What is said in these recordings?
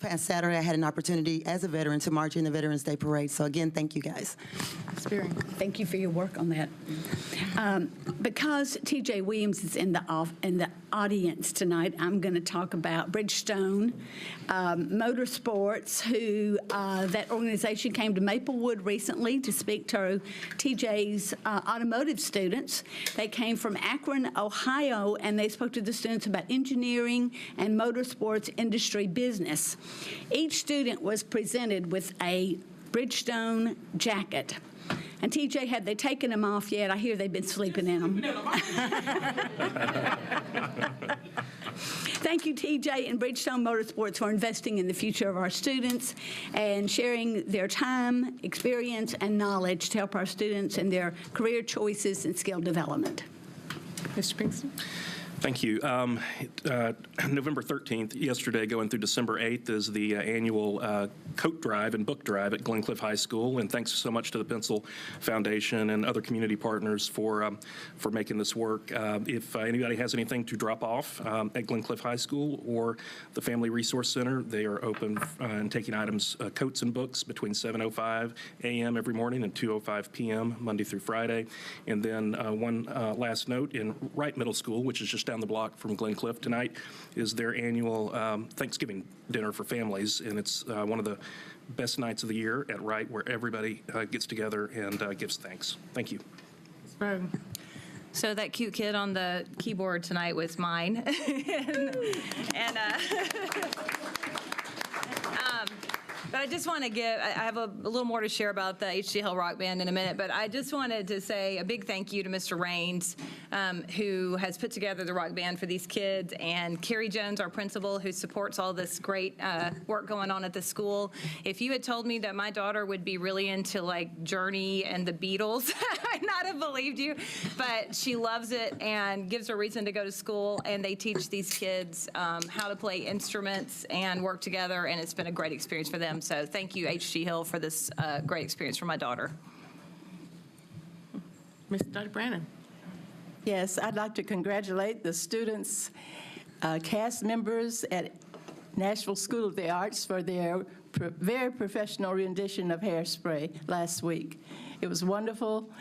past Saturday, I had an opportunity as a veteran to march in the Veterans Day Parade. So again, thank you guys. Thank you for your work on that. Because T.J. Williams is in the audience tonight, I'm going to talk about Bridgestone Motorsports, who that organization came to Maplewood recently to speak to T.J.'s automotive students. They came from Akron, Ohio, and they spoke to the students about engineering and motorsports industry business. Each student was presented with a Bridgestone jacket. And TJ, have they taken them off yet? I hear they've been sleeping in them. Thank you, TJ and Bridgestone Motorsports, for investing in the future of our students and sharing their time, experience, and knowledge to help our students in their career choices and skill development. Mr. Pinkston. Thank you. November 13th, yesterday, going through December 8th, is the annual coat drive and book drive at Glencliff High School. And thanks so much to the Pencil Foundation and other community partners for making this work. If anybody has anything to drop off at Glencliff High School or the Family Resource Center, they are open and taking items, coats and books, between 7:05 a.m. every morning and 2:05 p.m. Monday through Friday. And then one last note, in Wright Middle School, which is just down the block from Glencliff, tonight is their annual Thanksgiving dinner for families, and it's one of the best nights of the year at Wright, where everybody gets together and gives thanks. Thank you. Ms. Brogan. So that cute kid on the keyboard tonight was mine. But I just want to I have a little more to share about the H.G. Hill Rock Band in a minute, but I just wanted to say a big thank you to Mr. Raines, who has put together the rock band for these kids, and Carrie Jones, our principal, who supports all this great work going on at the school. If you had told me that my daughter would be really into like Journey and the Beatles, I'd not have believed you, but she loves it and gives her reason to go to school, and they teach these kids how to play instruments and work together, and it's been a great experience for them. So thank you, H.G. Hill, for this great experience for my daughter. Dr. Brannon. Yes, I'd like to congratulate the students, cast members at Nashville School of the Arts for their very professional rendition of Hairspray last week. It was wonderful.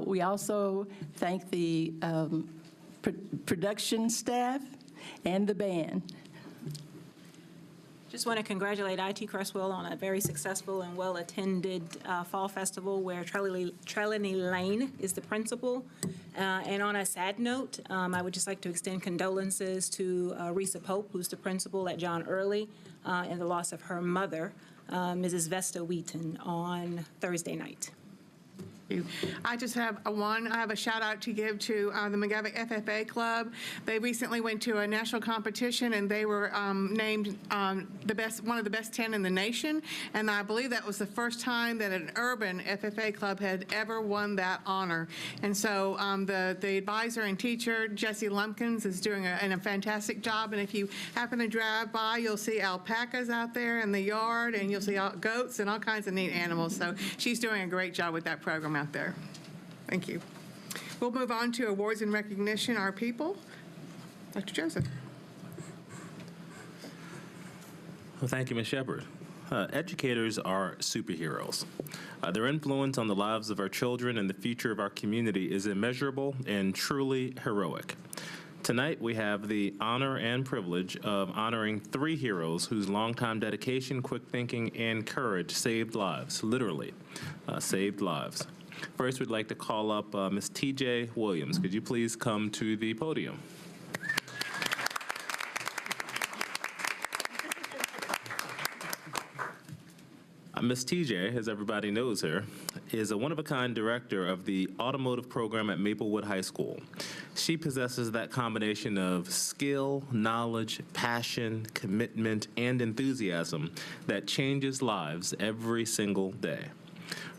We also thank the production staff and the band. Just want to congratulate IT Crestwell on a very successful and well-attended fall festival where Trelawney Lane is the principal. And on a sad note, I would just like to extend condolences to Risa Pope, who's the principal at John Early, in the loss of her mother, Mrs. Vesta Wheaton, on Thursday night. I just have a shout out to give to the McGavock FFA Club. They recently went to a national competition and they were named one of the best 10 in the nation. And I believe that was the first time that an urban FFA club had ever won that honor. And so the advisor and teacher, Jesse Lumpkins, is doing a fantastic job. And if you happen to drive by, you'll see alpacas out there in the yard, and you'll see goats and all kinds of neat animals. So she's doing a great job with that program out there. Thank you. We'll move on to awards and recognition, our people. Dr. Joseph. Well, thank you, Ms. Shepard. Educators are superheroes. Their influence on the lives of our children and the future of our community is immeasurable and truly heroic. Tonight, we have the honor and privilege of honoring 3 heroes whose longtime dedication, quick thinking, and courage saved lives, literally saved lives. First, we'd like to call up Ms. T.J. Williams. Could you please come to the podium? Ms. T.J., as everybody knows her, is a one-of-a-kind director of the automotive program at Maplewood High School. She possesses that combination of skill, knowledge, passion, commitment, and enthusiasm that changes lives every single day.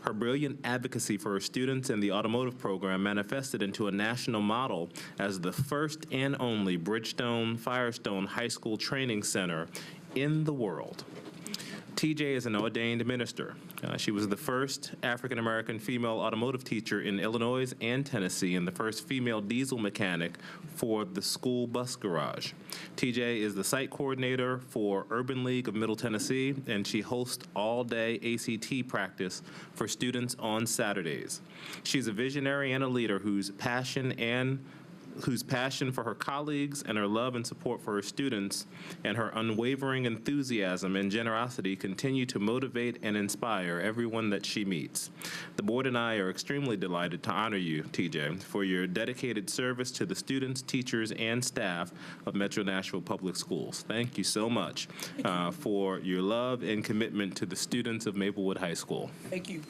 Her brilliant advocacy for her students in the automotive program manifested into a national model as the first and only Bridgestone Firestone High School Training Center in the world. TJ is an ordained minister. She was the first African-American female automotive teacher in Illinois and Tennessee and the first female diesel mechanic for the school bus garage. TJ is the site coordinator for Urban League of Middle Tennessee, and she hosts all-day ACT practice for students on Saturdays. She's a visionary and a leader whose passion for her colleagues and her love and support for her students and her unwavering enthusiasm and generosity continue to motivate and inspire everyone that she meets. The board and I are extremely delighted to honor you, TJ, for your dedicated service to the students, teachers, and staff of Metro Nashville Public Schools. Thank you so much for your love and commitment to the students of Maplewood High School. Thank you.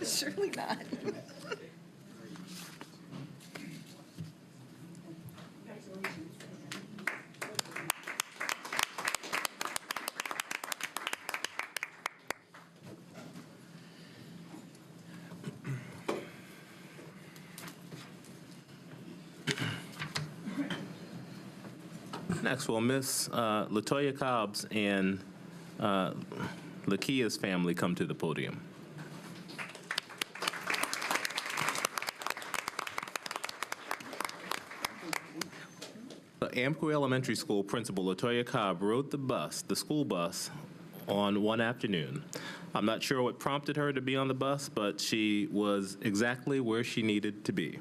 Surely not. Next, will Miss Latoya Cobbs and Lakia's family come to the podium? Amqui Elementary School Principal Latoya Cobb rode the school bus, on one afternoon. I'm not sure what prompted her to be on the bus, but she was exactly where she needed to be.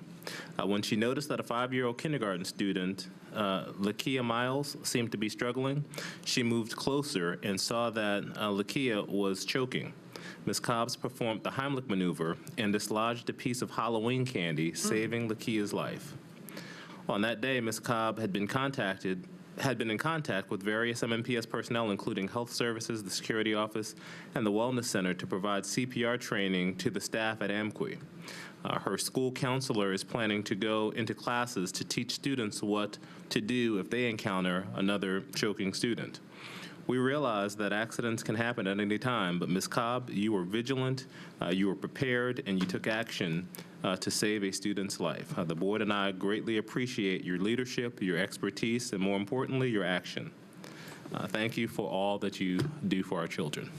When she noticed that a 5-year-old kindergarten student, Lakia Miles, seemed to be struggling, she moved closer and saw that Lakia was choking. Ms. Cobbs performed the Heimlich maneuver and dislodged a piece of Halloween candy, saving Lakia's life. On that day, Ms. Cobb had been in contact with various MNPS personnel, including health services, the security office, and the wellness center, to provide CPR training to the staff at Amqui. Her school counselor is planning to go into classes to teach students what to do if they encounter another choking student. We realize that accidents can happen at any time, but Ms. Cobb, you were vigilant, you were prepared, and you took action to save a student's life. The board and I greatly appreciate your leadership, your expertise, and more importantly, your action. Thank you for all that you do for our children.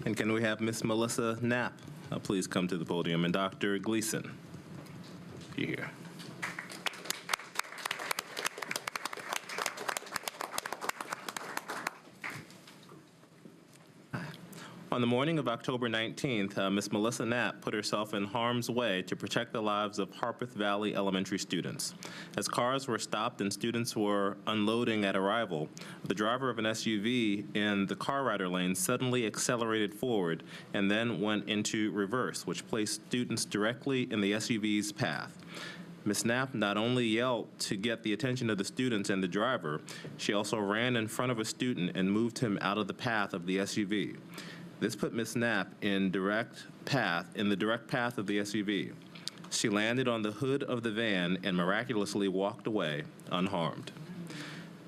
And can we have Miss Melissa Knapp please come to the podium, and Dr. Gleason, if you're here. On the morning of October 19th, Ms. Melissa Knapp put herself in harm's way to protect the lives of Harpeth Valley Elementary students. As cars were stopped and students were unloading at arrival, the driver of an SUV in the car rider lane suddenly accelerated forward and then went into reverse, which placed students directly in the SUV's path. Ms. Knapp not only yelled to get the attention of the students and the driver, she also ran in front of a student and moved him out of the path of the SUV. This put Ms. Knapp in the direct path of the SUV. She landed on the hood of the van and miraculously walked away unharmed.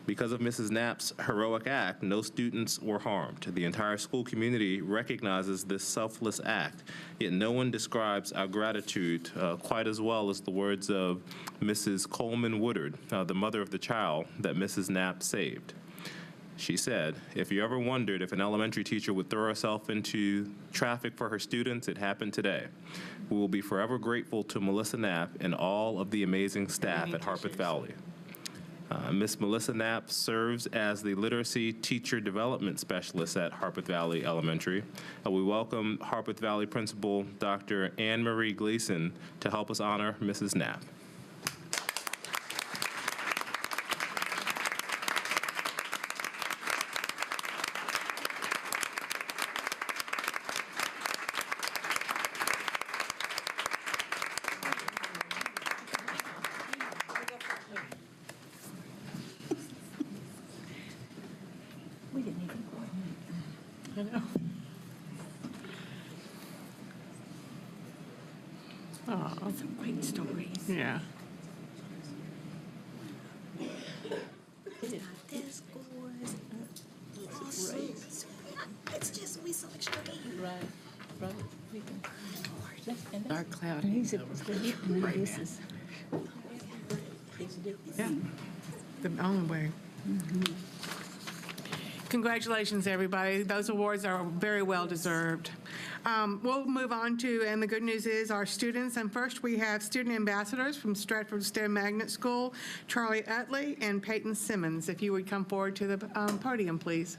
Because of Mrs. Knapp's heroic act, no students were harmed. The entire school community recognizes this selfless act, yet no one describes our gratitude quite as well as the words of Mrs. Coleman Woodard, the mother of the child that Mrs. Knapp saved. She said, "If you ever wondered if an elementary teacher would throw herself into traffic for her students, it happened today. We will be forever grateful to Melissa Knapp and all of the amazing staff at Harpeth Valley." Ms. Melissa Knapp serves as the Literacy Teacher Development Specialist at Harpeth Valley Elementary. We welcome Harpeth Valley Principal Dr. Anne Marie Gleason to help us honor Mrs. Knapp. Some great stories. Yeah. This scores awesome. It's just we so extreme. Right. Dark cloud. Yeah. The only way. Congratulations, everybody. Those awards are very well deserved. We'll move on to, and the good news is, our students. And first, we have student ambassadors from Stratford STEM Magnet School, Charlie Utley and Peyton Simmons. If you would come forward to the podium, please.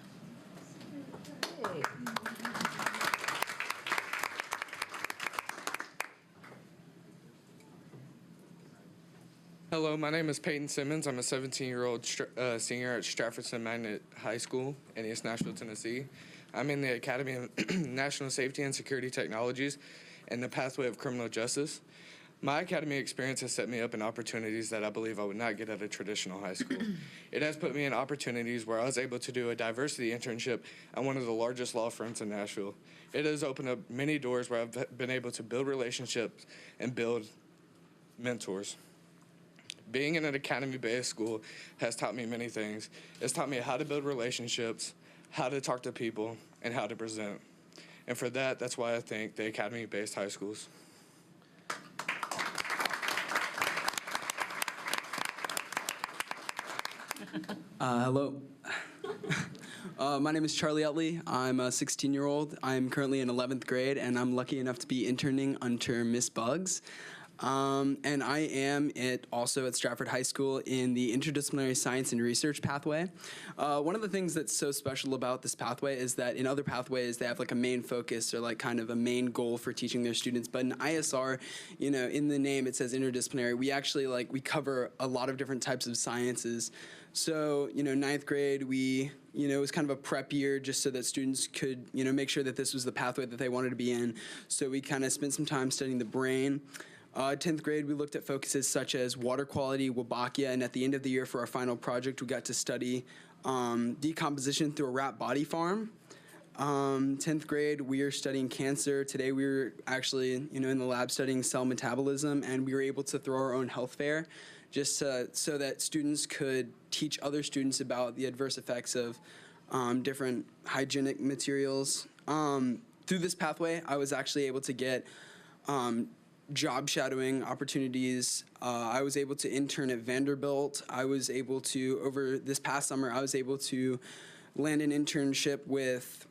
Hello, my name is Peyton Simmons. I'm a 17-year-old senior at Stratford STEM Magnet High School in East Nashville, Tennessee. I'm in the Academy of National Safety and Security Technologies and the Pathway of Criminal Justice. My academy experience has set me up in opportunities that I believe I would not get at a traditional high school. It has put me in opportunities where I was able to do a diversity internship at one of the largest law firms in Nashville. It has opened up many doors where I've been able to build relationships and build mentors. Being in an academy-based school has taught me many things. It's taught me how to build relationships, how to talk to people, and how to present. And for that, that's why I thank the academy-based high schools. Hello. My name is Charlie Utley. I'm a 16-year-old. I'm currently in 11th grade, and I'm lucky enough to be interning under Miss Bugs. And I am also at Stratford High School in the Interdisciplinary Science and Research pathway. One of the things that's so special about this pathway is that in other pathways, they have like a main focus or like kind of a main goal for teaching their students. But in ISR, you know, in the name, it says interdisciplinary. We actually we cover a lot of different types of sciences. So, you know, 9th grade, it was kind of a prep year just so that students could, make sure that this was the pathway that they wanted to be in. So we kind of spent some time studying the brain. 10th grade, we looked at focuses such as water quality, Wolbachia, and at the end of the year for our final project, we got to study decomposition through a rat body farm. 10th grade, we are studying cancer. Today, we were actually, in the lab studying cell metabolism, and we were able to throw our own health fair just so that students could teach other students about the adverse effects of different hygienic materials. Through this pathway, I was actually able to get job shadowing opportunities. I was able to intern at Vanderbilt. I was able to, over this past summer, I was able to land an internship with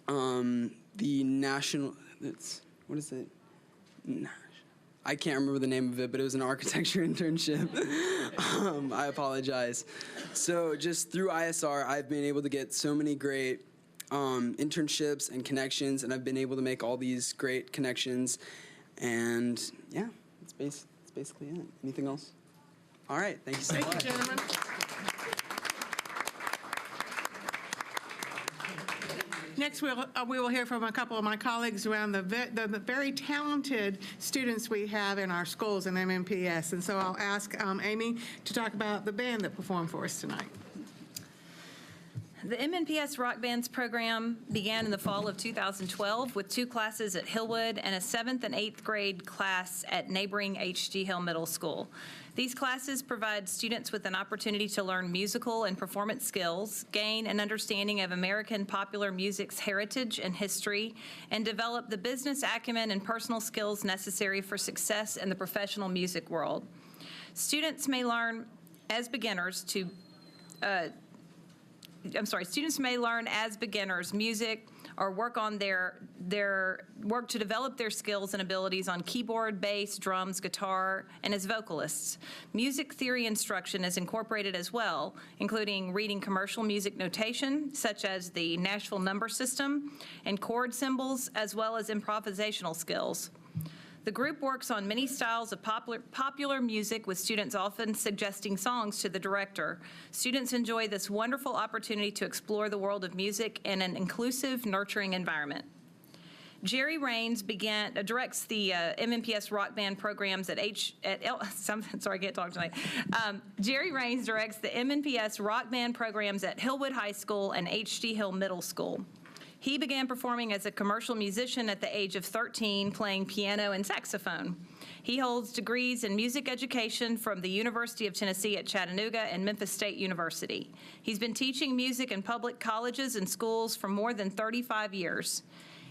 the national, what is it? I can't remember the name of it, but it was an architecture internship. I apologize. So just through ISR, I've been able to get so many great internships and connections, and I've been able to make all these great connections. And yeah, that's basically it. Anything else? All right, thank you so much. Thank you, gentlemen. Next, we will hear from a couple of my colleagues around the very talented students we have in our schools in MNPS. And so I'll ask Amy to talk about the band that performed for us tonight. The MNPS Rock Bands program began in the fall of 2012 with 2 classes at Hillwood and a 7th and 8th grade class at neighboring H.G. Hill Middle School. These classes provide students with an opportunity to learn musical and performance skills, gain an understanding of American popular music's heritage and history, and develop the business acumen and personal skills necessary for success in the professional music world. Students may learn as beginners music or work to develop their skills and abilities on keyboard, bass, drums, guitar, and as vocalists. Music theory instruction is incorporated as well, including reading commercial music notation, such as the Nashville number system, and chord symbols, as well as improvisational skills. The group works on many styles of popular music, with students often suggesting songs to the director. Students enjoy this wonderful opportunity to explore the world of music in an inclusive, nurturing environment. Jerry Raines directs the MNPS rock band programs sorry, I can't talk tonight. Jerry Raines directs the MNPS rock band programs at Hillwood High School and H.D. Hill Middle School. He began performing as a commercial musician at the age of 13, playing piano and saxophone. He holds degrees in music education from the University of Tennessee at Chattanooga and Memphis State University. He's been teaching music in public colleges and schools for more than 35 years.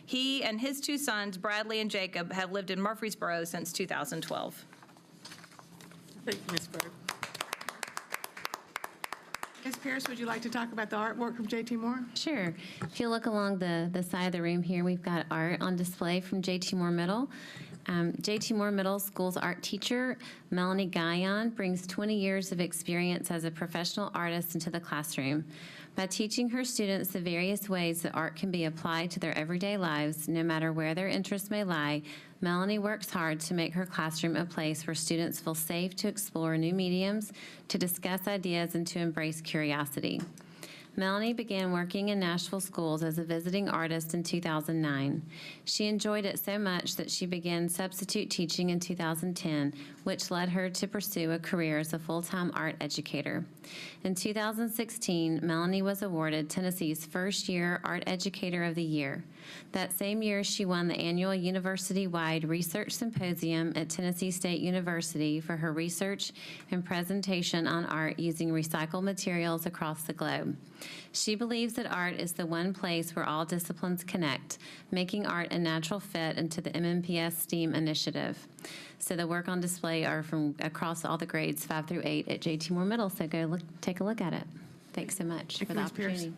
He and his two sons, Bradley and Jacob, have lived in Murfreesboro since 2012. Thank you, Ms. Berg. Ms. Pierce, would you like to talk about the artwork from J.T. Moore? Sure. If you look along the side of the room here, we've got art on display from J.T. Moore Middle. J.T. Moore Middle School's art teacher, Melanie Guyon, brings 20 years of experience as a professional artist into the classroom. By teaching her students the various ways that art can be applied to their everyday lives, no matter where their interests may lie, Melanie works hard to make her classroom a place where students feel safe to explore new mediums, to discuss ideas, and to embrace curiosity. Melanie began working in Nashville schools as a visiting artist in 2009. She enjoyed it so much that she began substitute teaching in 2010, which led her to pursue a career as a full-time art educator. In 2016, Melanie was awarded Tennessee's first-year Art Educator of the Year. That same year, she won the annual university-wide research symposium at Tennessee State University for her research and presentation on art using recycled materials across the globe. She believes that art is the one place where all disciplines connect, making art a natural fit into the MNPS STEAM initiative. So the work on display are from across all the grades 5 through 8 at J.T. Moore Middle, so go take a look at it. Thanks so much for the opportunity.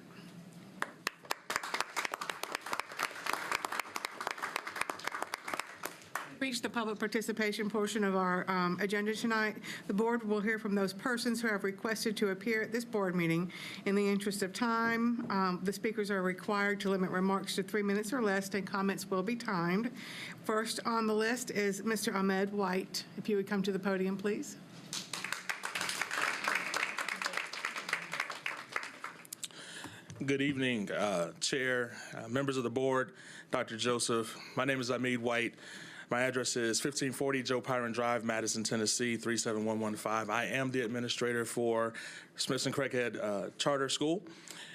Reached the public participation portion of our agenda tonight. The board will hear from those persons who have requested to appear at this board meeting. In the interest of time, the speakers are required to limit remarks to 3 minutes or less, and comments will be timed. First on the list is Mr. Ahmed White. If you would come to the podium, please. Good evening, Chair, members of the board, Dr. Joseph. My name is Ahmed White. My address is 1540 Joe Pyron Drive, Madison, Tennessee, 37115. I am the administrator for Smithson Craighead Charter School.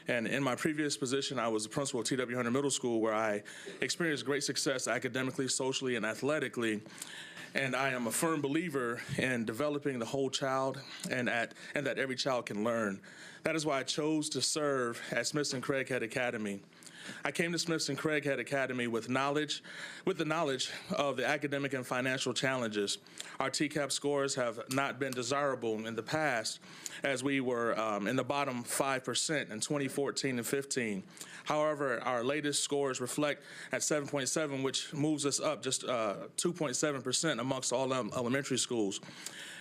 And in my previous position, I was the principal of T.W. Hunter Middle School, where I experienced great success academically, socially, and athletically. And I am a firm believer in developing the whole child and that every child can learn. That is why I chose to serve at Smithson Craighead Academy. I came to Smithson Craighead Academy with the knowledge of the academic and financial challenges. Our TCAP scores have not been desirable in the past, as we were in the bottom 5% in 2014 and 15. However, our latest scores reflect at 7.7, which moves us up just 2.7% amongst all elementary schools.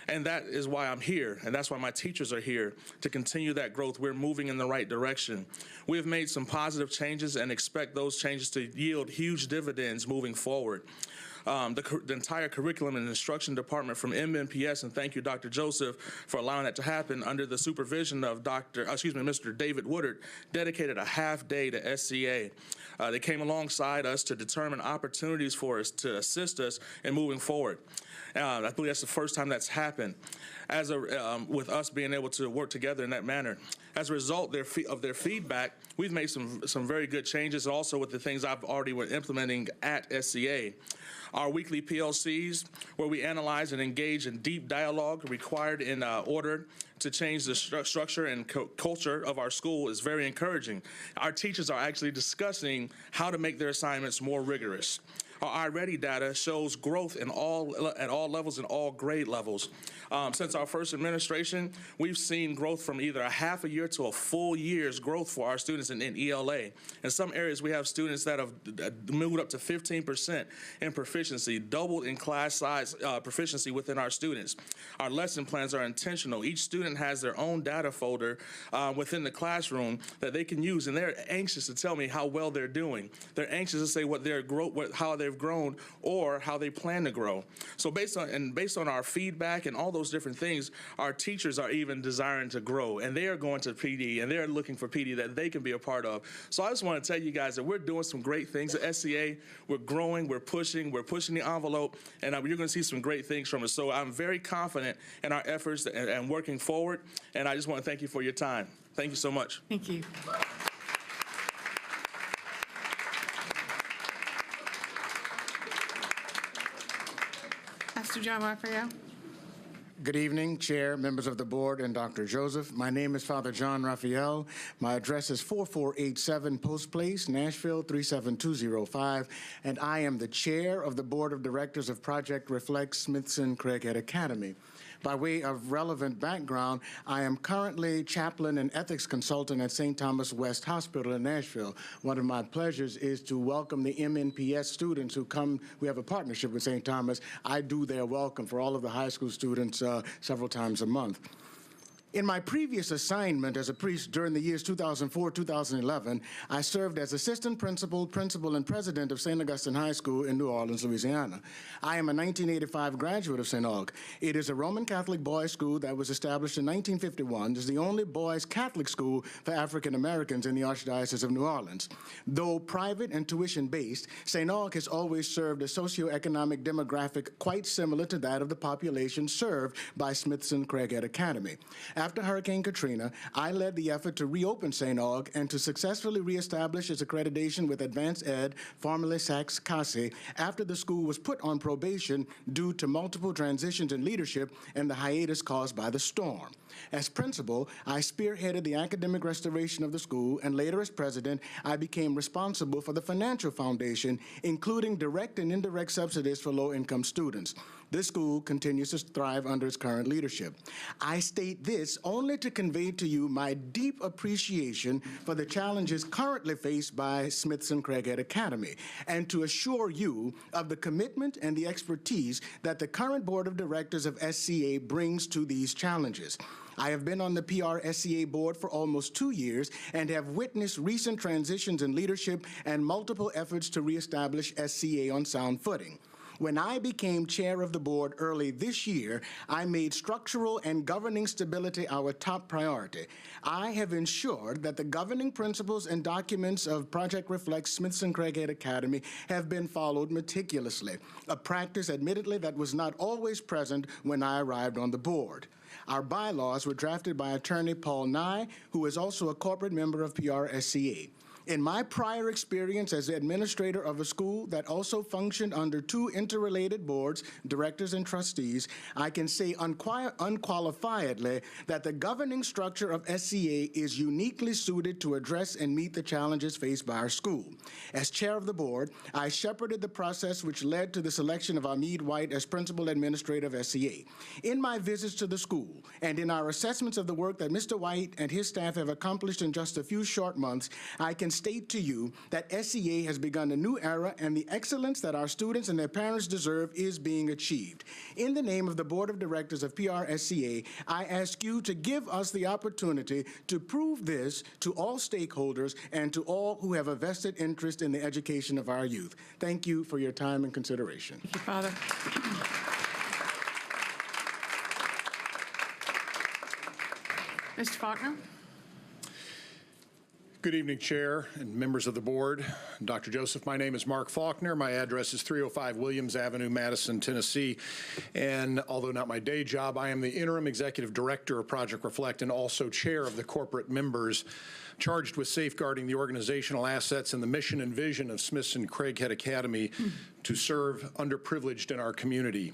And that is why I'm here, and that's why my teachers are here, to continue that growth. We're moving in the right direction. We have made some positive changes and expect those changes to yield huge dividends moving forward. The entire curriculum and instruction department from MNPS, and thank you, Dr. Joseph, for allowing that to happen under the supervision of Mr. David Woodard, dedicated a half day to SCA. They came alongside us to determine opportunities for us to assist us in moving forward. I believe that's the first time that's happened, with us being able to work together in that manner. As a result of their feedback, we've made some very good changes, also with the things I've already been implementing at SCA. Our weekly PLCs, where we analyze and engage in deep dialogue required in order to change the structure and culture of our school, is very encouraging. Our teachers are actually discussing how to make their assignments more rigorous. Our iReady data shows growth at all levels and all grade levels. Since our first administration, we've seen growth from either a half a year to a full year's growth for our students in ELA. In some areas, we have students that have moved up to 15% in proficiency, doubled in class size proficiency within our students. Our lesson plans are intentional. Each student has their own data folder within the classroom that they can use, and they're anxious to tell me how well they're doing. They're anxious to say how they've grown or how they plan to grow. So based on our feedback and all those different things, our teachers are even desiring to grow, and they are going to PD, and they're looking for PD that they can be a part of. So I just want to tell you guys that we're doing some great things at SCA. We're growing, we're pushing the envelope, and you're going to see some great things from us. So I'm very confident in our efforts and working forward, and I just want to thank you for your time. Thank you so much. Thank you. Pastor John Raphael. Good evening, Chair, members of the board, and Dr. Joseph. My name is Father John Raphael. My address is 4487 Post Place, Nashville 37205, and I am the chair of the board of directors of Project Reflect Smithson Craighead Academy. By way of relevant background, I am currently chaplain and ethics consultant at St. Thomas West Hospital in Nashville. One of my pleasures is to welcome the MNPS students who come. We have a partnership with St. Thomas. I do their welcome for all of the high school students several times a month. In my previous assignment as a priest during the years 2004-2011, I served as assistant principal, and president of St. Augustine High School in New Orleans, Louisiana. I am a 1985 graduate of St. Aug. It is a Roman Catholic boys' school that was established in 1951. It is the only boys' Catholic school for African Americans in the Archdiocese of New Orleans. Though private and tuition-based, St. Aug has always served a socioeconomic demographic quite similar to that of the population served by Smithson Craighead Academy. After Hurricane Katrina, I led the effort to reopen St. Aug and to successfully reestablish its accreditation with Advanced Ed, formerly Saxe-Casi, after the school was put on probation due to multiple transitions in leadership and the hiatus caused by the storm. As principal, I spearheaded the academic restoration of the school, and later as president, I became responsible for the financial foundation, including direct and indirect subsidies for low-income students. This school continues to thrive under its current leadership. I state this only to convey to you my deep appreciation for the challenges currently faced by Smithson Craighead Academy, and to assure you of the commitment and the expertise that the current board of directors of SCA brings to these challenges. I have been on the PR-SCA board for almost 2 years and have witnessed recent transitions in leadership and multiple efforts to reestablish SCA on sound footing. When I became chair of the board early this year, I made structural and governing stability our top priority. I have ensured that the governing principles and documents of Project Reflect Smithson Craighead Academy have been followed meticulously, a practice admittedly that was not always present when I arrived on the board. Our bylaws were drafted by attorney Paul Nye, who is also a corporate member of PR-SCA. In my prior experience as the administrator of a school that also functioned under 2 interrelated boards, directors and trustees, I can say unqualifiedly that the governing structure of SCA is uniquely suited to address and meet the challenges faced by our school. As chair of the board, I shepherded the process which led to the selection of Amid White as principal administrator of SCA. In my visits to the school and in our assessments of the work that Mr. White and his staff have accomplished in just a few short months, I can state to you that SCA has begun a new era, and the excellence that our students and their parents deserve is being achieved. In the name of the Board of Directors of PR-SCA, I ask you to give us the opportunity to prove this to all stakeholders and to all who have a vested interest in the education of our youth. Thank you for your time and consideration. Thank you, Father. Mr. Faulkner. Good evening, Chair and members of the board. Dr. Joseph, my name is Mark Faulkner. My address is 305 Williams Avenue, Madison, Tennessee. And although not my day job, I am the interim executive director of Project Reflect and also chair of the corporate members charged with safeguarding the organizational assets and the mission and vision of Smithson Craighead Academy to serve underprivileged in our community.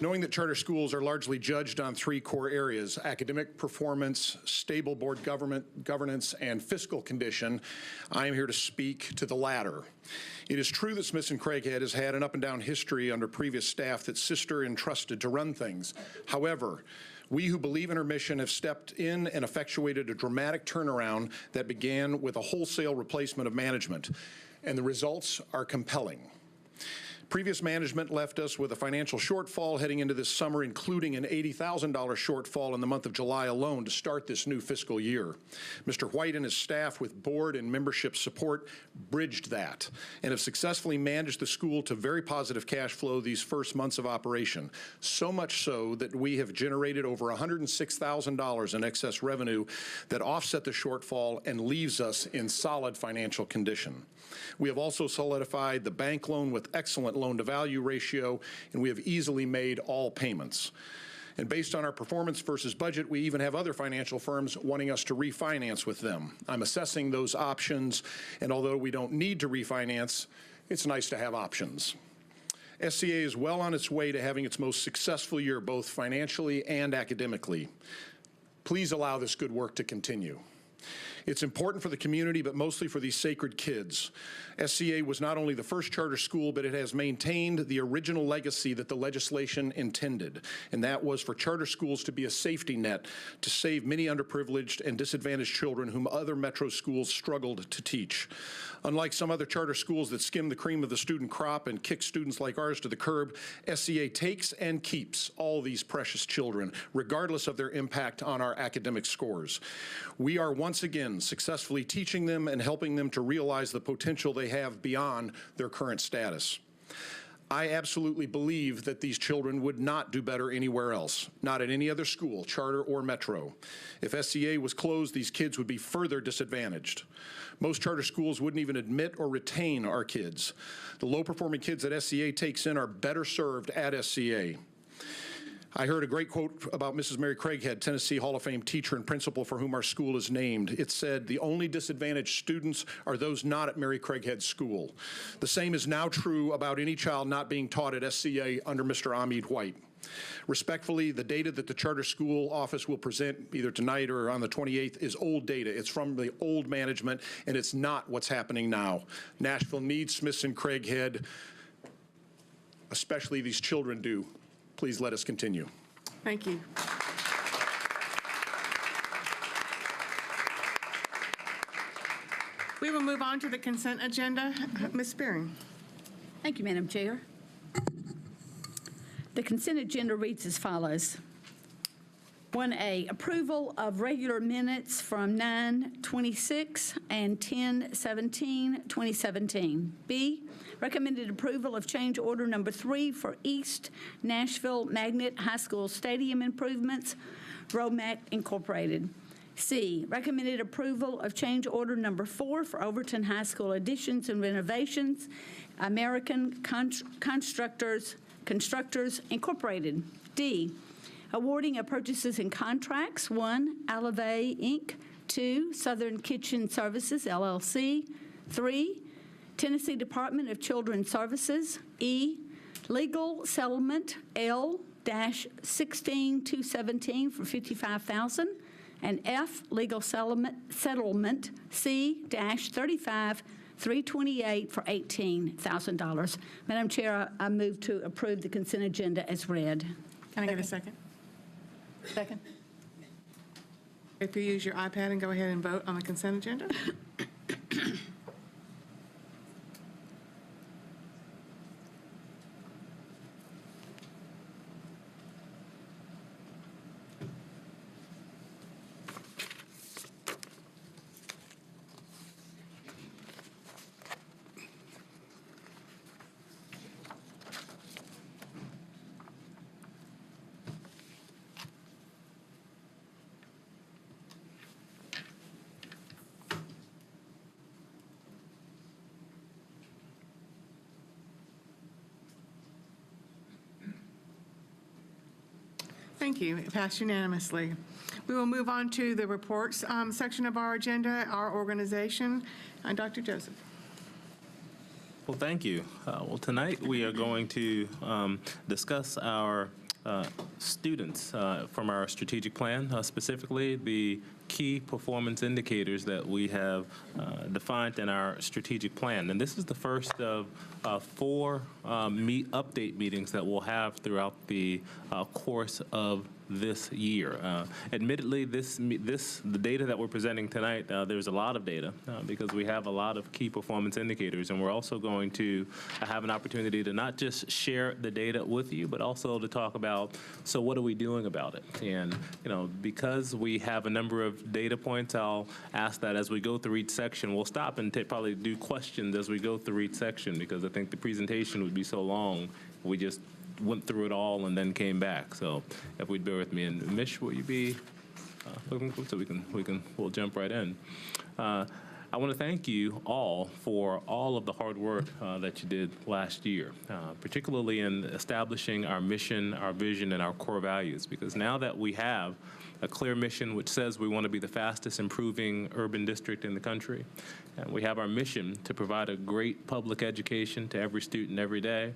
Knowing that charter schools are largely judged on three core areas: academic performance, stable board governance, and fiscal condition, I am here to speak to the latter. It is true that Smithson Craighead has had an up and down history under previous staff that Sister entrusted to run things. However, we who believe in her mission have stepped in and effectuated a dramatic turnaround that began with a wholesale replacement of management, and the results are compelling. Previous management left us with a financial shortfall heading into this summer, including an $80,000 shortfall in the month of July alone to start this new fiscal year. Mr. White and his staff, with board and membership support, bridged that and have successfully managed the school to very positive cash flow these first months of operation, so much so that we have generated over $106,000 in excess revenue that offset the shortfall and leaves us in solid financial condition. We have also solidified the bank loan with excellent loan-to-value ratio, and we have easily made all payments. And based on our performance versus budget, we even have other financial firms wanting us to refinance with them. I'm assessing those options, and although we don't need to refinance, it's nice to have options. SCA is well on its way to having its most successful year, both financially and academically. Please allow this good work to continue. It's important for the community, but mostly for these sacred kids. SCA was not only the first charter school, but it has maintained the original legacy that the legislation intended, and that was for charter schools to be a safety net to save many underprivileged and disadvantaged children whom other metro schools struggled to teach. Unlike some other charter schools that skim the cream of the student crop and kick students like ours to the curb, SCA takes and keeps all these precious children, regardless of their impact on our academic scores. We are once again successfully teaching them and helping them to realize the potential they have beyond their current status. I absolutely believe that these children would not do better anywhere else, not at any other school, charter or metro. If SCA was closed, these kids would be further disadvantaged. Most charter schools wouldn't even admit or retain our kids. The low-performing kids that SCA takes in are better served at SCA. I heard a great quote about Mrs. Mary Craighead, Tennessee Hall of Fame teacher and principal for whom our school is named. It said, "The only disadvantaged students are those not at Mary Craighead School." The same is now true about any child not being taught at SCA under Mr. Amid White. Respectfully, the data that the charter school office will present either tonight or on the 28th is old data. It's from the old management, and it's not what's happening now. Nashville needs Smithson Craighead, especially these children do. Please let us continue. Thank you. We will move on to the consent agenda. Ms. Spearing. Thank you, Madam Chair. The consent agenda reads as follows. 1A, approval of regular minutes from 9/26 and 10/17/2017. B, recommended approval of change order number 3 for East Nashville Magnet High School Stadium improvements, ROMAC Incorporated. C, recommended approval of change order number 4 for Overton High School additions and renovations, American Constructors Incorporated. D, awarding of purchases and contracts. 1, Alave Inc. 2, Southern Kitchen Services, LLC. 3, Tennessee Department of Children's Services. E, legal settlement L-16217 for $55,000. And F, legal settlement C-35-328 for $18,000. Madam Chair, I move to approve the consent agenda as read. Can I get a second? Second. If you use your iPad and go ahead and vote on the consent agenda. Thank you. It passed unanimously. We will move on to the reports section of our agenda, our organization. Dr. Joseph. Well, thank you. Well, tonight we are going to discuss our students from our strategic plan, specifically the key performance indicators that we have defined in our strategic plan. And this is the first of 4 update meetings that we'll have throughout the course of this year. Admittedly, the data that we're presenting tonight, there's a lot of data because we have a lot of key performance indicators, and we're also going to have an opportunity to not just share the data with you, but also to talk about, so what are we doing about it? And, because we have a number of data points, I'll ask that as we go through each section, we'll stop and probably do questions as we go through each section, because I think the presentation would be so long, we just went through it all and then came back. So if we'd bear with me, and Mish, will you be so we'll jump right in. I want to thank you all for all of the hard work that you did last year, particularly in establishing our mission, our vision, and our core values, because now that we have a clear mission which says we want to be the fastest improving urban district in the country, and we have our mission to provide a great public education to every student every day,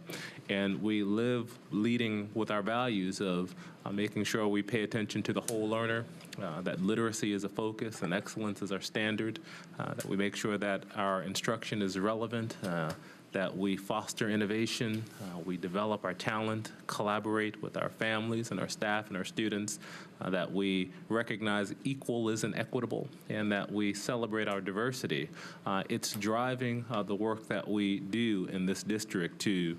and we live leading with our values of making sure we pay attention to the whole learner, that literacy is a focus and excellence is our standard, that we make sure that our instruction is relevant, that we foster innovation, we develop our talent, collaborate with our families and our staff and our students, that we recognize equal isn't equitable, and that we celebrate our diversity. It's driving the work that we do in this district to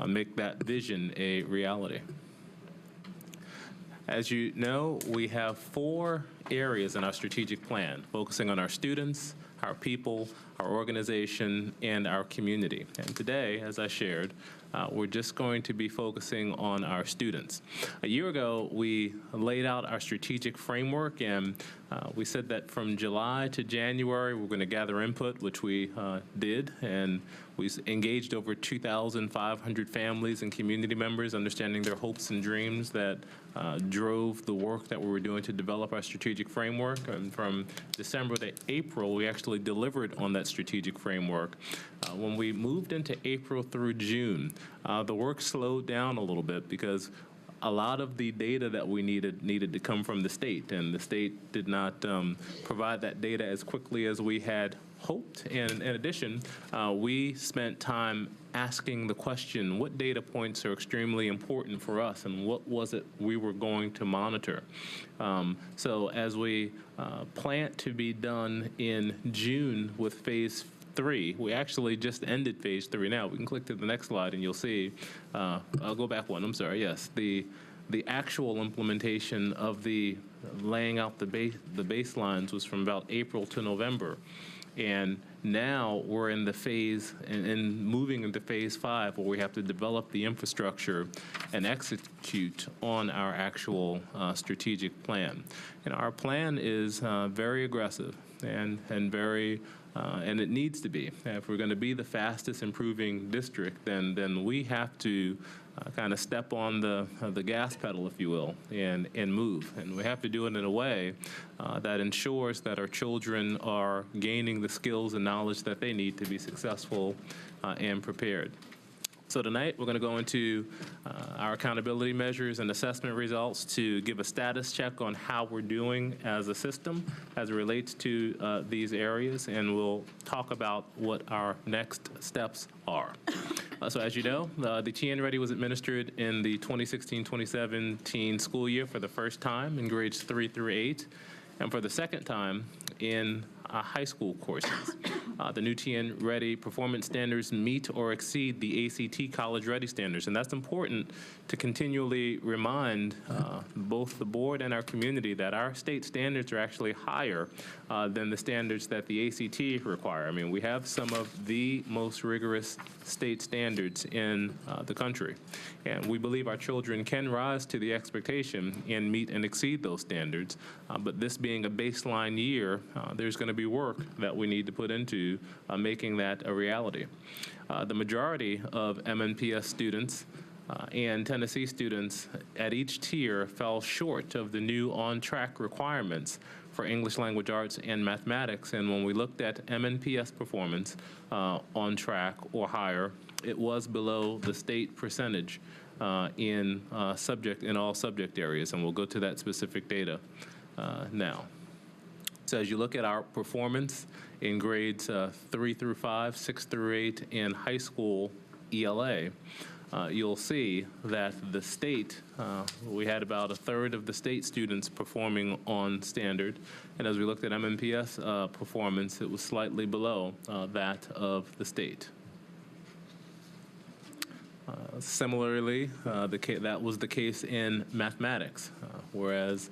make that vision a reality. As you know, we have 4 areas in our strategic plan, focusing on our students, our people, our organization, and our community. And today, as I shared, we're just going to be focusing on our students. A year ago, we laid out our strategic framework, and we said that from July to January, we're going to gather input, which we did, and we engaged over 2,500 families and community members, understanding their hopes and dreams that drove the work that we were doing to develop our strategic framework. And from December to April, we actually delivered on that strategic framework. When we moved into April through June, the work slowed down a little bit because a lot of the data that we needed to come from the state, and the state did not provide that data as quickly as we had hoped. And in addition, we spent time asking the question, what data points are extremely important for us, and what was it we were going to monitor? So as we plan to be done in June with phase 3, we actually just ended phase 3 now. We can click to the next slide and you'll see, I'll go back one, I'm sorry, yes. The actual implementation of the laying out the baselines was from about April to November. And now we're in the phase, and moving into phase 5, where we have to develop the infrastructure and execute on our actual strategic plan. And our plan is very aggressive and very and it needs to be. If we're going to be the fastest improving district, then we have to kind of step on the gas pedal, if you will, and move. And we have to do it in a way that ensures that our children are gaining the skills and knowledge that they need to be successful and prepared. So tonight, we're going to go into our accountability measures and assessment results to give a status check on how we're doing as a system as it relates to these areas, and we'll talk about what our next steps are. So as you know, the TN Ready was administered in the 2016-2017 school year for the first time in grades 3 through 8, and for the second time in high school courses. The new TN Ready performance standards meet or exceed the ACT College Ready standards, and that's important to continually remind both the board and our community that our state standards are actually higher than the standards that the ACT require. I mean, we have some of the most rigorous state standards in the country, and we believe our children can rise to the expectation and meet and exceed those standards, but this being a baseline year, there's going to be work that we need to put into making that a reality. The majority of MNPS students and Tennessee students at each tier fell short of the new on-track requirements for English language arts and mathematics. And when we looked at MNPS performance on track or higher, it was below the state percentage in all subject areas, and we'll go to that specific data now. So as you look at our performance in grades 3 through 5, 6 through 8 in high school ELA, you'll see that the state, we had about a third of the state students performing on standard, and as we looked at MNPS performance, it was slightly below that of the state. Similarly, that was the case in mathematics, whereas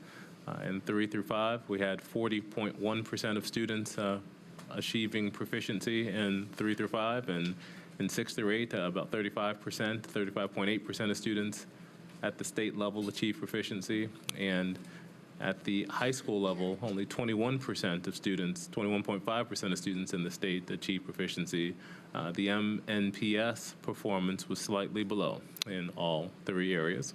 in 3 through 5, we had 40.1% of students achieving proficiency in 3 through 5, and in 6 through 8, about 35.8% of students at the state level achieve proficiency, and at the high school level, only 21% of students, 21.5% of students in the state achieve proficiency. The MNPS performance was slightly below in all 3 areas.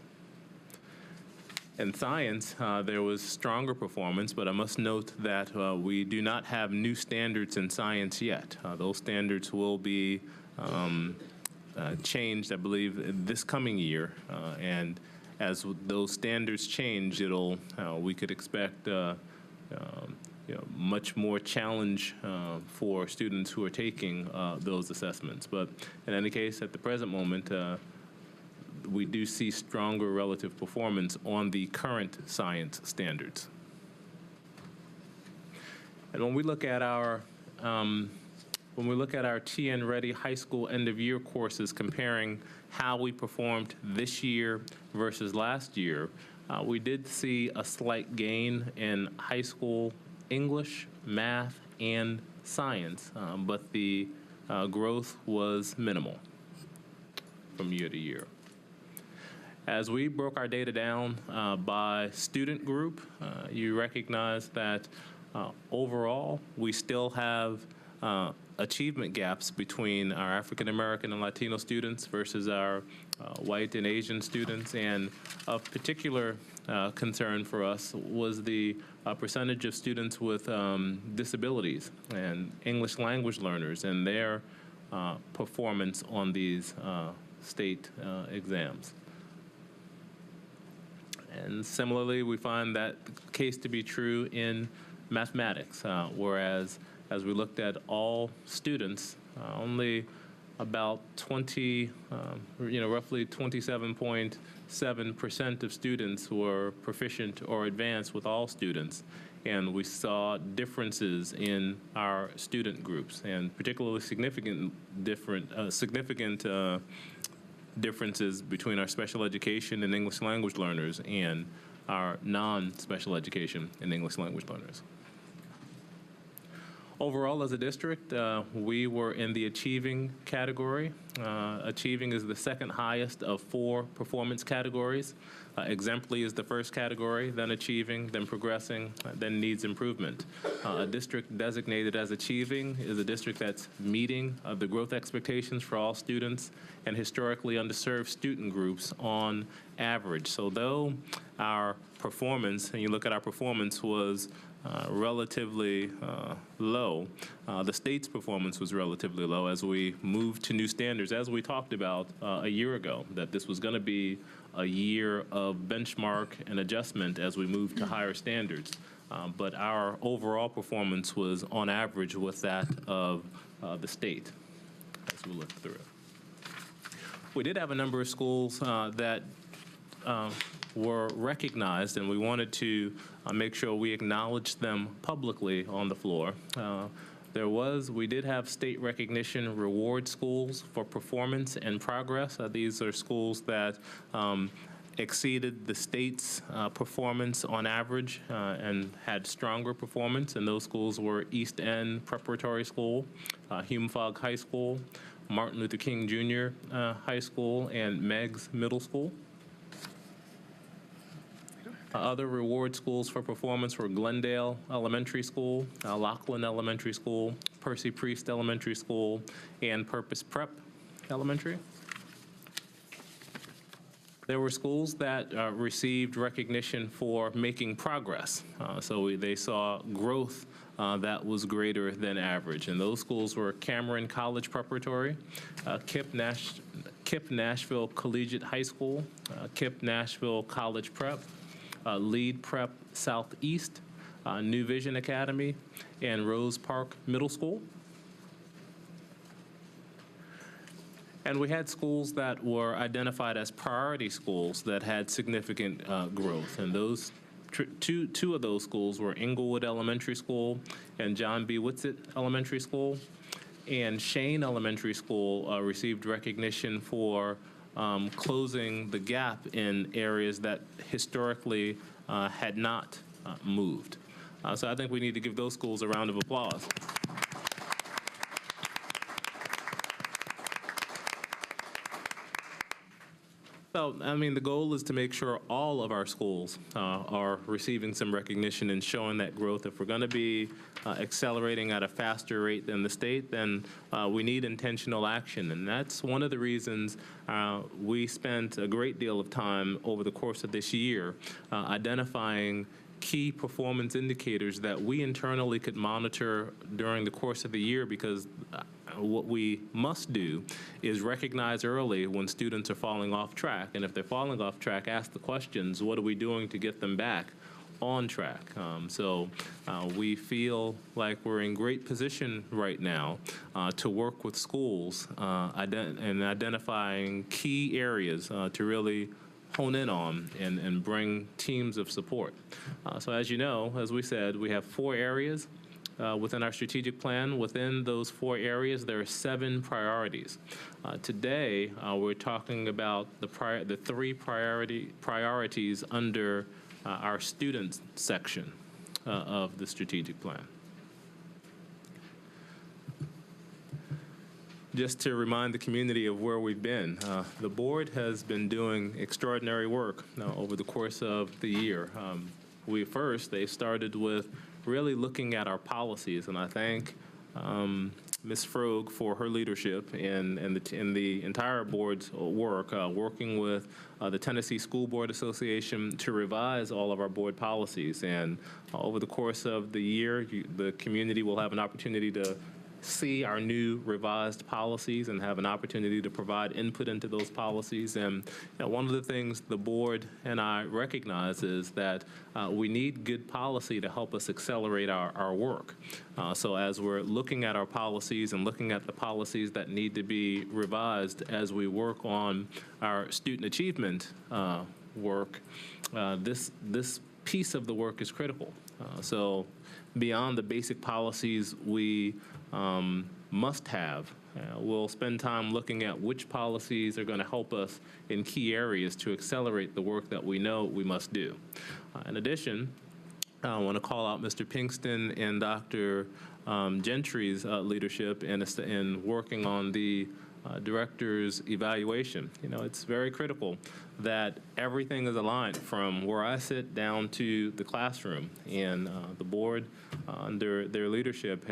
In science, there was stronger performance, but I must note that we do not have new standards in science yet. Those standards will be changed, I believe, this coming year, and as those standards change, we could expect much more challenge for students who are taking those assessments. But in any case, at the present moment, we do see stronger relative performance on the current science standards. And when we look at our TN Ready high school end of year courses, comparing how we performed this year versus last year, we did see a slight gain in high school English, math, and science, but the growth was minimal from year to year. As we broke our data down by student group, you recognize that overall we still have achievement gaps between our African American and Latino students versus our white and Asian students, and of particular concern for us was the percentage of students with disabilities and English language learners and their performance on these state exams. And similarly, we find that case to be true in mathematics, whereas as we looked at all students, only about roughly 27.7% of students were proficient or advanced with all students. And we saw differences in our student groups, and particularly significant differences between our special education and English language learners and our non-special education and English language learners. Overall, as a district, we were in the achieving category. Achieving is the second highest of 4 performance categories. Exemplary is the first category, then achieving, then progressing, then needs improvement. A district designated as achieving is a district that's meeting the growth expectations for all students and historically underserved student groups on average. So though our performance, and you look at our performance, was relatively low, the state's performance was relatively low as we moved to new standards, as we talked about a year ago, that this was going to be a year of benchmark and adjustment as we move to higher standards. But our overall performance was on average with that of the state as we look through it. We did have a number of schools that were recognized, and we wanted to make sure we acknowledged them publicly on the floor. We did have state recognition reward schools for performance and progress. These are schools that exceeded the state's performance on average and had stronger performance, and those schools were East End Preparatory School, Hume-Fogg High School, Martin Luther King Jr. High School, and Meigs Middle School. Other reward schools for performance were Glendale Elementary School, Laughlin Elementary School, Percy Priest Elementary School, and Purpose Prep Elementary. There were schools that received recognition for making progress. So they saw growth that was greater than average. And those schools were Cameron College Preparatory, KIPP KIPP Nashville Collegiate High School, KIPP Nashville College Prep, Lead Prep Southeast, New Vision Academy, and Rose Park Middle School. And we had schools that were identified as priority schools that had significant growth. And those two of those schools were Inglewood Elementary School and John B. Whitsitt Elementary School. And Shane Elementary School received recognition for closing the gap in areas that historically had not moved. So I think we need to give those schools a round of applause. So, I mean, the goal is to make sure all of our schools are receiving some recognition and showing that growth. If we're going to be accelerating at a faster rate than the state, then we need intentional action. And that's one of the reasons we spent a great deal of time over the course of this year identifying key performance indicators that we internally could monitor during the course of the year, because what we must do is recognize early when students are falling off track. And if they're falling off track, ask the questions, what are we doing to get them back on track? So we feel like we're in great position right now to work with schools and identifying key areas to really hone in on and bring teams of support. So as you know, as we said, we have 4 areas within our strategic plan. Within those 4 areas, there are 7 priorities. Today, we're talking about the 3 priorities under our students section of the strategic plan. Just to remind the community of where we've been, the board has been doing extraordinary work over the course of the year. They started with really looking at our policies, and I thank Ms. Frog for her leadership in the entire board's work, working with the Tennessee School Board Association to revise all of our board policies. And over the course of the year, the community will have an opportunity to see our new revised policies and have an opportunity to provide input into those policies. And one of the things the board and I recognize is that we need good policy to help us accelerate our work. So as we're looking at our policies and looking at the policies that need to be revised as we work on our student achievement work, this piece of the work is critical. So beyond the basic policies we must have, we'll spend time looking at which policies are going to help us in key areas to accelerate the work that we know we must do. In addition, I want to call out Mr. Pinkston and Dr. Gentry's leadership in working on the director's evaluation. It's very critical that everything is aligned from where I sit down to the classroom. And the board, under their leadership,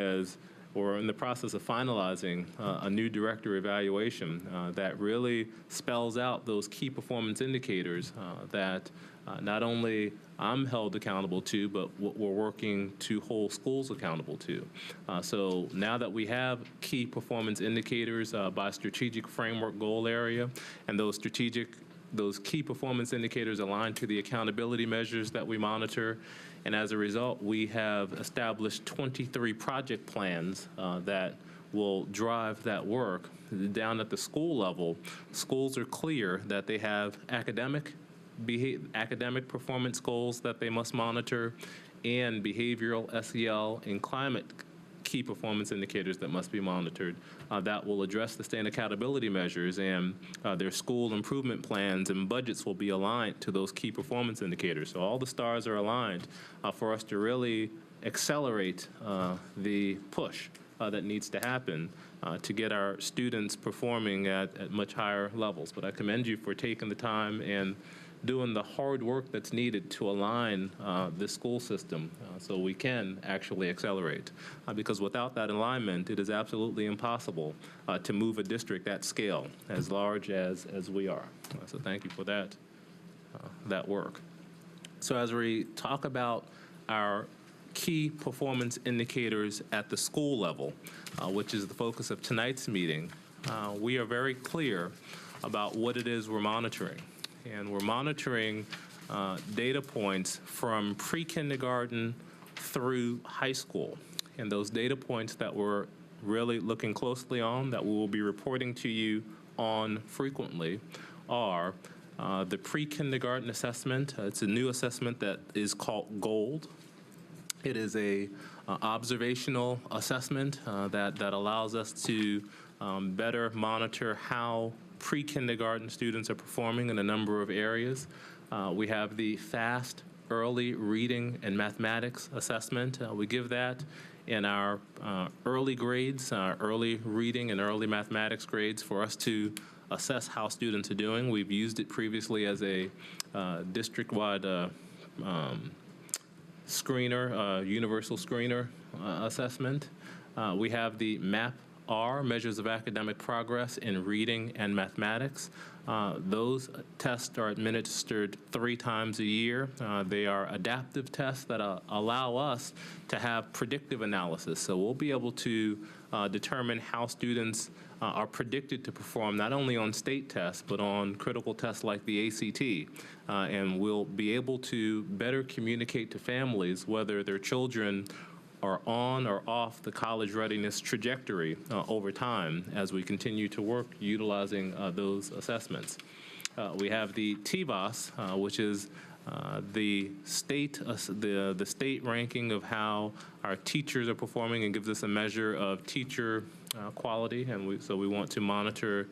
we're in the process of finalizing a new director evaluation that really spells out those key performance indicators that not only I'm held accountable to, but what we're working to hold schools accountable to. So now that we have key performance indicators by strategic framework goal area, and those key performance indicators aligned to the accountability measures that we monitor, and as a result, we have established 23 project plans that will drive that work. Down at the school level, schools are clear that they have academic performance goals that they must monitor, and behavioral, SEL, and climate key performance indicators that must be monitored that will address the state accountability measures, and their school improvement plans and budgets will be aligned to those key performance indicators. So all the stars are aligned for us to really accelerate the push that needs to happen to get our students performing at much higher levels. But I commend you for taking the time and doing the hard work that's needed to align the school system so we can actually accelerate. Because without that alignment, it is absolutely impossible to move a district at scale as large as we are. So thank you for that work. So as we talk about our key performance indicators at the school level, which is the focus of tonight's meeting, we are very clear about what it is we're monitoring. And we're monitoring data points from pre-kindergarten through high school. And those data points that we're really looking closely on, that we will be reporting to you on frequently, are the pre-kindergarten assessment. It's a new assessment that is called GOLD. It is a observational assessment that allows us to better monitor how pre-kindergarten students are performing in a number of areas. We have the FAST early reading and mathematics assessment. We give that in our early grades, early reading and early mathematics grades, for us to assess how students are doing. We've used it previously as a district-wide screener, universal screener assessment. We have the MAP-R, Measures of Academic Progress in Reading and Mathematics. Those tests are administered 3 times a year. They are adaptive tests that allow us to have predictive analysis. So we'll be able to determine how students are predicted to perform not only on state tests, but on critical tests like the ACT. And we'll be able to better communicate to families whether their children are on or off the college readiness trajectory over time as we continue to work utilizing those assessments. We have the TVAS, which is the state ranking of how our teachers are performing, and gives us a measure of teacher quality, and so we want to monitor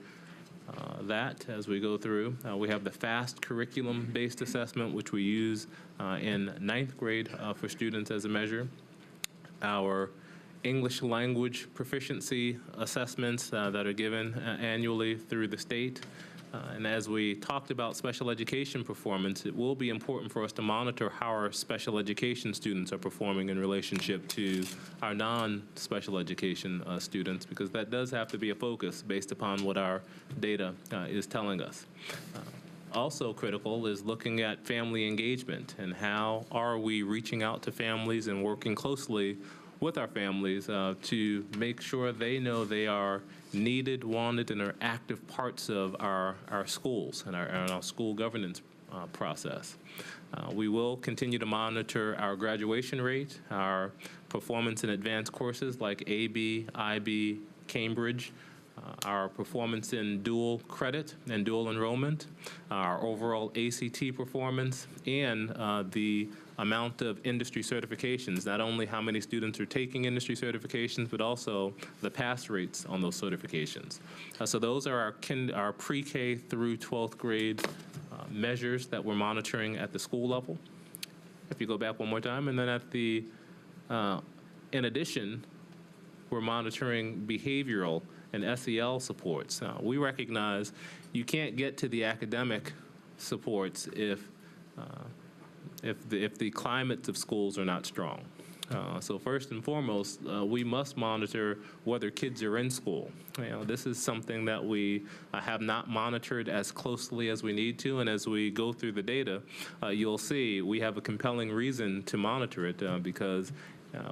that as we go through. We have the FAST curriculum-based assessment, which we use in 9th grade for students as a measure. Our English language proficiency assessments that are given annually through the state. And as we talked about special education performance, it will be important for us to monitor how our special education students are performing in relationship to our non-special education students, because that does have to be a focus based upon what our data is telling us. Also critical is looking at family engagement and how are we reaching out to families and working closely with our families to make sure they know they are needed, wanted, and are active parts of our schools and our school governance process. We will continue to monitor our graduation rate, our performance in advanced courses like AB, IB, Cambridge, our performance in dual credit and dual enrollment, our overall ACT performance, and the amount of industry certifications, not only how many students are taking industry certifications, but also the pass rates on those certifications. So those are our pre-K through 12th grade measures that we're monitoring at the school level. If you go back one more time, and then at the, in addition, we're monitoring behavioral and SEL supports. We recognize you can't get to the academic supports if the climates of schools are not strong. So first and foremost, we must monitor whether kids are in school. This is something that we have not monitored as closely as we need to, and as we go through the data, you'll see we have a compelling reason to monitor it because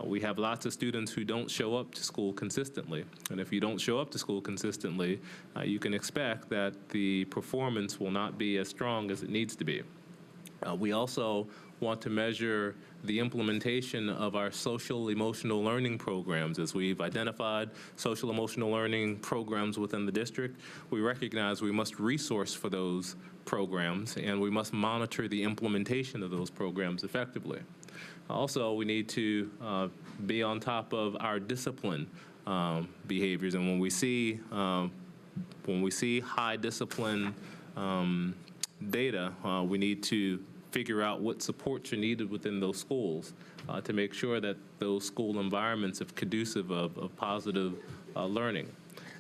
we have lots of students who don't show up to school consistently. And if you don't show up to school consistently, you can expect that the performance will not be as strong as it needs to be. We also want to measure the implementation of our social emotional learning programs. As we've identified social emotional learning programs within the district, we recognize we must resource for those programs, and we must monitor the implementation of those programs effectively. Also, we need to be on top of our discipline behaviors, and when we see high discipline data, we need to figure out what supports are needed within those schools to make sure that those school environments are conducive of positive learning.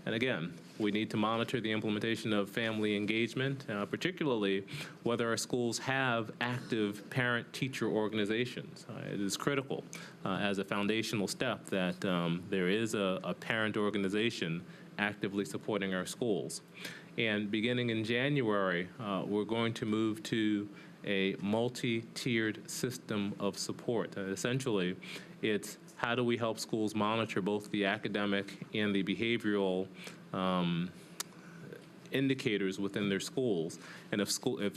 And again, we need to monitor the implementation of family engagement, particularly whether our schools have active parent-teacher organizations. It is critical as a foundational step that there is a parent organization actively supporting our schools. And beginning in January, we're going to move to a multi-tiered system of support. Essentially, it's how do we help schools monitor both the academic and the behavioral indicators within their schools. And if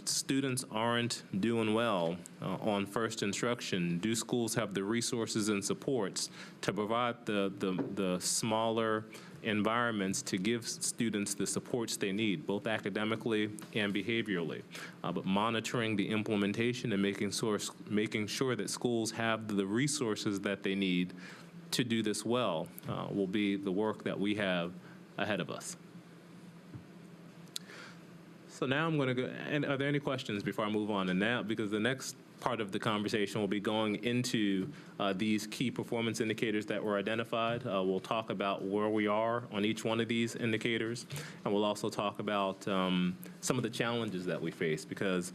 students aren't doing well on first instruction, do schools have the resources and supports to provide the smaller environments to give students the supports they need, both academically and behaviorally? But monitoring the implementation and making sure that schools have the resources that they need to do this well will be the work that we have ahead of us. So now I'm going to go, and are there any questions before I move on? And now, because the next part of the conversation will be going into these key performance indicators that were identified. We'll talk about where we are on each one of these indicators, and we'll also talk about some of the challenges that we face, because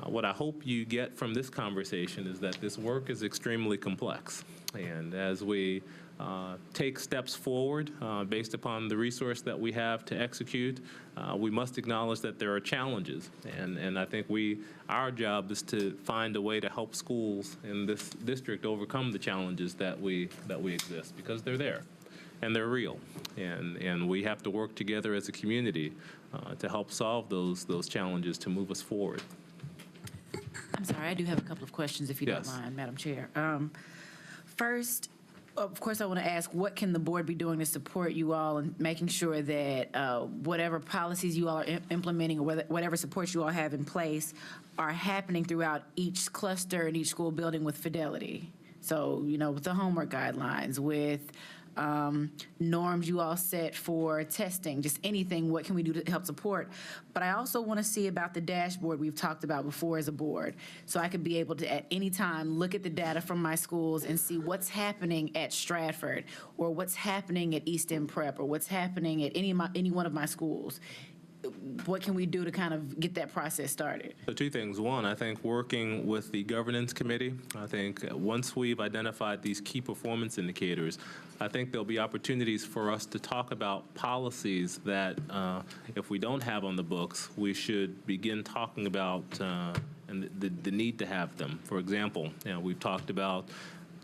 what I hope you get from this conversation is that this work is extremely complex. And as we take steps forward based upon the resource that we have to execute, we must acknowledge that there are challenges. And I think our job is to find a way to help schools in this district overcome the challenges that we exist, because they're there and they're real. And we have to work together as a community to help solve those challenges to move us forward. I'm sorry, I do have a couple of questions, if you don't mind, Madam Chair. First, of course, I want to ask, what can the board be doing to support you all in making sure that whatever policies you all are implementing or whatever supports you all have in place are happening throughout each cluster and each school building with fidelity? So, you know, with the homework guidelines, with norms you all set for testing, just anything, what can we do to help support? But I also want to see about the dashboard we've talked about before as a board, so I could be able to at any time look at the data from my schools and see what's happening at Stratford, or what's happening at East End Prep, or what's happening at any one of my schools. What can we do to kind of get that process started? So two things. One, I think working with the governance committee, I think once we've identified these key performance indicators, I think there'll be opportunities for us to talk about policies that if we don't have on the books, we should begin talking about and the need to have them. For example, we've talked about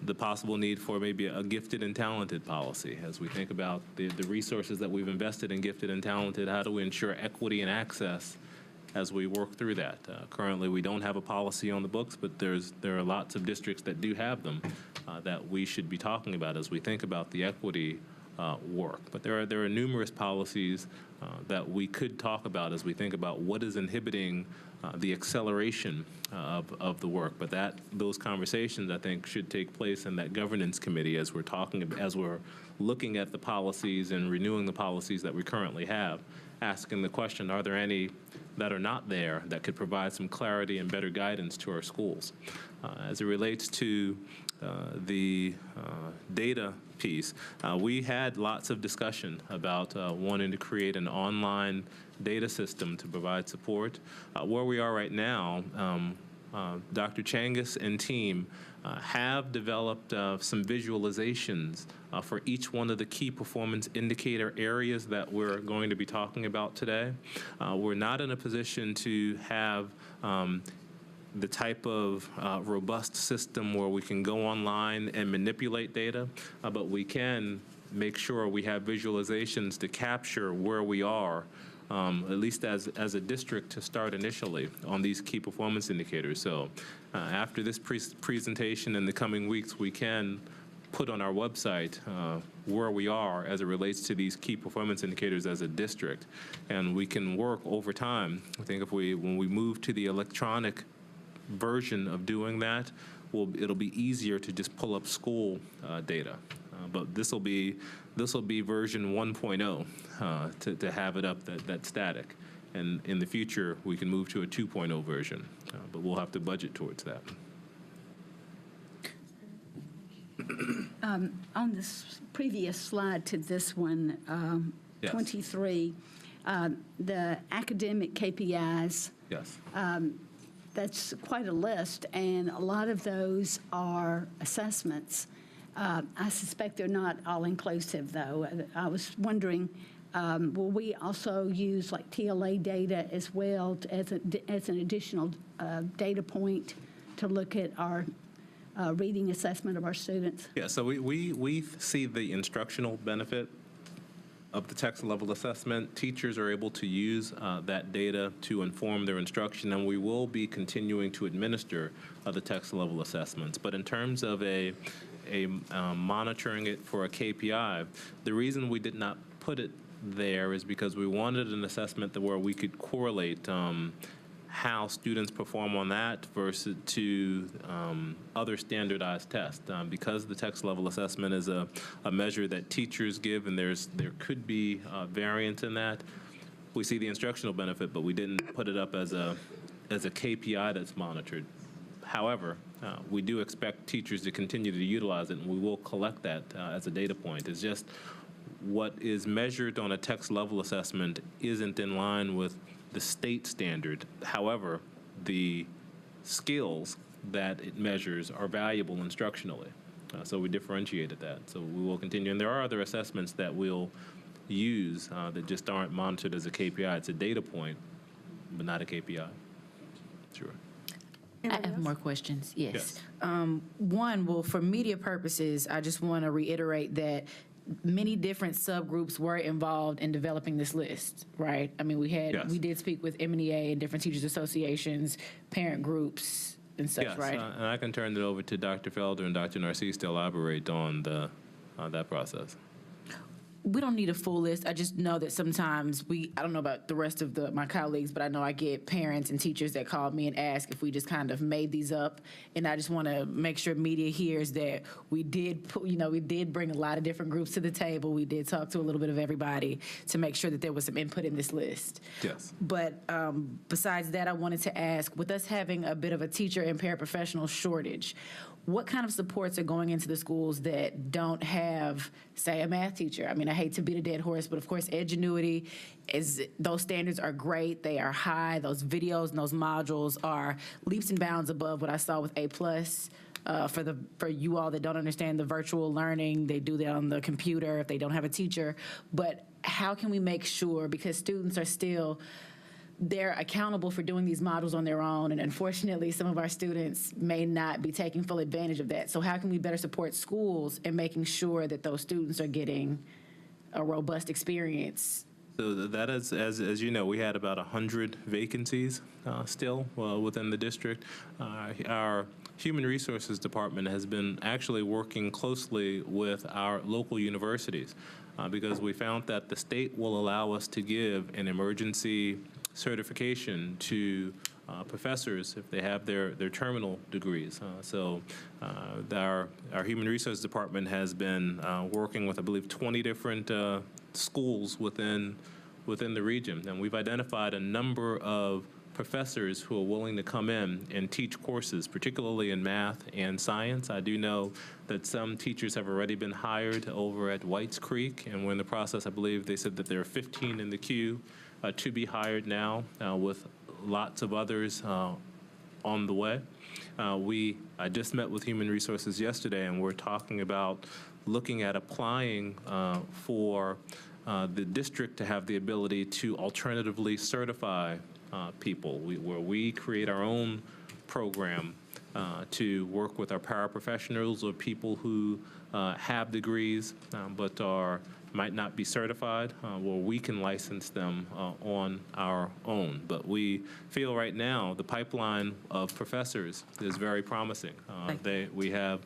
the possible need for maybe a gifted and talented policy. As we think about the resources that we've invested in gifted and talented, how do we ensure equity and access as we work through that? Currently, we don't have a policy on the books, but there are lots of districts that do have them that we should be talking about as we think about the equity work. But there are numerous policies that we could talk about as we think about what is inhibiting the acceleration of the work. But those conversations, I think, should take place in that governance committee as we're looking at the policies and renewing the policies that we currently have, asking the question, are there any that are not there that could provide some clarity and better guidance to our schools? As it relates to the data piece, we had lots of discussion about wanting to create an online data system to provide support. Where we are right now, Dr. Changus and team have developed some visualizations for each one of the key performance indicator areas that we're going to be talking about today. We're not in a position to have the type of robust system where we can go online and manipulate data, but we can make sure we have visualizations to capture where we are, at least as a district to start initially on these key performance indicators. So after this presentation in the coming weeks, we can put on our website where we are as it relates to these key performance indicators as a district. And we can work over time. I think when we move to the electronic version of doing that, it'll be easier to just pull up school data. But this will be version 1.0 to have it up that static. And in the future, we can move to a 2.0 version, but we'll have to budget towards that. On this previous slide to this one, Yes. 23, the academic KPIs. Yes. That's quite a list, and a lot of those are assessments. I suspect they're not all-inclusive, though. I was wondering, will we also use like TLA data as well as an additional data point to look at our reading assessment of our students? Yeah, so we see the instructional benefit the text level assessment. Teachers are able to use that data to inform their instruction, and we will be continuing to administer the text level assessments. But in terms of monitoring it for a KPI, the reason we did not put it there is because we wanted an assessment where we could correlate how students perform on that versus to other standardized tests. Because the text level assessment is a measure that teachers give, and there could be variance in that, we see the instructional benefit, but we didn't put it up as a KPI that's monitored. However, we do expect teachers to continue to utilize it, and we will collect that as a data point. It's just what is measured on a text level assessment isn't in line with the state standard. However, the skills that it measures are valuable instructionally. So we differentiated that. So we will continue. And there are other assessments that we'll use that just aren't monitored as a KPI. It's a data point, but not a KPI. Sure. I have more questions, yes. Yes. One, well, for media purposes, I just want to reiterate that many different subgroups were involved in developing this list, right? I mean, we did speak with MEA and different teachers associations, parent groups, and such, yes, right? And I can turn it over to Dr. Felder and Dr. Narcisse to elaborate on that process. We don't need a full list. I just know that sometimes I don't know about the rest of my colleagues, but I know I get parents and teachers that call me and ask if we just kind of made these up. And I just want to make sure media hears that we did bring a lot of different groups to the table. We did talk to a little bit of everybody to make sure that there was some input in this list. Yes. But besides that, I wanted to ask, with us having a bit of a teacher and paraprofessional shortage, what kind of supports are going into the schools that don't have, say, a math teacher? I mean, I hate to beat a dead horse, but of course, Edgenuity, those standards are great. They are high. Those videos and those modules are leaps and bounds above what I saw with A+. For you all that don't understand the virtual learning, they do that on the computer if they don't have a teacher. But how can we make sure, because students are still, they're accountable for doing these modules on their own, and unfortunately, some of our students may not be taking full advantage of that. So how can we better support schools in making sure that those students are getting a robust experience? So that is, as you know, we had about 100 vacancies still within the district. Our Human Resources Department has been actually working closely with our local universities because we found that the state will allow us to give an emergency certification to professors if they have their terminal degrees. So our Human Resources Department has been working with, I believe, 20 different schools within the region. And we've identified a number of professors who are willing to come in and teach courses, particularly in math and science. I do know that some teachers have already been hired over at Whites Creek, and we're in the process, I believe they said that there are 15 in the queue to be hired now, with lots of others on the way. I just met with Human Resources yesterday, and we're talking about looking at applying for the district to have the ability to alternatively certify people, where we create our own program to work with our paraprofessionals or people who have degrees but might not be certified, where we can license them on our own. But we feel right now the pipeline of professors is very promising. We have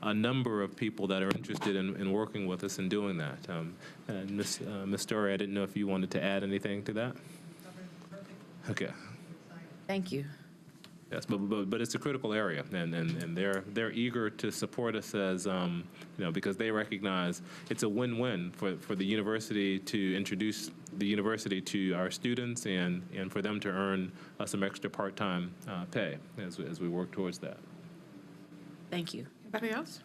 a number of people that are interested in working with us and doing that. And Ms. Story, I didn't know if you wanted to add anything to that? Okay. Thank you. Yes, but it's a critical area, and they're eager to support us as because they recognize it's a win-win for the university to introduce the university to our students and for them to earn some extra part-time pay as we work towards that. Thank you. Anybody else?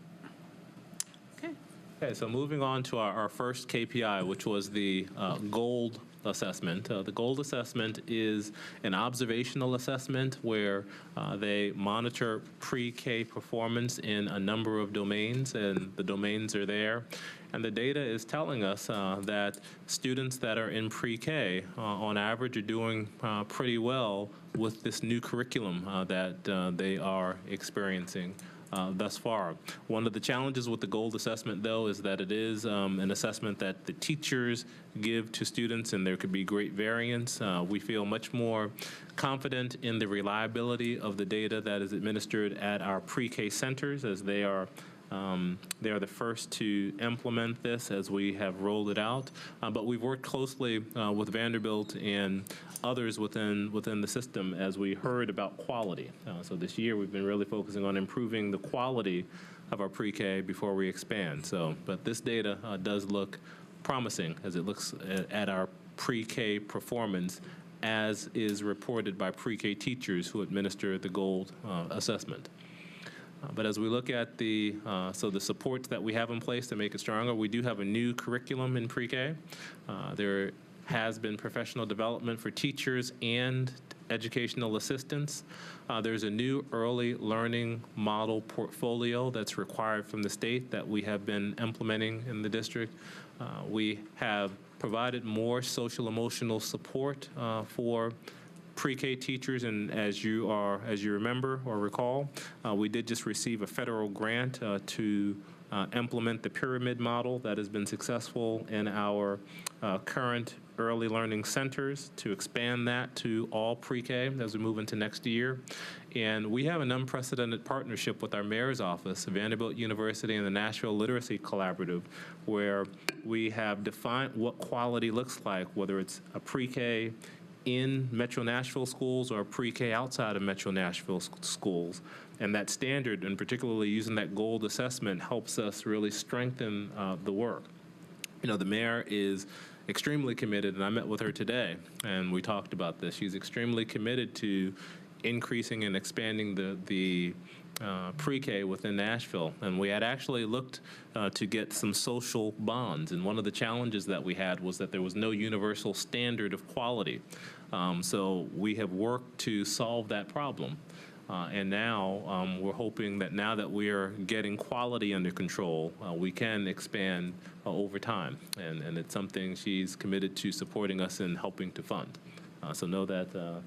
Okay, so moving on to our first KPI, which was the gold assessment. The gold assessment is an observational assessment where they monitor pre-K performance in a number of domains, and the domains are there. And the data is telling us that students that are in pre-K, on average, are doing pretty well with this new curriculum that they are experiencing thus far. One of the challenges with the GOLD assessment, though, is that it is an assessment that the teachers give to students, and there could be great variance. We feel much more confident in the reliability of the data that is administered at our pre-K centers, as they are the first to implement this as we have rolled it out. But we've worked closely with Vanderbilt and others within the system as we heard about quality. So this year we've been really focusing on improving the quality of our pre-K before we expand. But this data does look promising as it looks at our pre-K performance as is reported by pre-K teachers who administer the GOLD assessment. But as we look at the supports that we have in place to make it stronger, we do have a new curriculum in pre-K. There has been professional development for teachers and educational assistants. There's a new early learning model portfolio that's required from the state that we have been implementing in the district. We have provided more social emotional support for pre-K teachers, and as you remember or recall, we did just receive a federal grant to implement the pyramid model that has been successful in our current early learning centers, to expand that to all pre-K as we move into next year. And we have an unprecedented partnership with our mayor's office, Vanderbilt University, and the Nashville Literacy Collaborative, where we have defined what quality looks like, whether it's a pre-K in Metro Nashville schools or pre-K outside of Metro Nashville schools. And that standard, and particularly using that GOLD assessment, helps us really strengthen the work. You know, the mayor is extremely committed, and I met with her today, and we talked about this. She's extremely committed to increasing and expanding the pre-K within Nashville, and we had actually looked to get some social bonds, and one of the challenges that we had was that there was no universal standard of quality. So we have worked to solve that problem. And now we're hoping that now that we are getting quality under control, we can expand over time. And it's something she's committed to supporting us in helping to fund. So know that,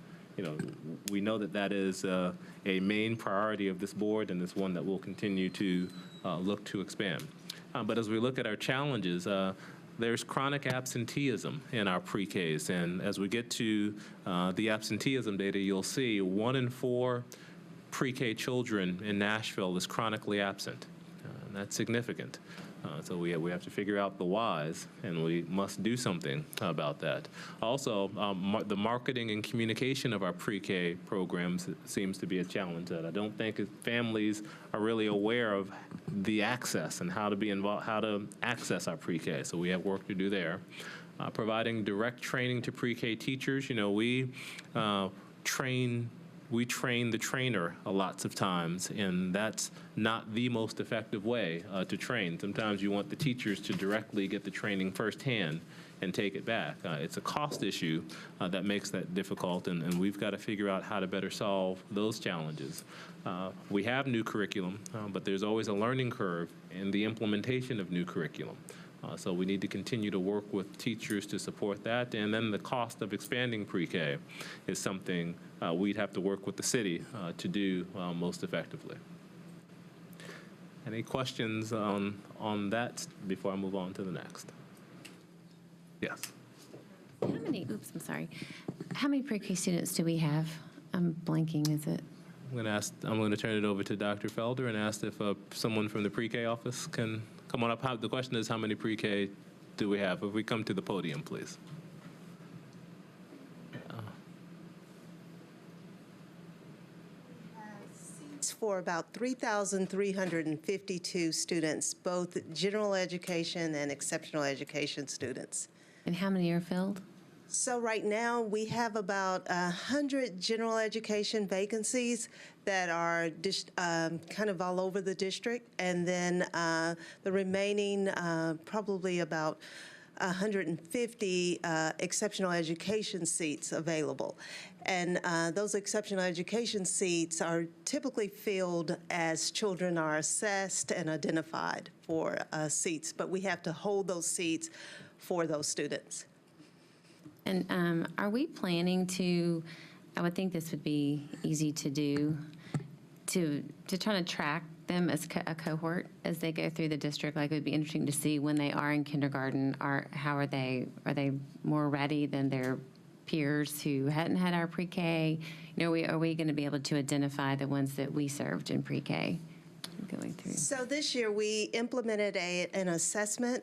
we know that that is a main priority of this board, and it's one that we'll continue to look to expand. But as we look at our challenges, there's chronic absenteeism in our pre-Ks. And as we get to the absenteeism data, you'll see 1 in 4 pre-K children in Nashville is chronically absent. And that's significant. So we have to figure out the whys, and we must do something about that. Also, the marketing and communication of our pre-K programs seems to be a challenge that I don't think families are really aware of the access and how to be involved, how to access our pre-K. So we have work to do there. Providing direct training to pre-K teachers. You know, we train the trainer lots of times, and that's not the most effective way to train. Sometimes you want the teachers to directly get the training firsthand and take it back. It's a cost issue that makes that difficult, and we've got to figure out how to better solve those challenges. We have new curriculum, but there's always a learning curve in the implementation of new curriculum. So we need to continue to work with teachers to support that. And then the cost of expanding pre-K is something we'd have to work with the city to do most effectively. Any questions on that before I move on to the next? Yes. How many pre-K students do we have? I'm blanking, is it? I'm going to turn it over to Dr. Felder and ask if someone from the pre-K office can come on up. The question is, how many pre-K do we have? If we come to the podium, please. Seats for about 3,352 students, both general education and exceptional education students. And how many are filled? So right now, we have about 100 general education vacancies that are kind of all over the district, and then the remaining probably about 150 exceptional education seats available. And those exceptional education seats are typically filled as children are assessed and identified for seats, but we have to hold those seats for those students. And are we planning to, I would think this would be easy to do, to try to track them as a cohort as they go through the district. Like, it would be interesting to see when they are in kindergarten, how are they more ready than their peers who hadn't had our pre-K? Are we going to be able to identify the ones that we served in pre-K going through? So this year, we implemented an assessment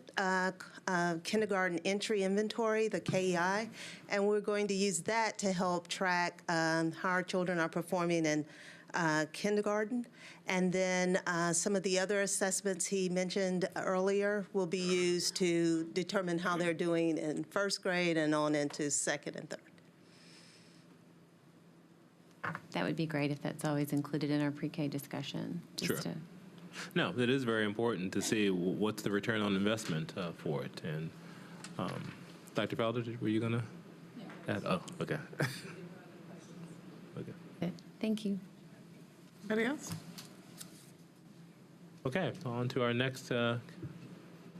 kindergarten entry inventory, the KEI, and we're going to use that to help track how our children are performing in kindergarten. And then some of the other assessments he mentioned earlier will be used to determine how they're doing in first grade and on into second and third. That would be great if that's always included in our pre-K discussion. Sure. No, it is very important to see what's the return on investment for it. And Dr. Felder, were you going to add? Oh, okay. Okay. Thank you. Anybody else? Okay, on to our next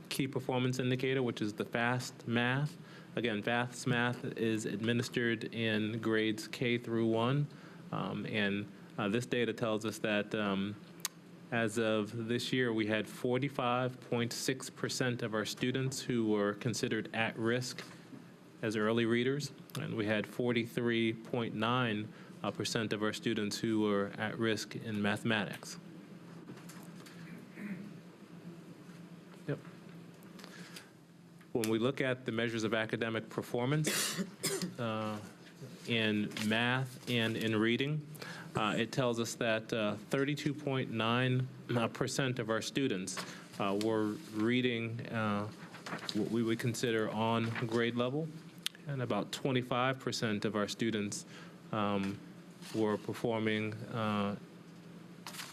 key performance indicator, which is the FAST Math. Again, FAST Math is administered in grades K through 1. And this data tells us that as of this year, we had 45.6% of our students who were considered at risk as early readers, and we had 43.9% of our students who were at risk in mathematics. Yep. When we look at the measures of academic performance in math and in reading, it tells us that 32.9% of our students were reading what we would consider on grade level, and about 25% of our students were performing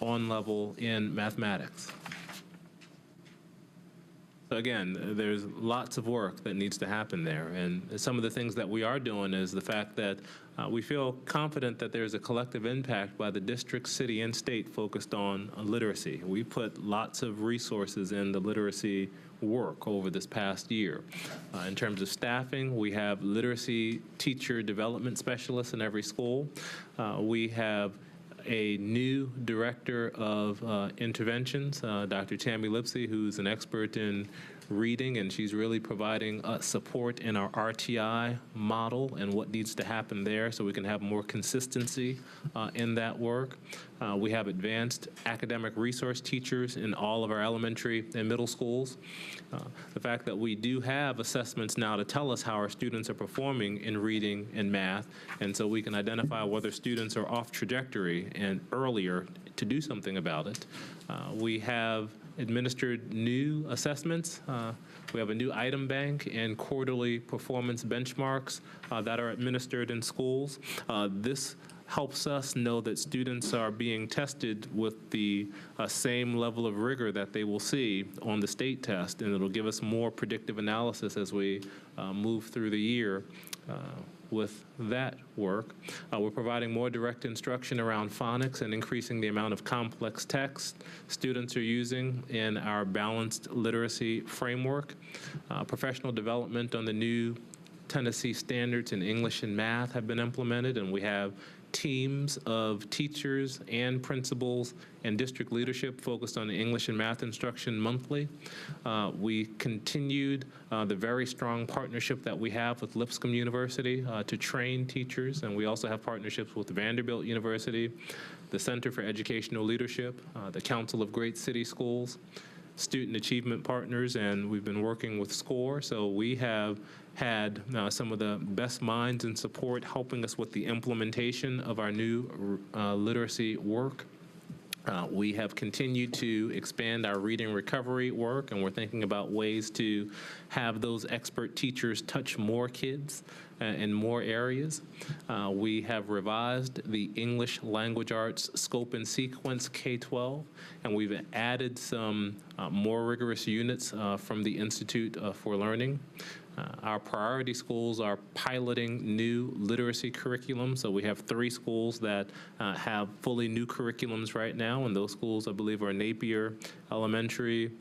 on level in mathematics. So again, there's lots of work that needs to happen there. And some of the things that we are doing is the fact that we feel confident that there's a collective impact by the district, city, and state focused on literacy. We put lots of resources in the literacy work over this past year. In terms of staffing, we have literacy teacher development specialists in every school. We have a new director of interventions, Dr. Tammy Lipsey, who's an expert in reading, and she's really providing support in our RTI model and what needs to happen there so we can have more consistency in that work. We have advanced academic resource teachers in all of our elementary and middle schools. The fact that we do have assessments now to tell us how our students are performing in reading and math, and so we can identify whether students are off trajectory and earlier to do something about it. We have administered new assessments. We have a new item bank and quarterly performance benchmarks that are administered in schools. This helps us know that students are being tested with the same level of rigor that they will see on the state test, and it'll give us more predictive analysis as we move through the year with that work. We're providing more direct instruction around phonics and increasing the amount of complex text students are using in our balanced literacy framework. Professional development on the new Tennessee standards in English and math have been implemented, and we have teams of teachers and principals and district leadership focused on English and math instruction monthly. We continued the very strong partnership that we have with Lipscomb University to train teachers, and we also have partnerships with Vanderbilt University, the Center for Educational Leadership, the Council of Great City Schools, student achievement partners, and we've been working with SCORE. So we have had some of the best minds in support helping us with the implementation of our new literacy work. We have continued to expand our reading recovery work, and we're thinking about ways to have those expert teachers touch more kids in more areas. We have revised the English Language Arts Scope and Sequence K-12, and we've added some more rigorous units from the Institute for Learning. Our priority schools are piloting new literacy curriculum. So we have 3 schools that have fully new curriculums right now, and those schools, I believe, are Napier Elementary,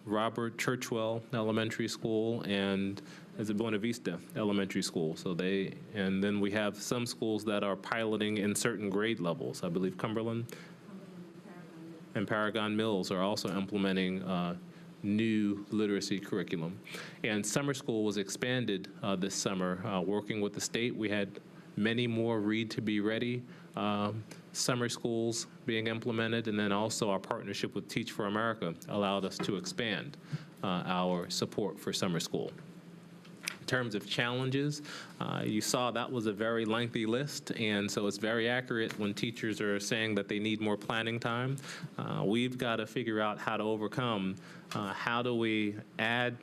Robert Churchwell Elementary School, and is it Buena Vista Elementary School. So and then we have some schools that are piloting in certain grade levels. I believe Cumberland and Paragon Mills are also implementing new literacy curriculum. And summer school was expanded this summer. Working with the state, we had many more Read to Be Ready summer schools being implemented, and then also our partnership with Teach for America allowed us to expand our support for summer school. In terms of challenges, you saw that was a very lengthy list, and so it's very accurate when teachers are saying that they need more planning time. We've got to figure out how to overcome, how do we add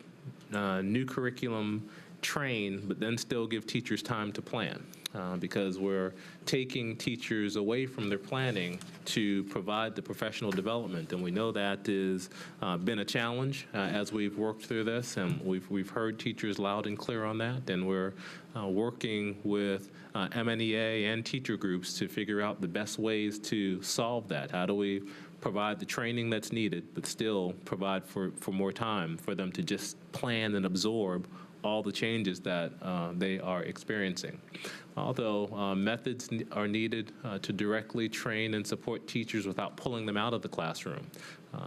new curriculum, train, but then still give teachers time to plan. Because we're taking teachers away from their planning to provide the professional development, and we know that has been a challenge as we've worked through this, and we've heard teachers loud and clear on that, and we're working with MNEA and teacher groups to figure out the best ways to solve that. How do we provide the training that's needed, but still provide for more time for them to just plan and absorb all the changes that they are experiencing. Although methods are needed to directly train and support teachers without pulling them out of the classroom.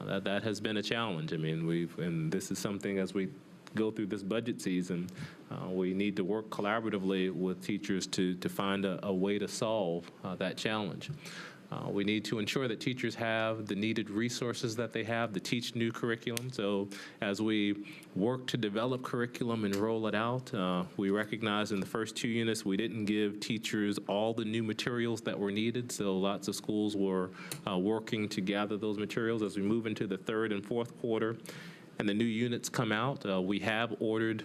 That has been a challenge. I mean, and this is something as we go through this budget season, we need to work collaboratively with teachers to find a way to solve that challenge. We need to ensure that teachers have the needed resources that they have to teach new curriculum. So as we work to develop curriculum and roll it out, we recognize in the first 2 units we didn't give teachers all the new materials that were needed. So lots of schools were working to gather those materials. As we move into the 3rd and 4th quarter and the new units come out, we have ordered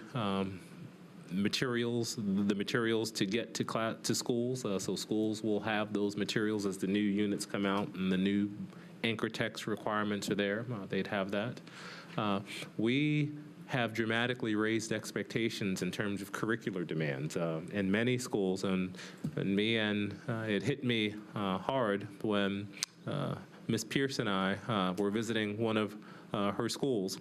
the materials to get to schools. So schools will have those materials as the new units come out and the new anchor text requirements are there. They'd have that. We have dramatically raised expectations in terms of curricular demands in many schools, and it hit me hard when Ms. Pierce and I were visiting one of her schools.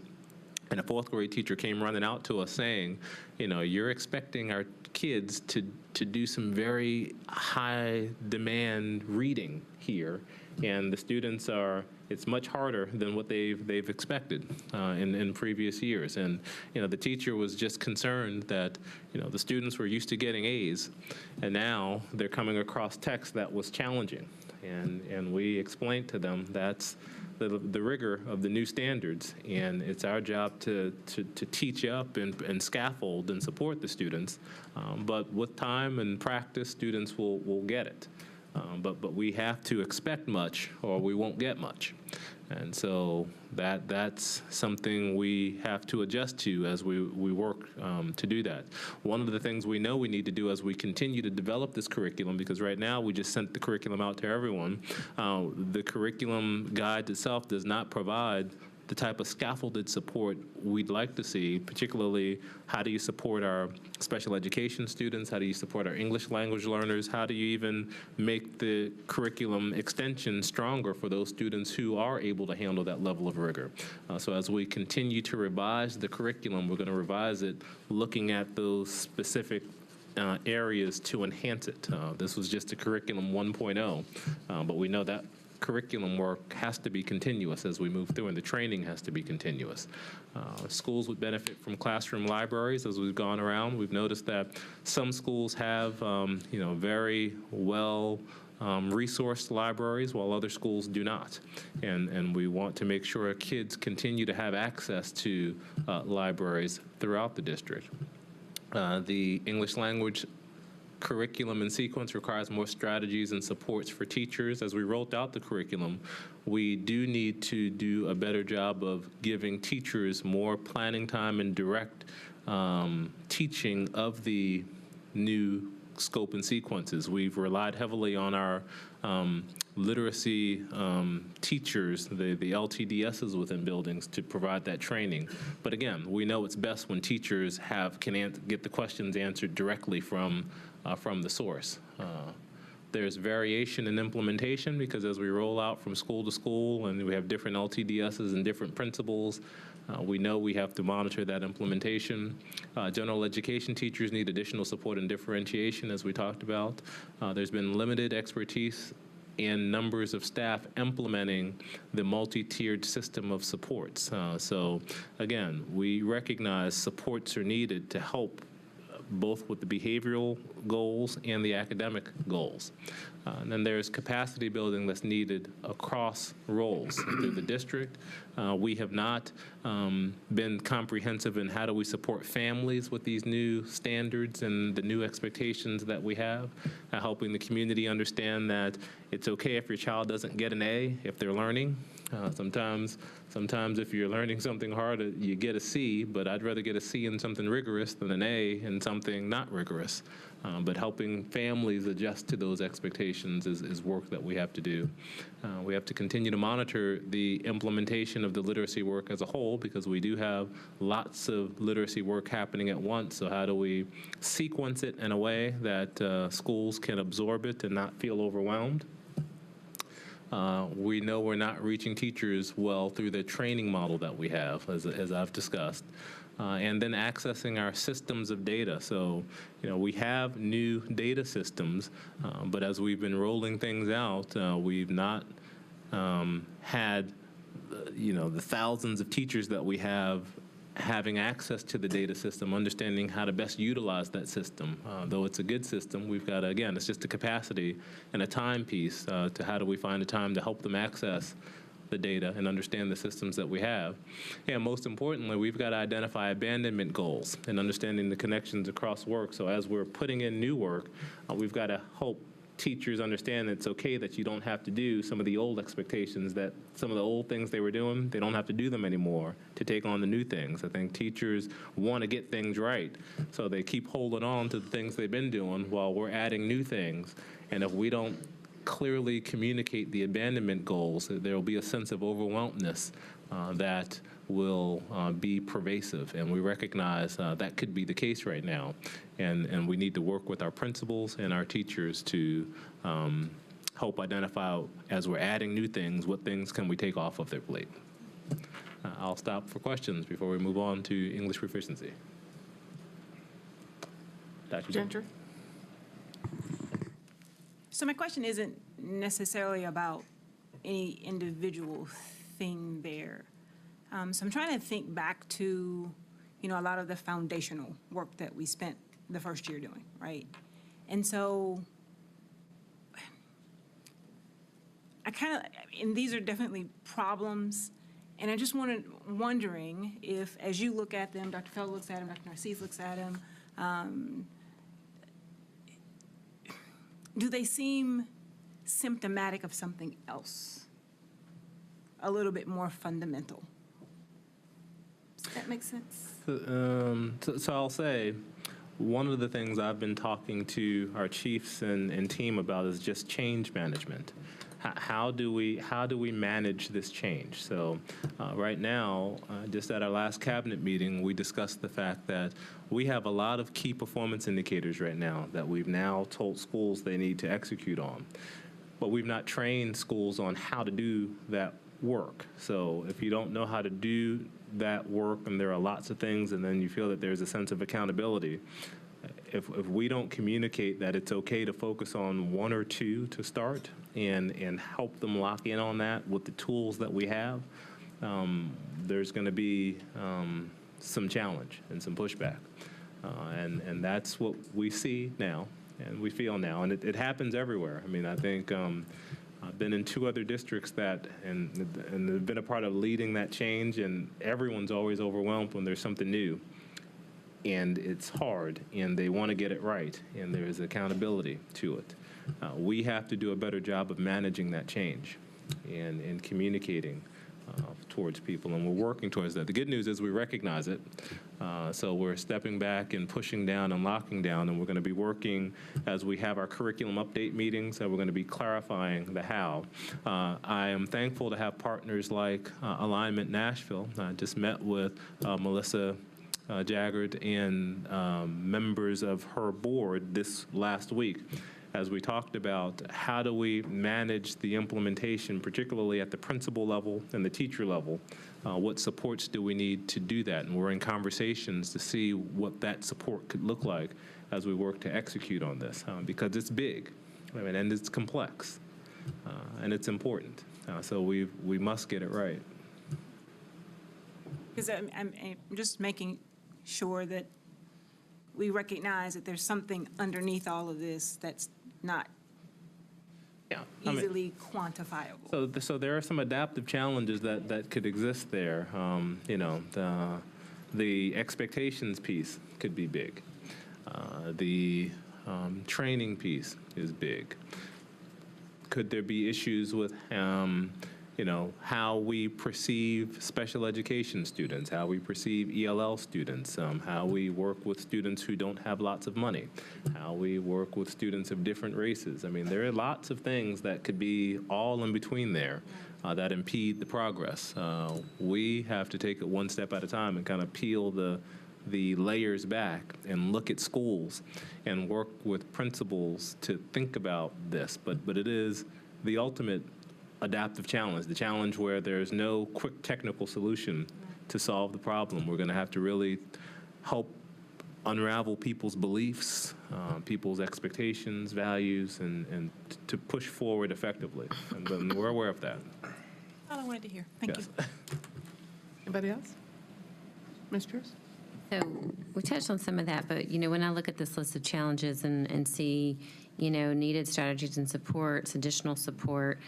And a 4th grade teacher came running out to us saying, you know, you're expecting our kids to do some very high demand reading here, and the students it's much harder than what they've expected in previous years. And, you know, the teacher was just concerned that, you know, the students were used to getting A's, and now they're coming across text that was challenging. And we explained to them that's the rigor of the new standards, and it's our job to teach up and scaffold and support the students. But with time and practice, students will get it. But we have to expect much or we won't get much. And so that's something we have to adjust to as we work to do that. One of the things we know we need to do as we continue to develop this curriculum, because right now we just sent the curriculum out to everyone, the curriculum guide itself does not provide the type of scaffolded support we'd like to see, particularly how do you support our special education students, how do you support our English language learners, how do you even make the curriculum extension stronger for those students who are able to handle that level of rigor. So as we continue to revise the curriculum, we're going to revise it looking at those specific areas to enhance it. This was just a curriculum 1.0, but we know that curriculum work has to be continuous as we move through, and the training has to be continuous. Schools would benefit from classroom libraries. As we've gone around, we've noticed that some schools have very well resourced libraries, while other schools do not. And we want to make sure our kids continue to have access to libraries throughout the district. The English language curriculum and sequence requires more strategies and supports for teachers. As we rolled out the curriculum, we do need to do a better job of giving teachers more planning time and direct teaching of the new scope and sequences. We've relied heavily on our literacy teachers, the LTDSs within buildings, to provide that training. But again, we know it's best when teachers can get the questions answered directly from the source. There's variation in implementation because as we roll out from school to school and we have different LTDSs and different principals, We know we have to monitor that implementation. General education teachers need additional support and differentiation, as we talked about. There's been limited expertise and numbers of staff implementing the multi-tiered system of supports. So again, we recognize supports are needed to help both with the behavioral goals and the academic goals. And then there's capacity building that's needed across roles through the district. We have not been comprehensive in how do we support families with these new standards and the new expectations that we have, helping the community understand that it's okay if your child doesn't get an A if they're learning. Sometimes if you're learning something hard, you get a C, but I'd rather get a C in something rigorous than an A in something not rigorous. But helping families adjust to those expectations is work that we have to do. We have to continue to monitor the implementation of the literacy work as a whole, because we do have lots of literacy work happening at once. So how do we sequence it in a way that schools can absorb it and not feel overwhelmed? We know we're not reaching teachers well through the training model that we have, as I've discussed. And then accessing our systems of data. So, we have new data systems, but as we've been rolling things out, we've not had, the thousands of teachers that we have having access to the data system, understanding how to best utilize that system. Though it's a good system, we've got to, again, it's just a capacity and a time piece to how do we find a time to help them access the data and understand the systems that we have. And most importantly, we've got to identify abandonment goals and understanding the connections across work. So as we're putting in new work, we've got to help teachers understand that it's okay that you don't have to do some of the old expectations, that some of the old things they were doing, they don't have to do them anymore to take on the new things. I think teachers want to get things right, so they keep holding on to the things they've been doing while we're adding new things. And if we don't clearly communicate the abandonment goals, there will be a sense of overwhelmness that will be pervasive, and we recognize that could be the case right now, and we need to work with our principals and our teachers to help identify, as we're adding new things, what things can we take off of their plate. I'll stop for questions before we move on to English proficiency. Dr. Gentry? So my question isn't necessarily about any individual thing there. So I'm trying to think back to, a lot of the foundational work that we spent the first year doing, right? And so and these are definitely problems, and I just wondering if, as you look at them, Dr. Feld looks at them, Dr. Narcisse looks at them, do they seem symptomatic of something else, a little bit more fundamental? Does that make sense? So I'll say, one of the things I've been talking to our chiefs and team about is just change management. How do we manage this change? So right now, just at our last cabinet meeting, we discussed the fact that we have a lot of key performance indicators right now that we've now told schools they need to execute on. But we've not trained schools on how to do that work. So if you don't know how to do that work, and there are lots of things, and then you feel that there's a sense of accountability, if we don't communicate that it's okay to focus on one or two to start and help them lock in on that with the tools that we have, there's going to be some challenge and some pushback. And that's what we see now and we feel now. And it happens everywhere. I mean, I think I've been in 2 other districts and have been a part of leading that change, and everyone's always overwhelmed when there's something new. And it's hard, and they want to get it right, and there is accountability to it. We have to do a better job of managing that change and communicating towards people, and we're working towards that. The good news is we recognize it, so we're stepping back and pushing down and locking down, and we're going to be working as we have our curriculum update meetings, and we're going to be clarifying the how. I am thankful to have partners like Alignment Nashville. I just met with Melissa Jaggard and members of her board this last week. as we talked about, how do we manage the implementation, particularly at the principal level and the teacher level? What supports do we need to do that? And we're in conversations to see what that support could look like as we work to execute on this, because it's big, and it's complex, and it's important. So we must get it right. Because I'm just making sure that we recognize that there's something underneath all of this that's not easily quantifiable. So there are some adaptive challenges that could exist there. The expectations piece could be big. The training piece is big. Could there be issues with how we perceive special education students, how we perceive ELL students, how we work with students who don't have lots of money, how we work with students of different races. I mean, there are lots of things that could be all in between there that impede the progress. We have to take it one step at a time and kind of peel the layers back and look at schools and work with principals to think about this. But it is the ultimate adaptive challenge, the challenge where there's no quick technical solution to solve the problem. We're going to have to really help unravel people's beliefs, people's expectations, values, and to push forward effectively. And we're aware of that. All I wanted to hear. Thank you. Anybody else? Ms. Pierce? So we touched on some of that, but, when I look at this list of challenges and see, needed strategies and supports, additional support,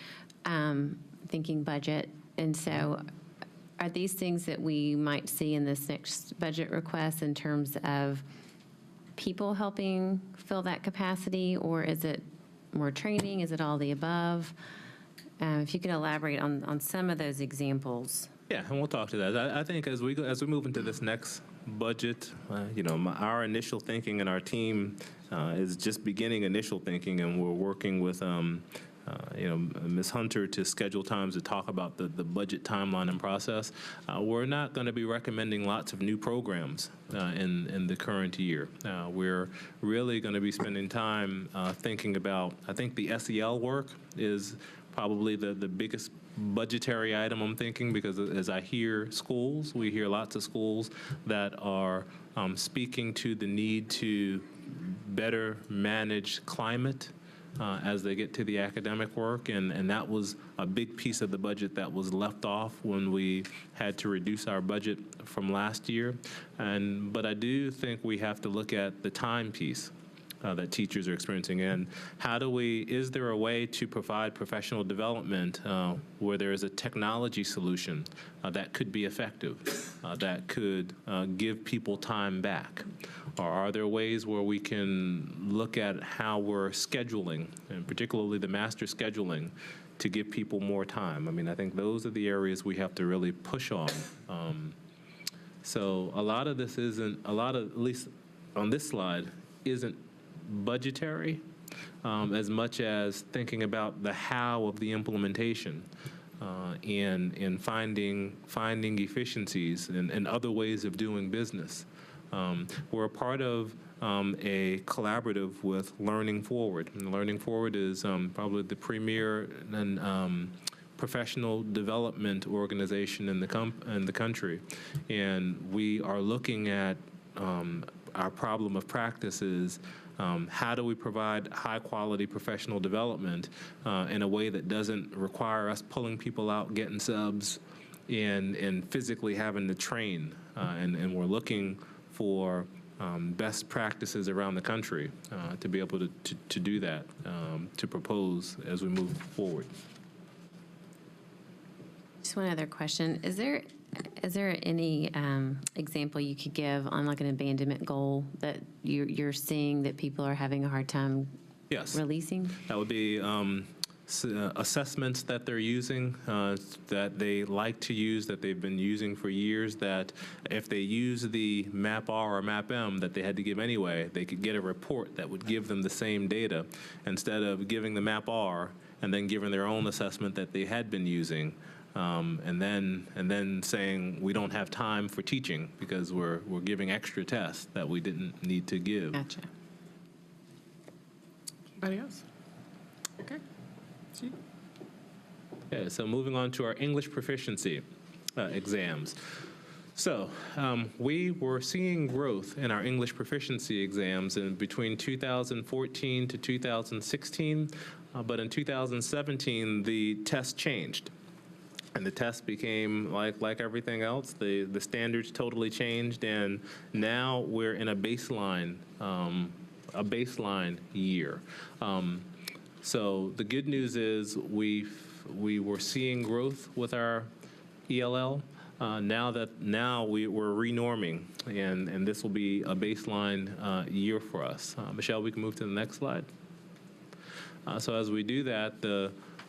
thinking budget. And so are these things that we might see in this next budget request in terms of people helping fill that capacity, or is it more training? Is it all the above? If you could elaborate on some of those examples. Yeah, and we'll talk to that. I think as we move into this next budget, our initial thinking and our team is just beginning initial thinking, and we're working with Ms. Hunter to schedule times to talk about the budget timeline and process. We're not going to be recommending lots of new programs in the current year. We're really going to be spending time thinking about, I think the SEL work is probably the biggest budgetary item I'm thinking, because as I hear schools, we hear lots of schools that are speaking to the need to better manage climate as they get to the academic work, and that was a big piece of the budget that was left off when we had to reduce our budget from last year. But I do think we have to look at the time piece that teachers are experiencing, and is there a way to provide professional development where there is a technology solution that could be effective, that could give people time back? Or are there ways where we can look at how we're scheduling, and particularly the master scheduling, to give people more time? I mean, I think those are the areas we have to really push on. So a lot of this at least on this slide, isn't budgetary as much as thinking about the how of the implementation and finding efficiencies and other ways of doing business. We're a part of a collaborative with Learning Forward, and Learning Forward is probably the premier and professional development organization in the country, and we are looking at our problem of practices. How do we provide high-quality professional development in a way that doesn't require us pulling people out, getting subs, and physically having to train? And we're looking for best practices around the country to be able to do that, to propose as we move forward. Just one other question. Is there any example you could give on like an abandonment goal that you're seeing that people are having a hard time releasing? That would be assessments that they're using, that they like to use, that they've been using for years, that if they use the MAP-R or MAP-M that they had to give anyway, they could get a report that would give them the same data instead of giving the MAP-R and then giving their own assessment that they had been using. And then saying we don't have time for teaching because we're giving extra tests that we didn't need to give. Gotcha. Anybody else? Okay. See? Okay, so moving on to our English proficiency exams. So we were seeing growth in our English proficiency exams in between 2014 to 2016, but in 2017, the test changed. And the test became like everything else. The standards totally changed, and now we're in a baseline year. So the good news is we were seeing growth with our ELL. Now we're renorming, and this will be a baseline year for us. Michelle, we can move to the next slide. So as we do that,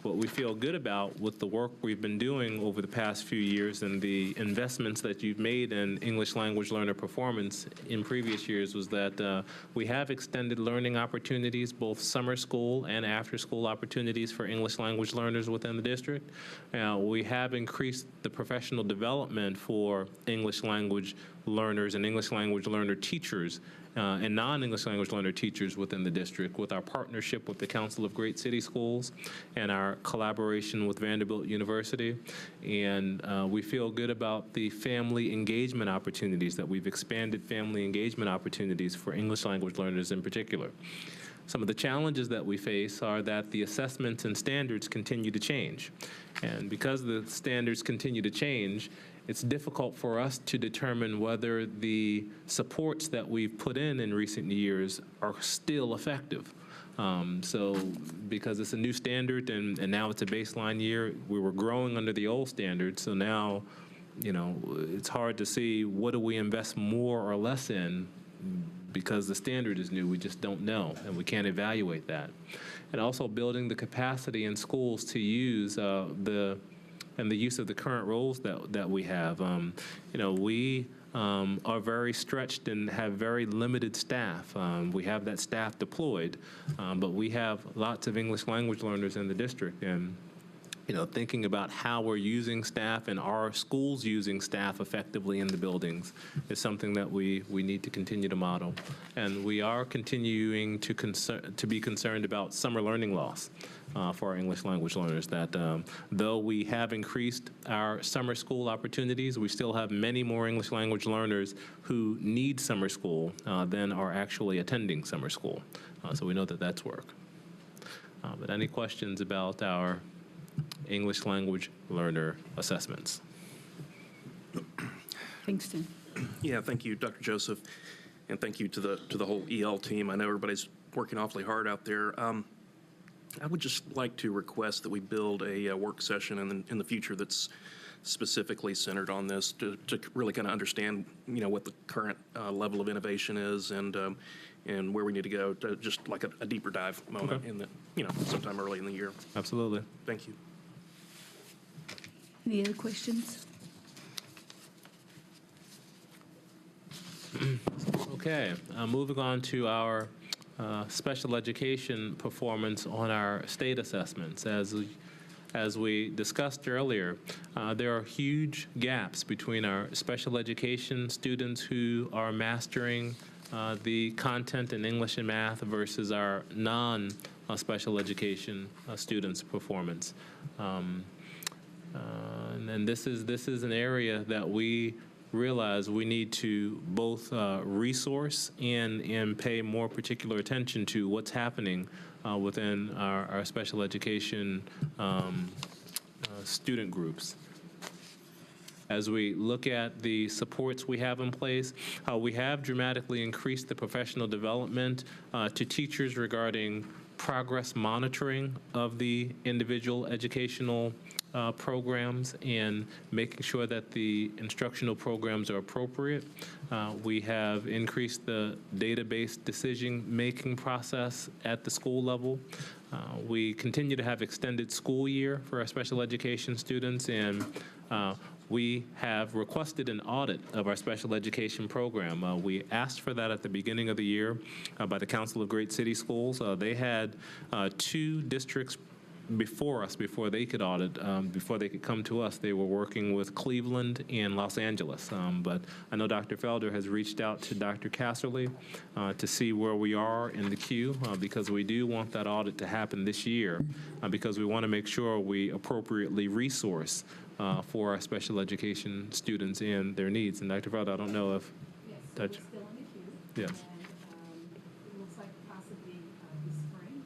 what we feel good about with the work we've been doing over the past few years and the investments that you've made in English language learner performance in previous years was that we have extended learning opportunities, both summer school and after school opportunities for English language learners within the district. We have increased the professional development for English language learners and English language learner teachers and non-English language learner teachers within the district with our partnership with the Council of Great City Schools and our collaboration with Vanderbilt University. And we feel good about the family engagement opportunities, that we've expanded family engagement opportunities for English language learners in particular. Some of the challenges that we face are that the assessments and standards continue to change. And because the standards continue to change, it's difficult for us to determine whether the supports that we've put in recent years are still effective. So because it's a new standard and now it's a baseline year, we were growing under the old standard. So now, it's hard to see what do we invest more or less in because the standard is new. We just don't know, and we can't evaluate that. And also building the capacity in schools to use the use of the current roles that we have. We are very stretched and have very limited staff. We have that staff deployed, but we have lots of English language learners in the district. And thinking about how we're using staff and our schools using staff effectively in the buildings is something that we need to continue to model. And we are continuing to be concerned about summer learning loss for our English language learners, that though we have increased our summer school opportunities, we still have many more English language learners who need summer school than are actually attending summer school. So we know that that's work. But any questions about our English language learner assessments? Kingston. Yeah, thank you, Dr. Joseph, and thank you to the whole EL team. I know everybody's working awfully hard out there. I would just like to request that we build a work session in the future that's specifically centered on this to really kind of understand, what the current level of innovation is and where we need to go to just like a deeper dive moment in the, sometime early in the year. Absolutely. Thank you. Any other questions? Okay, moving on to our special education performance on our state assessments. As we discussed earlier, there are huge gaps between our special education students who are mastering the content in English and math versus our non-special education students' performance. And this is an area that we realize we need to both resource and pay more particular attention to what's happening within our special education student groups. As we look at the supports we have in place, we have dramatically increased the professional development to teachers regarding progress monitoring of the individual educational programs and making sure that the instructional programs are appropriate. We have increased the database decision-making process at the school level. We continue to have extended school year for our special education students, and we have requested an audit of our special education program. We asked for that at the beginning of the year by the Council of Great City Schools. They had two districts before us, before they could audit, before they could come to us, they were working with Cleveland and Los Angeles. But I know Dr. Felder has reached out to Dr. Casserly to see where we are in the queue, because we do want that audit to happen this year, because we want to make sure we appropriately resource for our special education students and their needs. And Dr. Felder, I don't know if... Yes, so we're still in the queue. Yes. And it looks like possibly this spring,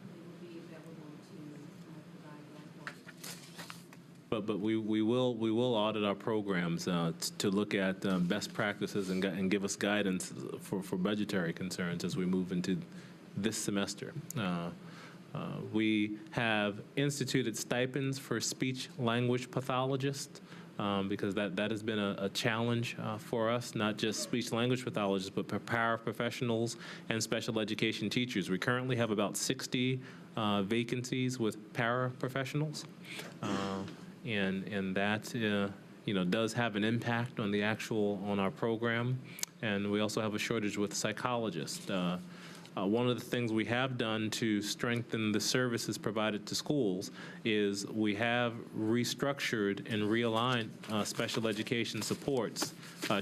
they will be available to provide that. But we will audit our programs to look at best practices and give us guidance for budgetary concerns as we move into this semester. We have instituted stipends for speech language pathologists because that has been a challenge for us, not just speech language pathologists, but paraprofessionals and special education teachers. We currently have about 60 vacancies with paraprofessionals, and that does have an impact on our program. And we also have a shortage with psychologists. One of the things we have done to strengthen the services provided to schools is we have restructured and realigned special education supports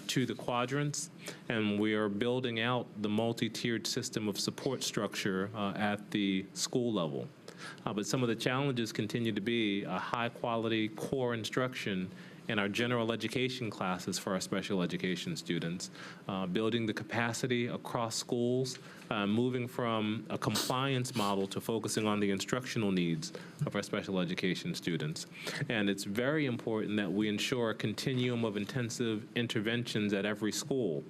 to the quadrants, and we are building out the multi-tiered system of support structure at the school level. But some of the challenges continue to be a high-quality core instruction in our general education classes for our special education students, building the capacity across schools, moving from a compliance model to focusing on the instructional needs of our special education students. And it's very important that we ensure a continuum of intensive interventions at every school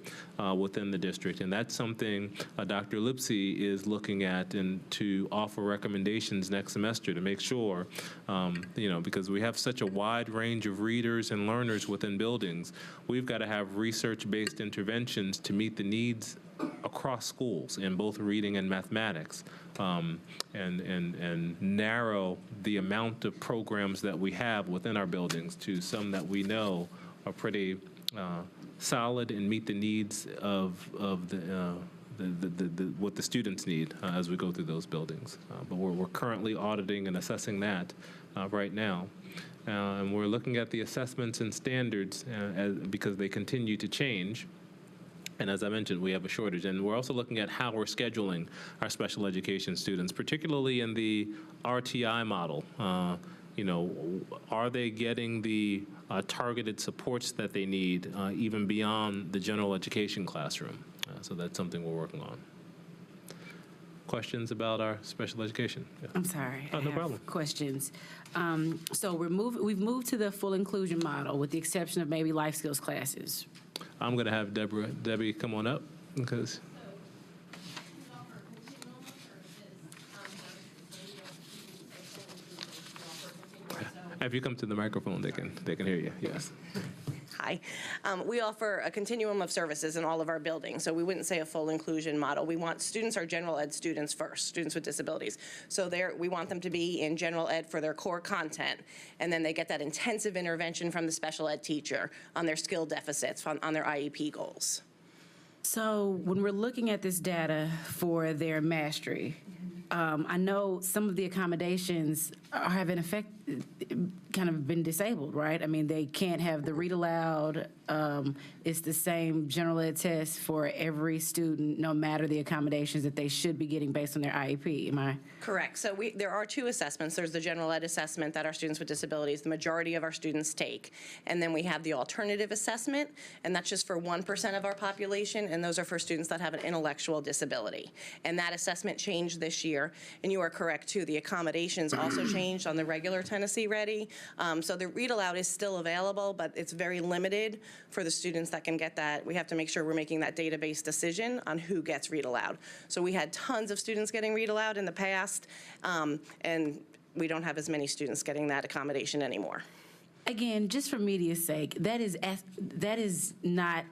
within the district. And that's something Dr. Lipsey is looking at and to offer recommendations next semester to make sure, because we have such a wide range of readers and learners within buildings, we've got to have research-based interventions to meet the needs across schools in both reading and mathematics, and narrow the amount of programs that we have within our buildings to some that we know are pretty solid and meet the needs of what the students need as we go through those buildings. But we're currently auditing and assessing that right now. And we're looking at the assessments and standards because they continue to change. And as I mentioned, we have a shortage. And we're also looking at how we're scheduling our special education students, particularly in the RTI model. Are they getting the targeted supports that they need even beyond the general education classroom? So that's something we're working on. Questions about our special education? Yeah. I'm sorry. Oh, no problem. Questions. So we've moved to the full inclusion model with the exception of maybe life skills classes. I'm going to have Debbie come on up because. If you come to the microphone, they can hear you. Yes. Hi. We offer a continuum of services in all of our buildings, so we wouldn't say a full inclusion model. We want our general ed students first, students with disabilities. So we want them to be in general ed for their core content, and then they get that intensive intervention from the special ed teacher on their skill deficits, on their IEP goals. So when we're looking at this data for their mastery, I know some of the accommodations have in effect kind of been disabled, right? I mean, they can't have the read aloud. It's the same general ed test for every student, no matter the accommodations that they should be getting based on their IEP. Am I? Correct. So there are two assessments. There's the general ed assessment that our students with disabilities, the majority of our students take. And then we have the alternative assessment, and that's just for 1% of our population, and those are for students that have an intellectual disability. And that assessment changed this year. And you are correct, too. The accommodations also changed on the regular Tennessee Ready. So the read aloud is still available, but it's very limited for the students that can get that. We have to make sure we're making that database decision on who gets read aloud. So we had tons of students getting read aloud in the past, and we don't have as many students getting that accommodation anymore. Again, just for media's sake, that is not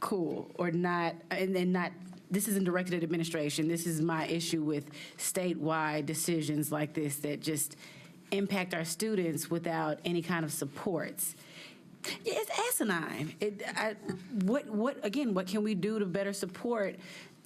cool or not, and not. This isn't directed at administration. This is my issue with statewide decisions like this that just impact our students without any kind of supports. It's asinine. What can we do to better support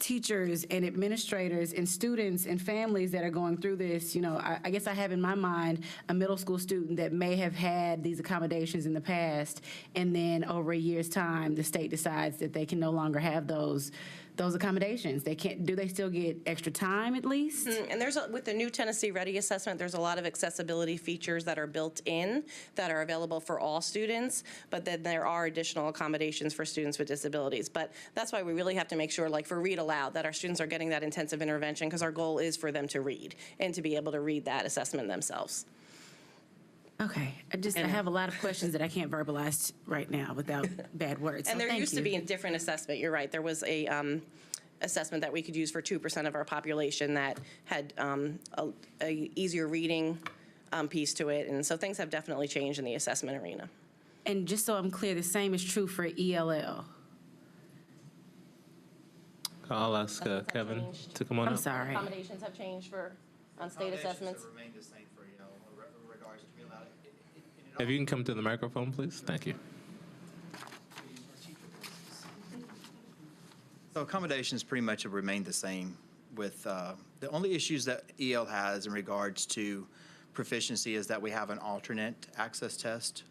teachers and administrators and students and families that are going through this, I guess I have in my mind a middle school student that may have had these accommodations in the past, and then over a year's time, the state decides that they can no longer have those accommodations. They can't. Do they still get extra time at least? And with the new Tennessee Ready assessment, there's a lot of accessibility features that are built in that are available for all students, but then there are additional accommodations for students with disabilities. But that's why we really have to make sure, like for Read Aloud, that our students are getting that intensive intervention, because our goal is for them to read and to be able to read that assessment themselves. Okay, I have a lot of questions that I can't verbalize right now without bad words. And so there used to you. be a different assessment, you're right. There was a assessment that we could use for 2% of our population that had a easier reading piece to it. And so things have definitely changed in the assessment arena. And just so I'm clear, the same is true for ELL. I'll ask Kevin to come on up. I'm sorry. Accommodations have changed on state assessments. Remained the same for, regards to being allowed. If you can come to the microphone, please. Thank you. So accommodations pretty much have remained the same, with the only issues that EL has in regards to proficiency is that we have an alternate access test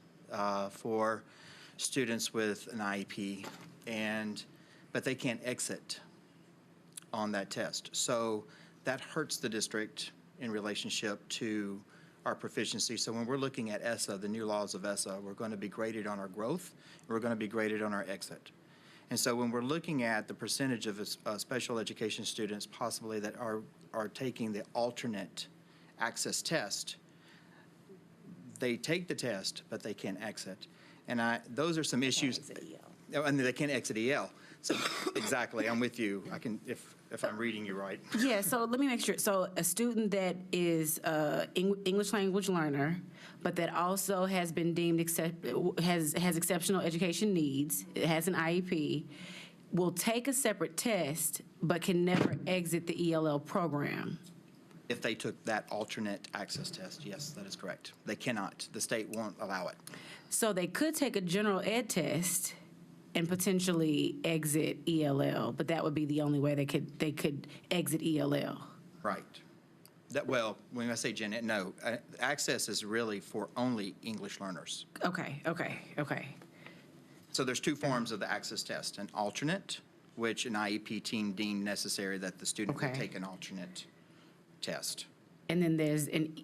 for students with an IEP, but they can't exit on that test. So that hurts the district in relationship to our proficiency. So when we're looking at ESSA, the new laws of ESSA, we're going to be graded on our growth, and we're going to be graded on our exit. And so when we're looking at the percentage of special education students possibly that are taking the alternate access test, they take the test, but they can't exit. And those are some issues. And they can't exit EL. So exactly, I'm with you. I can, if I'm reading you right. Yeah, so let me make sure. So a student that is English language learner, but that also has been deemed has exceptional education needs, has an IEP, will take a separate test, but can never exit the ELL program. If they took that alternate access test, yes, that is correct. They cannot. The state won't allow it. So they could take a general ed test and potentially exit ELL, but that would be the only way they could exit ELL. Right. Well, when I say gen ed, no. Access is really for only English learners. Okay. So there's two forms of the access test: an alternate, which an IEP team deemed necessary that the student would take an alternate test. And then there's an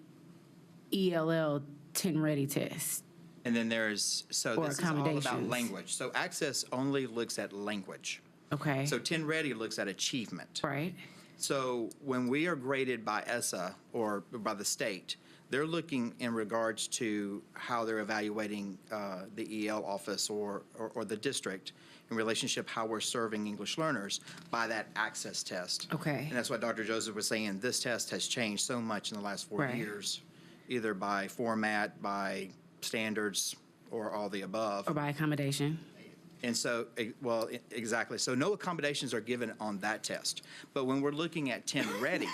ELL 10 ready test. And then this is all about language. So access only looks at language. Okay. So 10 ready looks at achievement. Right. So when we are graded by ESSA or by the state, they're looking in regards to how they're evaluating the EL office or the district in relationship how we're serving English learners by that access test. Okay. And that's what Dr. Joseph was saying. This test has changed so much in the last 4 years, either by format, by standards, or all the above. Or by accommodation. And so, well, exactly. So no accommodations are given on that test. But when we're looking at 10 ready,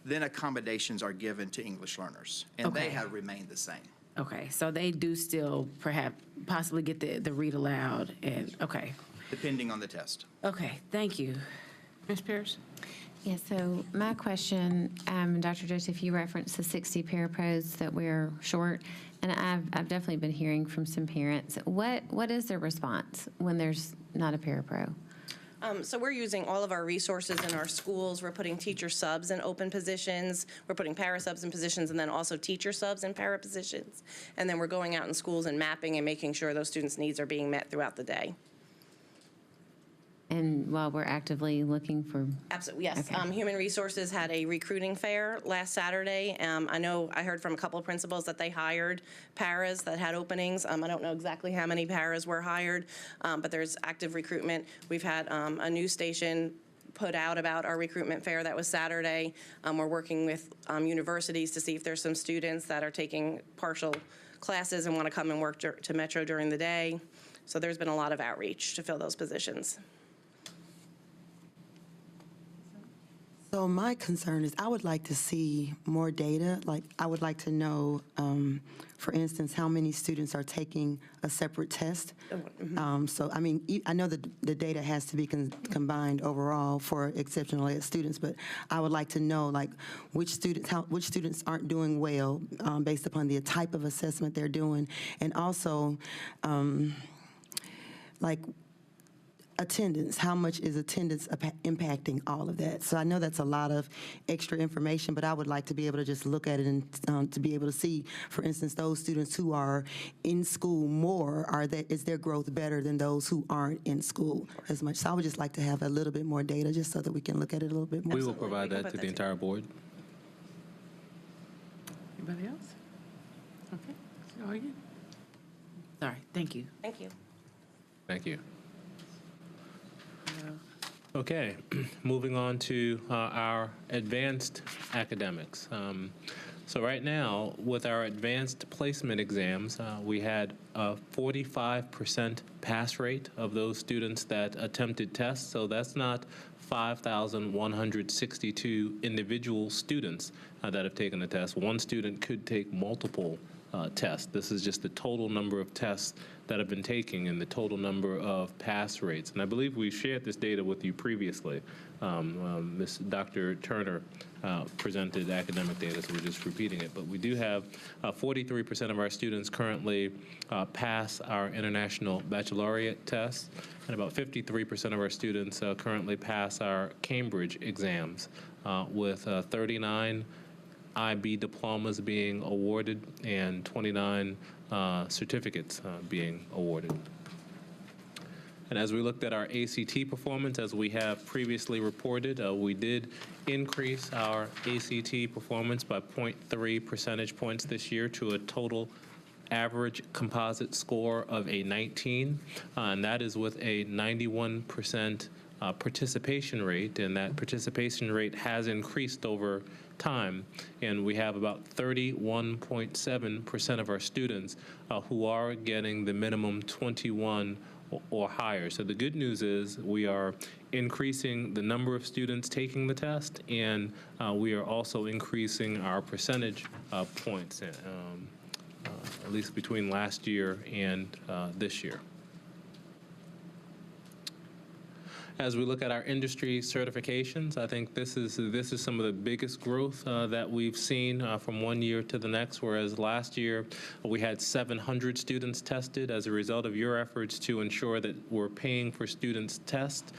then accommodations are given to English learners, and they have remained the same. Okay, so they do still possibly get the read aloud, and okay. Depending on the test. Okay, thank you. Ms. Pierce? Yeah, so my question, Dr. Joseph, you referenced the 60 parapros that we're short, and I've definitely been hearing from some parents. What is their response when there's not a parapro? So we're using all of our resources in our schools. We're putting teacher subs in open positions. We're putting para subs in positions, and then also teacher subs in para positions. And then we're going out in schools and mapping and making sure those students' needs are being met throughout the day. And while we're actively looking for... Absolutely, yes. Okay. Human Resources had a recruiting fair last Saturday. I heard from a couple of principals that they hired paras that had openings. I don't know exactly how many paras were hired, but there's active recruitment. We've had a news station put out about our recruitment fair that was Saturday. We're working with universities to see if there's some students that are taking partial classes and want to come and work to Metro during the day. So there's been a lot of outreach to fill those positions. So my concern is I would like to see more data. Like I would like to know, for instance, how many students are taking a separate test. So I mean, I know that the data has to be combined overall for exceptional ed students, but I would like to know like which students aren't doing well based upon the type of assessment they're doing, and also like attendance, how much is attendance impacting all of that? So I know that's a lot of extra information, but I would like to be able to just look at it and to be able to see, for instance, those students who are in school more, is their growth better than those who aren't in school as much? So I would just like to have a little bit more data just so that we can look at it a little bit more. We will provide that to the entire board. Anybody else? Okay. Go again. Sorry, thank you. Thank you. Thank you. Okay, moving on to our advanced academics. So right now, with our advanced placement exams, we had a 45% pass rate of those students that attempted tests. So that's not 5,162 individual students that have taken the test. One student could take multiple tests. This is just the total number of tests that have been taken and the total number of pass rates. And I believe we shared this data with you previously. Dr. Turner presented academic data, so we're just repeating it. But we do have 43% of our students currently pass our international baccalaureate test, and about 53% of our students currently pass our Cambridge exams, with 39 IB diplomas being awarded and 29 certificates being awarded. And as we looked at our ACT performance, as we have previously reported, we did increase our ACT performance by 0.3 percentage points this year to a total average composite score of a 19, and that is with a 91% participation rate, and that participation rate has increased over time, and we have about 31.7% of our students who are getting the minimum 21 or higher. So the good news is we are increasing the number of students taking the test, and we are also increasing our percentage points, at least between last year and this year. As we look at our industry certifications, I think this is some of the biggest growth that we've seen from one year to the next, whereas last year we had 700 students tested. As a result of your efforts to ensure that we're paying for students' tests,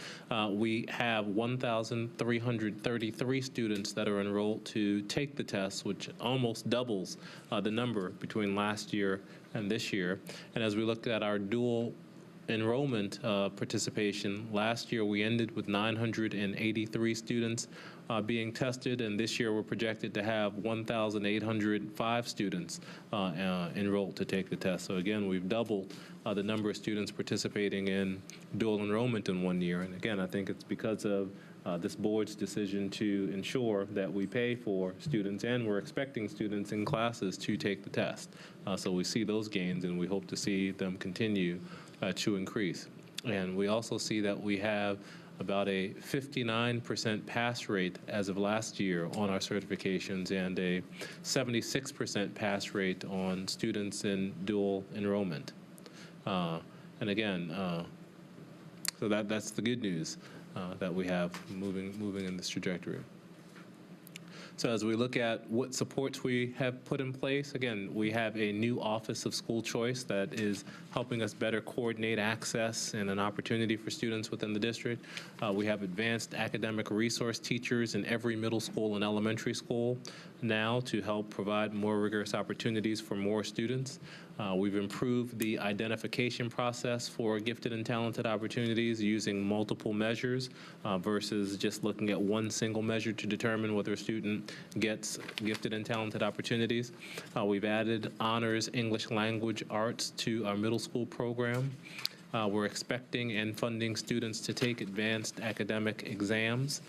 we have 1,333 students that are enrolled to take the test, which almost doubles the number between last year and this year. And as we look at our dual enrollment participation, last year we ended with 983 students being tested, and this year we're projected to have 1,805 students enrolled to take the test. So again, we've doubled the number of students participating in dual enrollment in 1 year. And again, I think it's because of this board's decision to ensure that we pay for students, and we're expecting students in classes to take the test. So we see those gains, and we hope to see them continue to increase. And we also see that we have about a 59% pass rate as of last year on our certifications, and a 76% pass rate on students in dual enrollment. And again, so that's the good news that we have moving in this trajectory. So as we look at what supports we have put in place, again, we have a new Office of School Choice that is helping us better coordinate access and an opportunity for students within the district. We have advanced academic resource teachers in every middle school and elementary school now to help provide more rigorous opportunities for more students. We've improved the identification process for gifted and talented opportunities using multiple measures versus just looking at one single measure to determine whether a student gets gifted and talented opportunities. We've added honors English language arts to our middle school program. We're expecting and funding students to take advanced academic exams.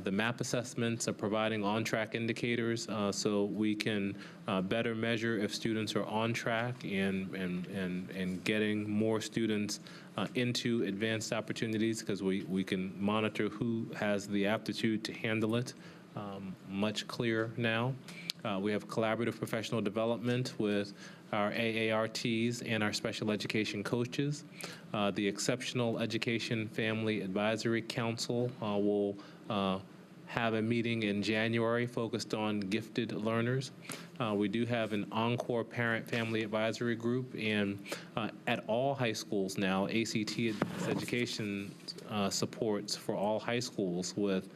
The MAP assessments are providing on-track indicators so we can better measure if students are on track and getting more students into advanced opportunities, because we can monitor who has the aptitude to handle it much clearer now. We have collaborative professional development with our AARTs and our special education coaches. The Exceptional Education Family Advisory Council will have a meeting in January focused on gifted learners. We do have an Encore Parent Family Advisory Group, and at all high schools now, ACT education supports for all high schools with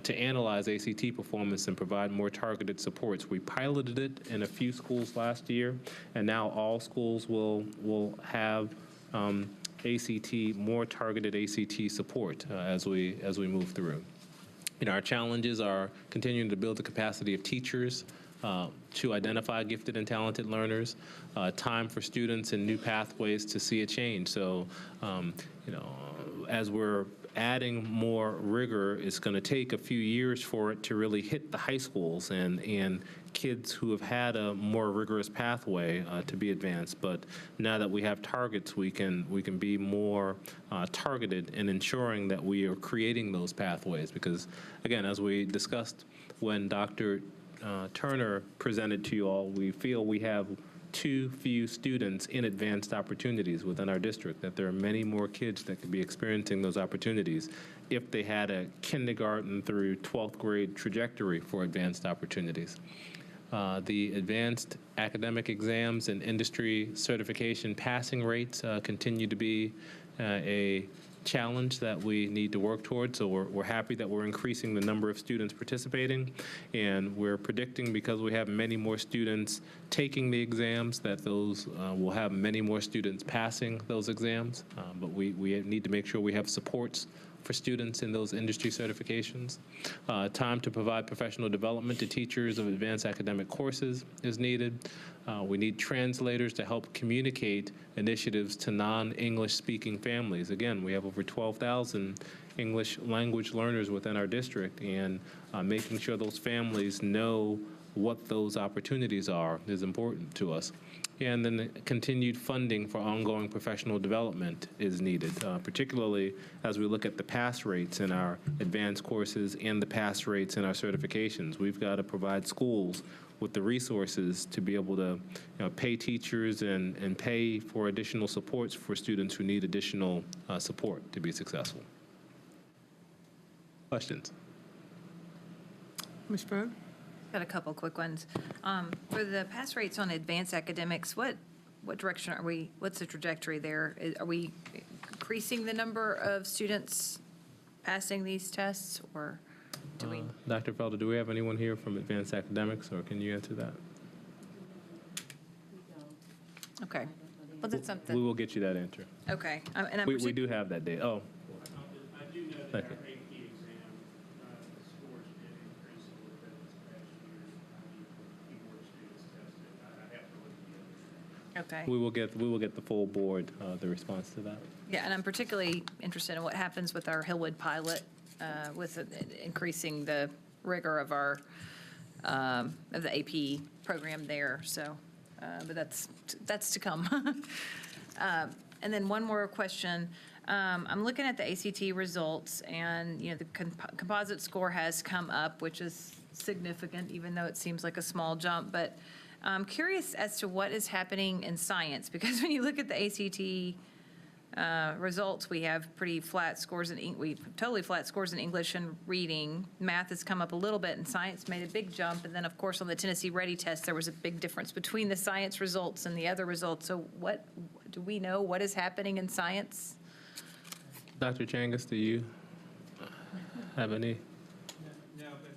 to analyze ACT performance and provide more targeted supports. We piloted it in a few schools last year, and now all schools will have ACT, more targeted ACT support as we move through. Our challenges are continuing to build the capacity of teachers to identify gifted and talented learners, time for students and new pathways to see a change. So, as we're adding more rigor, it's going to take a few years for it to really hit the high schools and kids who have had a more rigorous pathway to be advanced. But now that we have targets, we can be more targeted in ensuring that we are creating those pathways. Because, again, as we discussed when Dr. Turner presented to you all, we feel we have too few students in advanced opportunities within our district, that there are many more kids that could be experiencing those opportunities if they had a kindergarten through 12th grade trajectory for advanced opportunities. The advanced academic exams and industry certification passing rates continue to be a challenge that we need to work towards. So we're happy that we're increasing the number of students participating, and we're predicting, because we have many more students taking the exams, that those will have many more students passing those exams. But we need to make sure we have supports for students in those industry certifications. Time to provide professional development to teachers of advanced academic courses is needed. We need translators to help communicate initiatives to non-English speaking families. Again, we have over 12,000 English language learners within our district, and making sure those families know what those opportunities are is important to us. And then continued funding for ongoing professional development is needed, particularly as we look at the pass rates in our advanced courses and the pass rates in our certifications. We've got to provide schools with the resources to be able to pay teachers and pay for additional supports for students who need additional support to be successful. Questions? Ms. Brooke? Got a couple quick ones. For the pass rates on advanced academics, what direction are we, what's the trajectory there? Are we increasing the number of students passing these tests, or do we? Dr. Felder, do we have anyone here from advanced academics, or can you answer that? Okay. Well, that's something. We will get you that answer. Okay. And we do have that data. Oh. I do know that Thank our you. AP exam, the scores did increase a little bit this past year. Keyboard students tested. I have to look at the Okay. We will get the full board the response to that. Yeah, and I'm particularly interested in what happens with our Hillwood pilot, with increasing the rigor of our of the AP program there. So, but that's to come. And then one more question. I'm looking at the ACT results, and the composite score has come up, which is significant, even though it seems like a small jump. But I'm curious as to what is happening in science, because when you look at the ACT results, we have pretty flat scores totally flat scores in English and reading. Math has come up a little bit, and science made a big jump. And then, of course, on the Tennessee Ready test, there was a big difference between the science results and the other results. So what do we know what is happening in science? Dr. Changas, do you have any? No, but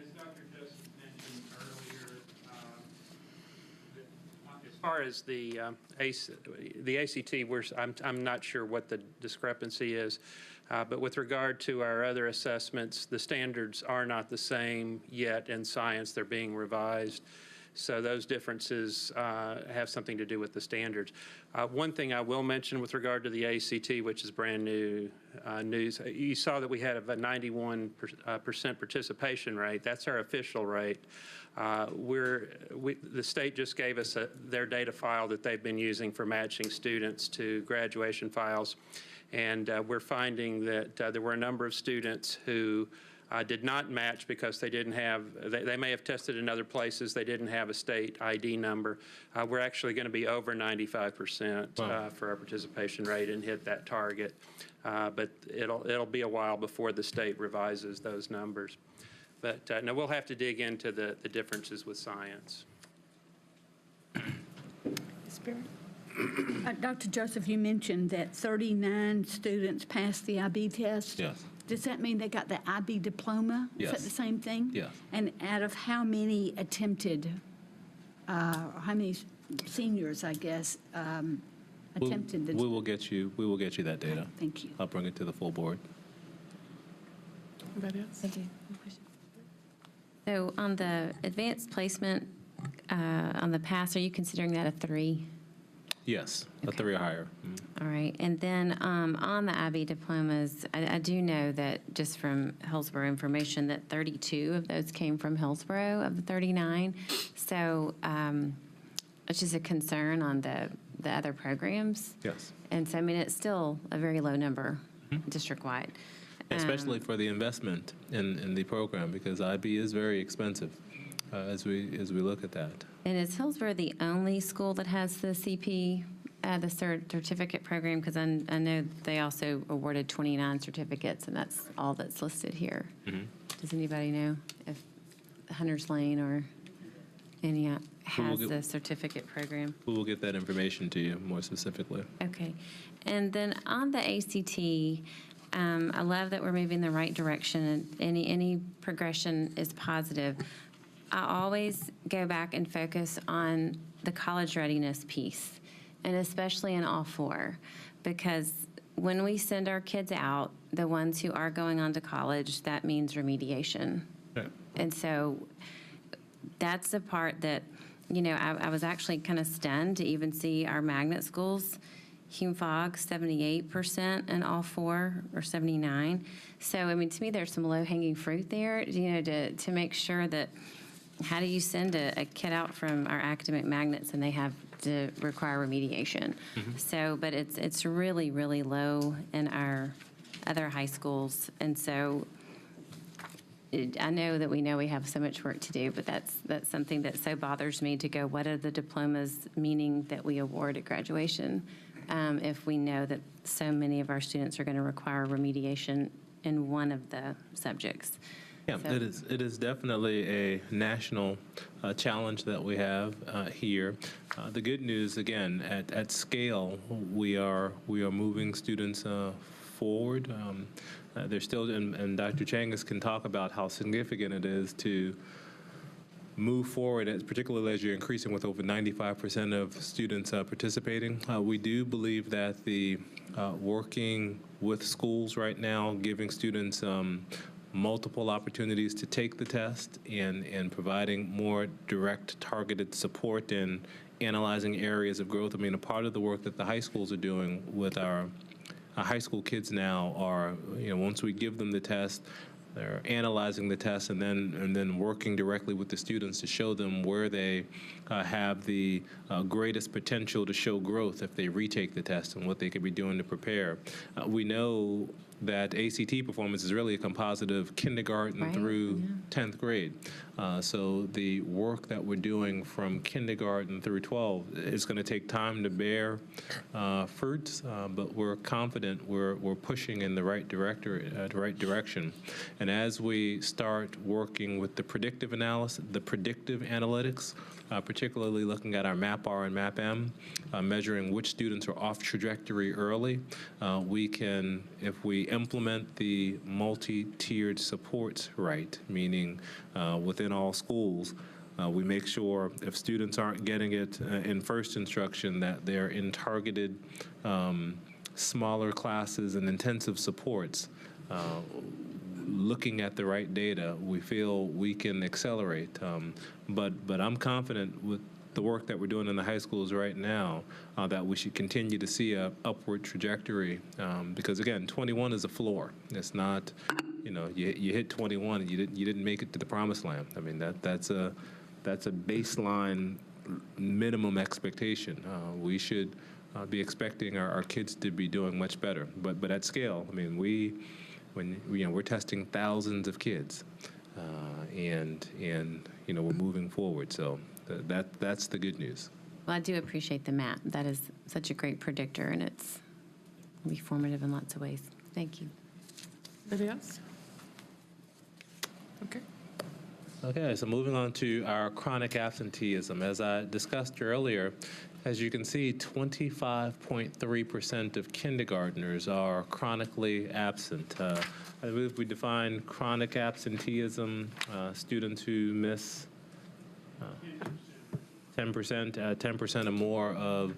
as Dr. Joseph mentioned earlier, as far as the ACT, I'm not sure what the discrepancy is, but with regard to our other assessments, the standards are not the same yet in science. They're being revised. So those differences have something to do with the standards. One thing I will mention with regard to the ACT, which is brand new news, you saw that we had a 91% participation rate. That's our official rate. The state just gave us their data file that they've been using for matching students to graduation files. And we're finding that there were a number of students who did not match because they didn't have, they may have tested in other places, they didn't have a state ID number. We're actually going to be over 95% for our participation rate and hit that target. But it'll be a while before the state revises those numbers. But no, we'll have to dig into the differences with science. Dr. Joseph, you mentioned that 39 students passed the IB test. Yes. Does that mean they got the IB diploma? Yes. Is that the same thing? Yes. And out of how many attempted, how many seniors, I guess, attempted the? We will get you that data. Okay, thank you. I'll bring it to the full board. Anybody else? Thank you. So on the advanced placement, on the pass, are you considering that a 3? Yes, a 3 or higher. All right. And then on the IB diplomas, I do know that just from Hillsborough information that 32 of those came from Hillsborough of the 39. So it's just a concern on the other programs. Yes. And so, I mean, it's still a very low number district-wide. Especially for the investment in the program, because IB is very expensive as we look at that. And is Hillsborough the only school that has the CP, the certificate program? Because I know they also awarded 29 certificates, and that's all that's listed here. Does anybody know if Hunters Lane or any has the certificate program? We will get that information to you more specifically. Okay. And then on the ACT, I love that we're moving the right direction, and any progression is positive. I always go back and focus on the college readiness piece, and especially in all 4, because when we send our kids out, the ones who are going on to college, that means remediation. Yeah. And so that's the part that, you know, I was actually kind of stunned to even see our magnet schools. Hume Fogg, 78% in all 4, or 79. So, I mean, to me, there's some low-hanging fruit there, you know, to make sure that, how do you send a kid out from our academic magnets and they have to require remediation? So, but it's really, really low in our other high schools. And so I know that we have so much work to do, but that's something that so bothers me to go, what are the diplomas meaning that we award at graduation? If we know that so many of our students are going to require remediation in one of the subjects. Yeah, So- it is definitely a national challenge that we have here. The good news, again, at scale, we are moving students forward. There's still, and Dr. Changas can talk about how significant it is to move forward, particularly as you're increasing with over 95% of students participating. We do believe that the working with schools right now, giving students multiple opportunities to take the test and providing more direct targeted support in analyzing areas of growth. I mean, a part of the work that the high schools are doing with our high school kids now are, you know, once we give them the test, they're analyzing the test and then working directly with the students to show them where they have the greatest potential to show growth if they retake the test and what they could be doing to prepare. We know that ACT performance is really a composite of kindergarten through 10th grade. So the work that we're doing from kindergarten through 12 is going to take time to bear fruits, but we're confident we're pushing in the right direction. And as we start working with the predictive analysis, the predictive analytics, particularly looking at our MAP-R and MAP-M, measuring which students are off trajectory early, we can, if we implement the multi-tiered supports right, meaning within all schools, we make sure if students aren't getting it in first instruction that they're in targeted smaller classes and intensive supports. looking at the right data, we feel we can accelerate. But I'm confident with the work that we're doing in the high schools right now that we should continue to see a upward trajectory because again, 21 is a floor. It's not, you hit 21 and you didn't make it to the promised land. I mean that's a baseline minimum expectation. We should be expecting our kids to be doing much better. But at scale, I mean we're testing thousands of kids, and we're moving forward. So that's the good news. Well, I do appreciate the map. That is such a great predictor, and it's be formative in lots of ways. Thank you. Anybody else? Okay. Okay, so moving on to our chronic absenteeism. As I discussed earlier, as you can see, 25.3% of kindergartners are chronically absent. I believe we define chronic absenteeism, students who miss 10% or more of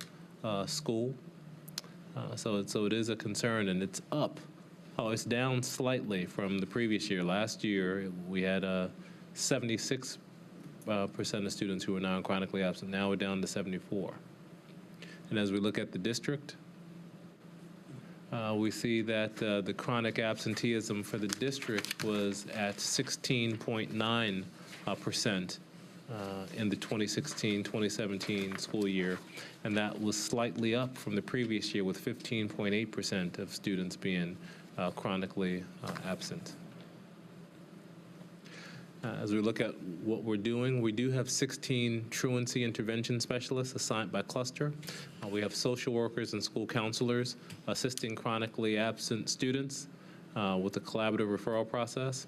school. So it is a concern, and it's up. Oh, it's down slightly from the previous year. Last year, we had 76% of students who are now chronically absent. Now we're down to 74. And as we look at the district, we see that the chronic absenteeism for the district was at 16.9% in the 2016-2017 school year, and that was slightly up from the previous year with 15.8% of students being chronically absent. As we look at what we're doing, we do have 16 truancy intervention specialists assigned by cluster. We have social workers and school counselors assisting chronically absent students with a collaborative referral process.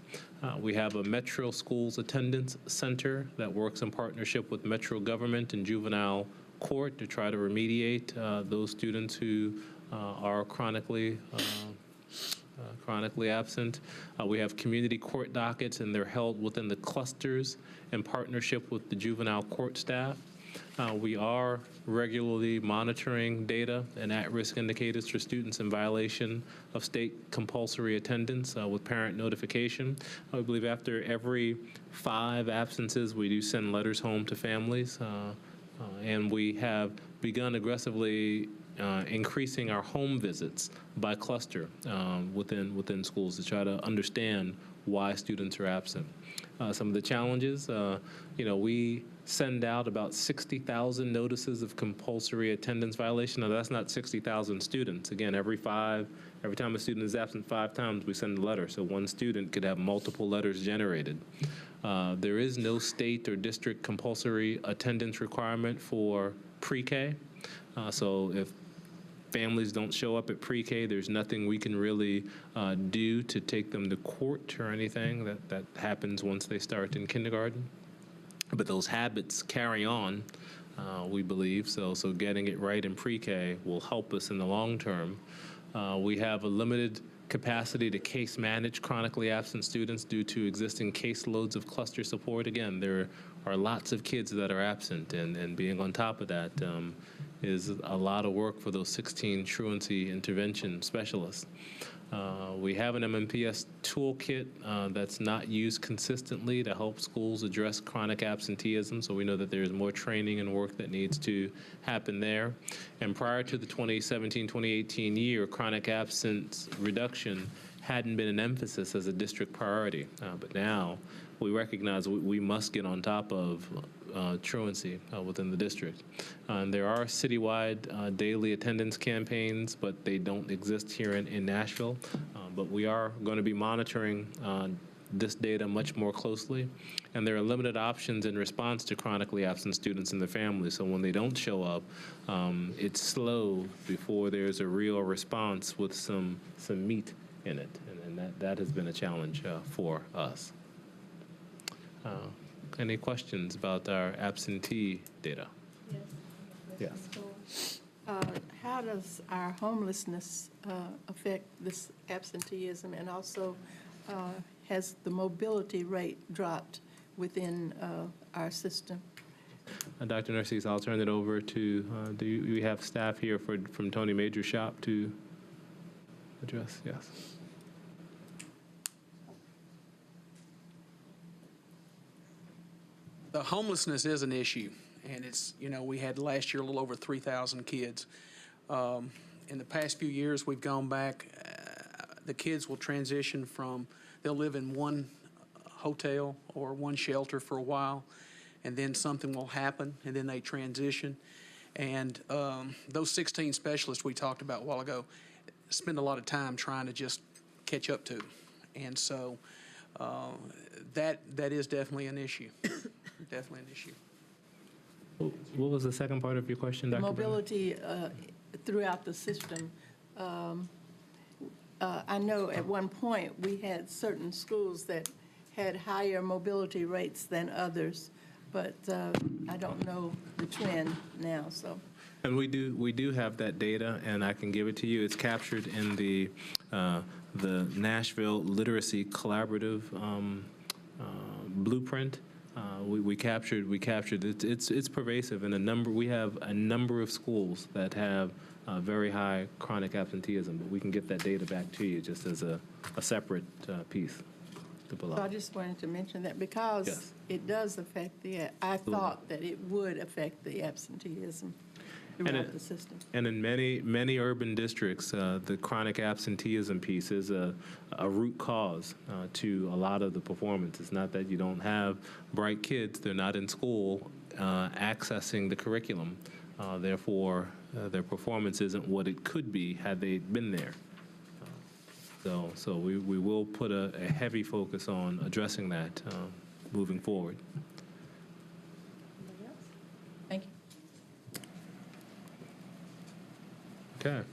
We have a Metro Schools Attendance Center that works in partnership with Metro Government and Juvenile Court to try to remediate those students who are chronically absent. We have community court dockets, and they're held within the clusters in partnership with the juvenile court staff. We are regularly monitoring data and at-risk indicators for students in violation of state compulsory attendance with parent notification. I believe after every 5 absences, we do send letters home to families, and we have begun aggressively increasing our home visits by cluster within schools to try to understand why students are absent. Some of the challenges, we send out about 60,000 notices of compulsory attendance violation. Now, that's not 60,000 students. Again, every time a student is absent 5 times, we send a letter. So one student could have multiple letters generated. There is no state or district compulsory attendance requirement for pre-K. So if families don't show up at pre-K, there's nothing we can really do to take them to court or anything. That happens once they start in kindergarten. But those habits carry on, we believe, so getting it right in pre-K will help us in the long term. We have a limited capacity to case manage chronically absent students due to existing caseloads of cluster support. Again, there are lots of kids that are absent, and being on top of that is a lot of work for those 16 truancy intervention specialists. We have an MNPS toolkit that's not used consistently to help schools address chronic absenteeism, so we know that there's more training and work that needs to happen there. And prior to the 2017-2018 year, chronic absence reduction hadn't been an emphasis as a district priority, but now we recognize we must get on top of truancy within the district. And there are citywide daily attendance campaigns, but they don't exist here in Nashville. But we are going to be monitoring this data much more closely. And there are limited options in response to chronically absent students and their families. So when they don't show up, it's slow before there's a real response with some meat in it. And that has been a challenge for us. Any questions about our absentee data? Yes. How does our homelessness affect this absenteeism, and also has the mobility rate dropped within our system? Dr. Narcisse, I'll turn it over to, do we have staff here from Tony Major's shop to address? Yes. the homelessness is an issue, and it's, we had last year a little over 3,000 kids. In the past few years, we've gone back. The kids will transition from, they'll live in one hotel or one shelter for a while, and then something will happen, and then they transition. And those 16 specialists we talked about a while ago spend a lot of time trying to just catch up to them. And so that is definitely an issue. Definitely an issue. What was the second part of your question, Dr. Brennan? Mobility throughout the system. I know at one point we had certain schools that had higher mobility rates than others, but I don't know the trend now. So. And we do have that data, and I can give it to you. It's captured in the Nashville Literacy Collaborative blueprint. We captured it. It's pervasive, and we have a number of schools that have very high chronic absenteeism. But we can get that data back to you just as a separate piece to pull So I out. just wanted to mention that because Yes. it does affect I thought that it would affect the absenteeism throughout the system. And in many urban districts, the chronic absenteeism piece is a root cause to a lot of the performance. It's not that you don't have bright kids; they're not in school accessing the curriculum. Therefore, their performance isn't what it could be had they been there. So we will put a heavy focus on addressing that moving forward. Thank you.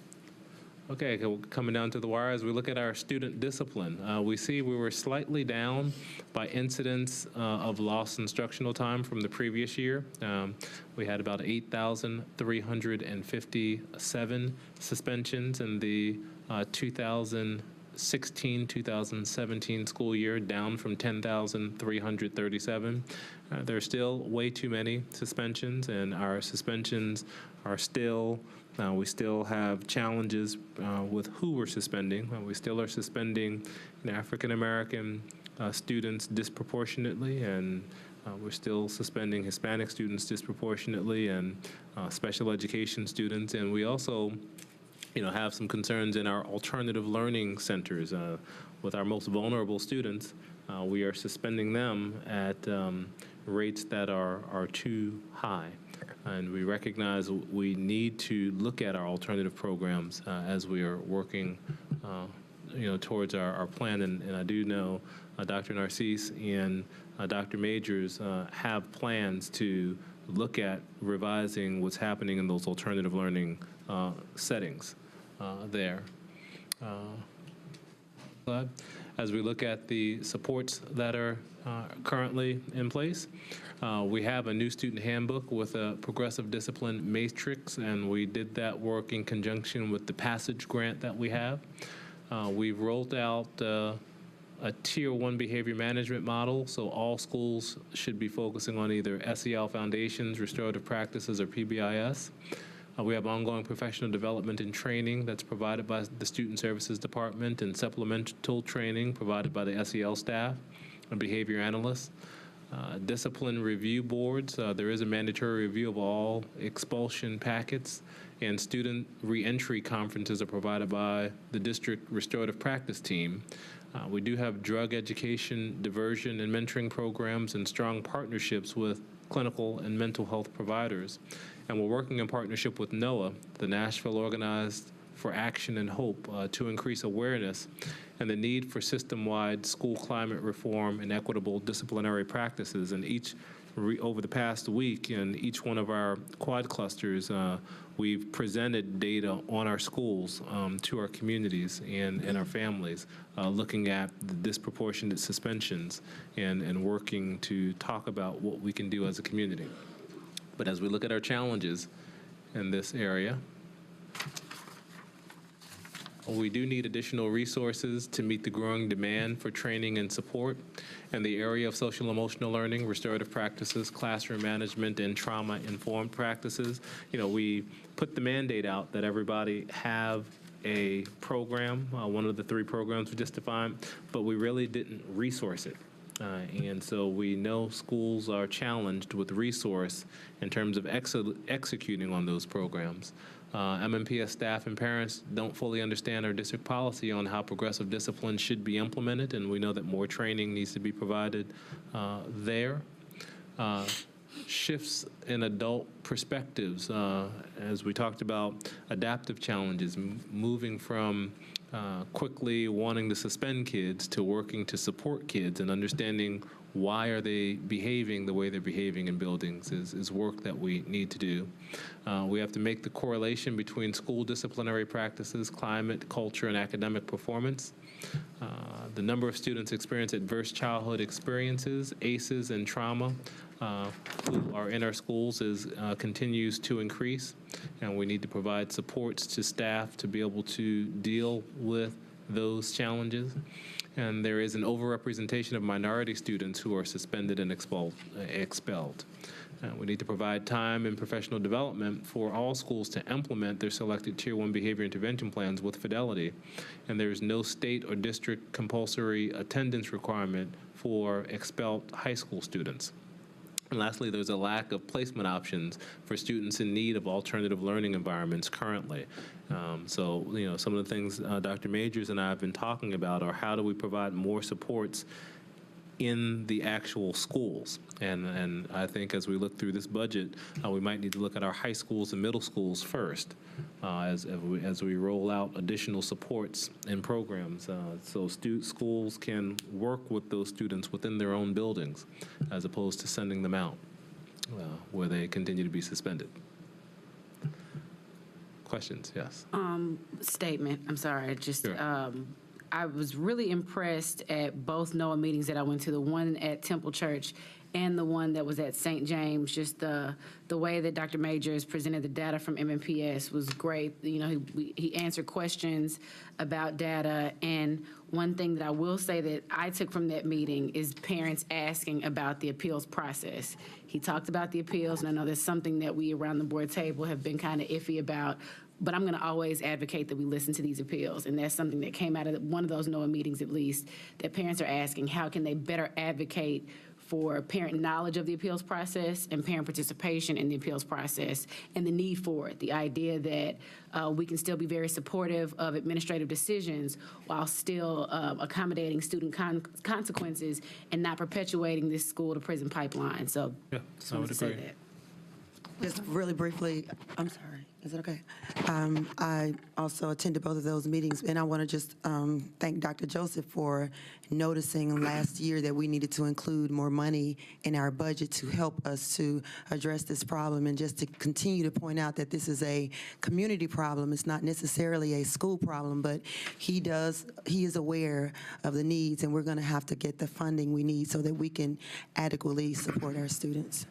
Okay, coming down to the wire, as we look at our student discipline, we see we were slightly down by incidence of lost instructional time from the previous year. We had about 8,357 suspensions in the 2016-2017 school year, down from 10,337. There are still way too many suspensions, and our suspensions are still we still have challenges with who we're suspending. We still are suspending African American students disproportionately, and we're still suspending Hispanic students disproportionately, and special education students. And we also, have some concerns in our alternative learning centers with our most vulnerable students. We are suspending them at rates that are too high. And we recognize we need to look at our alternative programs as we are working, towards our plan. And I do know Dr. Narcisse and Dr. Majors have plans to look at revising what's happening in those alternative learning settings there. As we look at the supports that are currently in place, we have a new student handbook with a progressive discipline matrix, and we did that work in conjunction with the Passage grant that we have. We've rolled out a Tier 1 behavior management model, so all schools should be focusing on either SEL foundations, restorative practices, or PBIS. We have ongoing professional development and training that's provided by the Student Services Department, and supplemental training provided by the SEL staff and behavior analysts. Discipline review boards. There is a mandatory review of all expulsion packets, and student reentry conferences are provided by the district restorative practice team. We do have drug education, diversion, and mentoring programs, and strong partnerships with clinical and mental health providers. And we're working in partnership with NOAA, the Nashville Organized for Action and Hope, to increase awareness and the need for system-wide school climate reform and equitable disciplinary practices. And over the past week, in each one of our quad clusters, we've presented data on our schools to our communities and our families, looking at the disproportionate suspensions and working to talk about what we can do as a community. But as we look at our challenges in this area, we do need additional resources to meet the growing demand for training and support in the area of social emotional learning, restorative practices, classroom management, and trauma-informed practices. We put the mandate out that everybody have a program, one of the 3 programs we just defined, but we really didn't resource it. And so we know schools are challenged with resource in terms of executing on those programs. MNPS staff and parents don't fully understand our district policy on how progressive discipline should be implemented, and we know that more training needs to be provided there. Shifts in adult perspectives, as we talked about adaptive challenges, moving from quickly wanting to suspend kids to working to support kids and understanding why are they behaving the way they're behaving in buildings is work that we need to do. We have to make the correlation between school disciplinary practices, climate, culture, and academic performance. The number of students experience adverse childhood experiences, ACEs, and trauma who are in our schools continues to increase, and we need to provide supports to staff to be able to deal with those challenges. And there is an overrepresentation of minority students who are suspended and expelled. We need to provide time and professional development for all schools to implement their selected Tier 1 behavior intervention plans with fidelity. And there is no state or district compulsory attendance requirement for expelled high school students. And lastly, there's a lack of placement options for students in need of alternative learning environments currently. So, some of the things Dr. Majors and I have been talking about are how do we provide more supports in the actual schools. And I think as we look through this budget, we might need to look at our high schools and middle schools first as we roll out additional supports and programs so schools can work with those students within their own buildings as opposed to sending them out where they continue to be suspended. Questions? Yes. Statement. I'm sorry. Sure. I was really impressed at both NOAA meetings that I went to, the one at Temple Church and the one that was at St. James. Just the way that Dr. Majors presented the data from MNPS was great. He answered questions about data. And one thing that I will say that I took from that meeting is parents asking about the appeals process. He talked about the appeals, and I know that's something that we around the board table have been kind of iffy about. But I'm going to always advocate that we listen to these appeals. And that's something that came out of one of those NOAA meetings, at least, that parents are asking, how can they better advocate for parent knowledge of the appeals process and parent participation in the appeals process and the need for it. The idea that we can still be very supportive of administrative decisions while still accommodating student consequences and not perpetuating this school to prison pipeline. So yeah, I would agree. Just really briefly, I'm sorry. Is it okay? I also attended both of those meetings, and I want to just thank Dr. Joseph for noticing last year that we needed to include more money in our budget to help us to address this problem, and just to continue to point out that this is a community problem. It's not necessarily a school problem, but he is aware of the needs, and we're going to have to get the funding we need so that we can adequately support our students.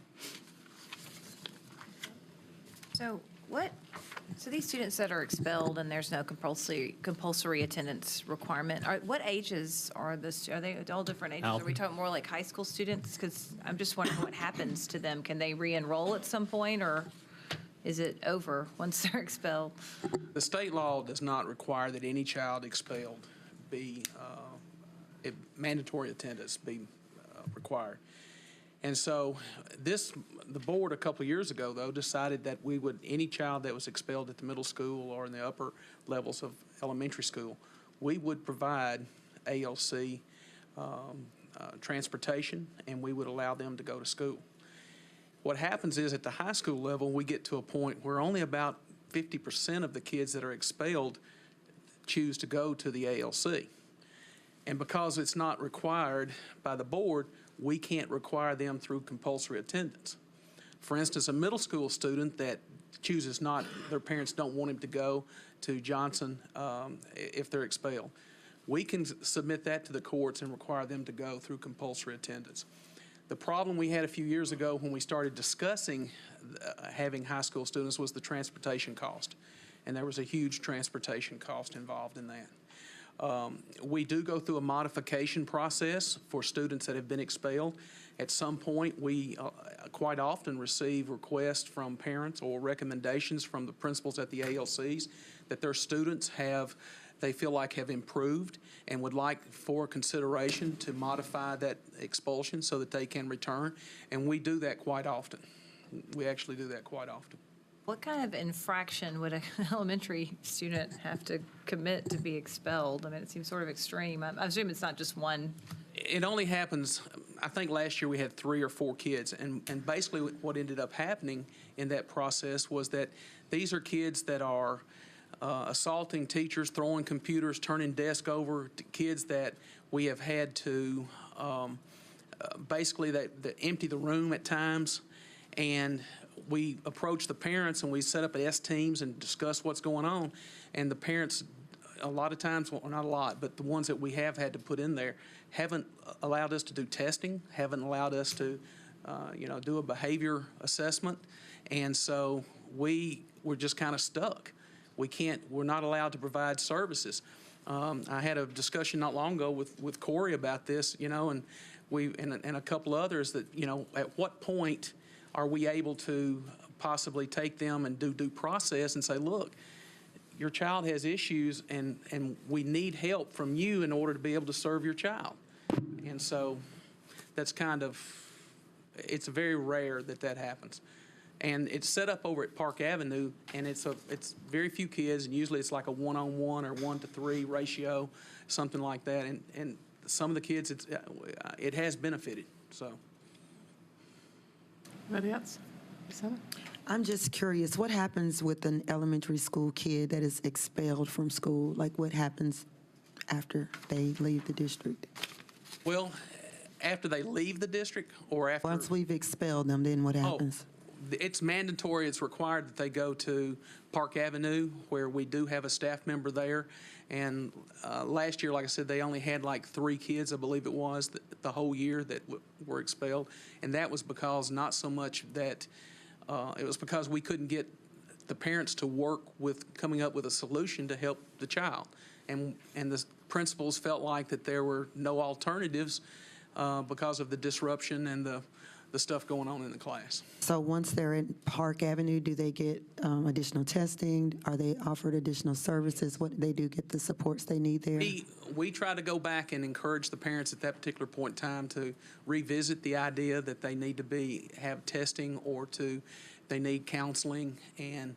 So these students that are expelled and there's no compulsory attendance requirement, what ages are this? Are they all different ages? Are we talking more like high school students? Because I'm just wondering what happens to them. Can they re-enroll at some point, or is it over once they're expelled? The state law does not require that any child expelled be mandatory attendance be required. And so the board a couple of years ago, though, decided that any child that was expelled at the middle school or in the upper levels of elementary school, we would provide ALC transportation, and we would allow them to go to school. What happens is at the high school level, we get to a point where only about 50% of the kids that are expelled choose to go to the ALC. And because it's not required by the board, we can't require them through compulsory attendance. For instance, a middle school student that chooses not, their parents don't want him to go to Johnson if they're expelled, we can submit that to the courts and require them to go through compulsory attendance. The problem we had a few years ago when we started discussing having high school students was the transportation cost. And there was a huge transportation cost involved in that. We do go through a modification process for students that have been expelled. At some point, we quite often receive requests from parents or recommendations from the principals at the ALCs that their students have they feel like have improved and would like for consideration to modify that expulsion so that they can return. And we do that quite often. We actually do that quite often. What kind of infraction would an elementary student have to commit to be expelled? I mean, it seems sort of extreme. I assume it's not just one. It only happens, I think last year we had 3 or 4 kids, and basically what ended up happening in that process was that these are kids that are assaulting teachers, throwing computers, turning desks over, to kids that we have had to basically that empty the room at times, and we approach the parents and we set up S teams and discuss what's going on, and the parents a lot of times, well, not a lot, but the ones that we have had to put in there haven't allowed us to do testing, haven't allowed us to do a behavior assessment, and so we're just kind of stuck. We're not allowed to provide services. I had a discussion not long ago with Corey about this, and and a couple others that, at what point are we able to possibly take them and do due process and say, look, your child has issues and we need help from you in order to be able to serve your child. And so that's it's very rare that happens. And it's set up over at Park Avenue, and it's very few kids, and usually it's like a 1-on-1 or 1-to-3 ratio, something like that. And some of the kids, it has benefited. So. Anybody else? I'm just curious, what happens with an elementary school kid that is expelled from school? Like, what happens after they leave the district? Well, after they leave the district or after? Once we've expelled them, then what happens? It's mandatory, it's required that they go to Park Avenue, where we do have a staff member there. And last year, like I said, they only had like 3 kids, I believe it was, the whole year that were expelled. And that was because not so much that, it was because we couldn't get the parents to work with coming up with a solution to help the child. And the principals felt like that there were no alternatives because of the disruption and the stuff going on in the class. So once they're in Park Avenue, do they get additional testing? Are they offered additional services? What do they do, get the supports they need there? We try to go back and encourage the parents at that particular point in time to revisit the idea that they need to have testing or they need counseling. And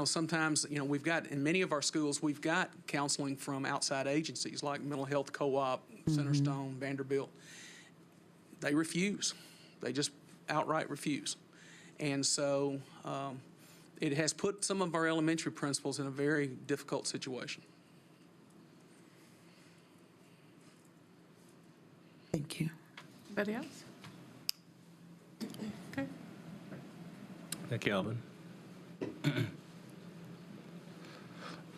sometimes, we've got, in many of our schools, we've got counseling from outside agencies like Mental Health Co-op, Centerstone, Vanderbilt. They refuse. They just outright refuse. And so it has put some of our elementary principals in a very difficult situation. Thank you. Anybody else? Okay. Thank you, Alvin.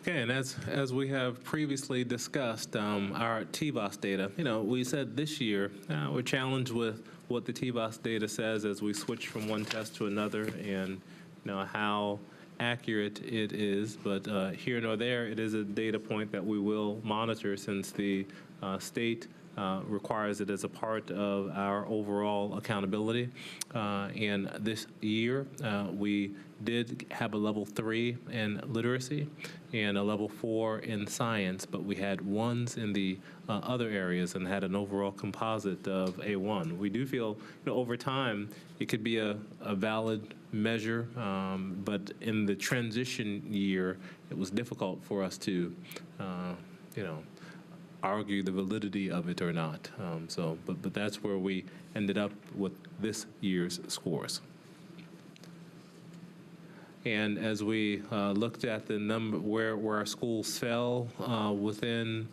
Okay, and as we have previously discussed, our TVOS data, we said this year we're challenged with what the TVOS data says as we switch from one test to another, and how accurate it is. But here nor there, it is a data point that we will monitor, since the state requires it as a part of our overall accountability. And this year, we did have a level 3 in literacy and a level 4 in science, but we had 1s in the other areas and had an overall composite of a 1. We do feel, over time, it could be a valid measure, but in the transition year, it was difficult for us to, argue the validity of it or not. But that's where we ended up with this year's scores. And as we looked at the number where our schools fell within,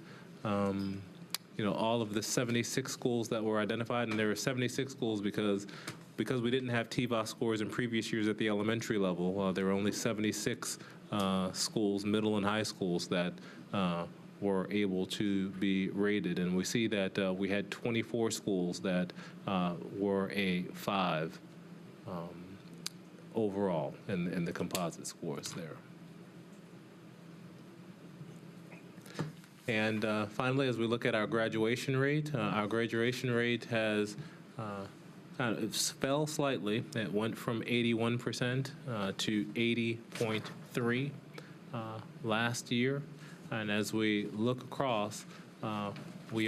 all of the 76 schools that were identified, and there were 76 schools because we didn't have TVOS scores in previous years at the elementary level. There were only 76 schools, middle and high schools, that were able to be rated. And we see that we had 24 schools that were a 5 overall in the composite scores there. And finally, as we look at our graduation rate has fell slightly. It went from 81% to 80.3 last year. And as we look across, we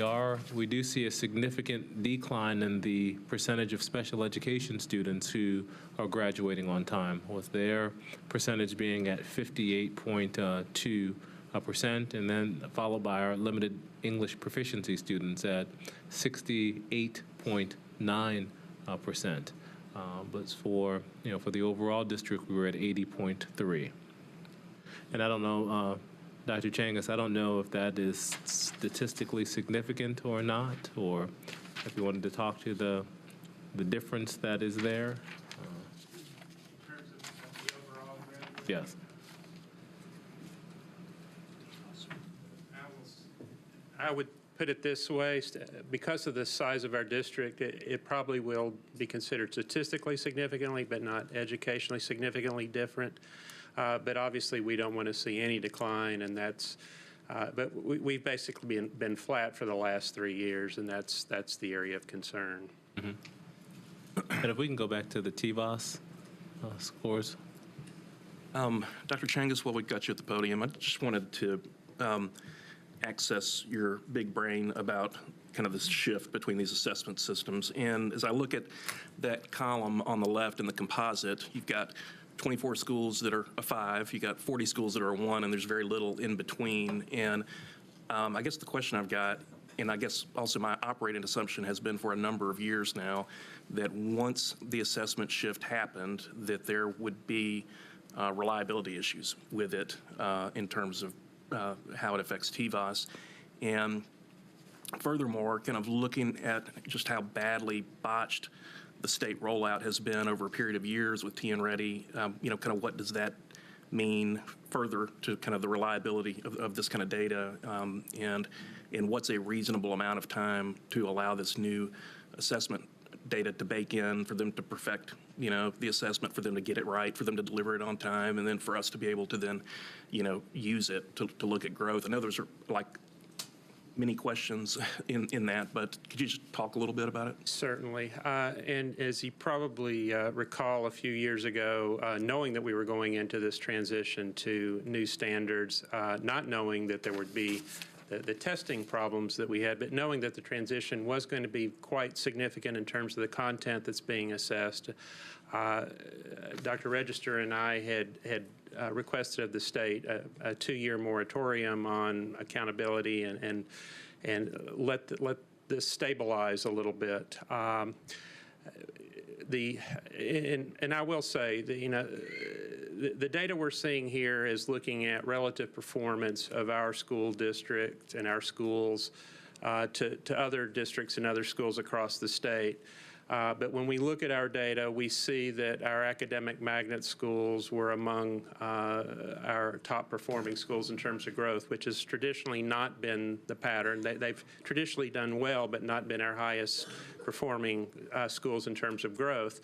do see a significant decline in the percentage of special education students who are graduating on time, with their percentage being at 58.2%, and then followed by our limited English proficiency students at 68.9%. But for the overall district, we were at 80.3. And I don't know, Dr. Changas, I don't know if that is statistically significant or not, or if you wanted to talk to the difference that is there. In terms of the overall graduate? Yes. I would put it this way, because of the size of our district, it probably will be considered statistically significantly, but not educationally significantly different. But obviously, we don't want to see any decline, and that's. But we've basically been flat for the last 3 years, and that's the area of concern. Mm-hmm. And if we can go back to the TVOS scores. Dr. Changas, while we got you at the podium, I just wanted to access your big brain about kind of this shift between these assessment systems. And as I look at that column on the left in the composite, you've got 24 schools that are a 5, you got 40 schools that are a 1, and there's very little in between. And I guess the question I've got, and I guess also my operating assumption has been for a number of years now, that once the assessment shift happened, that there would be reliability issues with it in terms of how it affects TVOS. And furthermore, kind of looking at just how badly botched the state rollout has been over a period of years with TN Ready, kind of what does that mean further to kind of the reliability of this kind of data, and what's a reasonable amount of time to allow this new assessment data to bake in for them to perfect, the assessment, for them to get it right, for them to deliver it on time, and then for us to be able to then, use it to look at growth. I know those are like many questions in that, but could you just talk a little bit about it? Certainly. And as you probably recall a few years ago, knowing that we were going into this transition to new standards, not knowing that there would be the testing problems that we had, but knowing that the transition was going to be quite significant in terms of the content that's being assessed, Dr. Register and I had requested of the state a 2-year moratorium on accountability and let this stabilize a little bit. And I will say that, the data we're seeing here is looking at relative performance of our school district and our schools to other districts and other schools across the state. But when we look at our data, we see that our academic magnet schools were among our top performing schools in terms of growth, which has traditionally not been the pattern. They've traditionally done well, but not been our highest performing schools in terms of growth,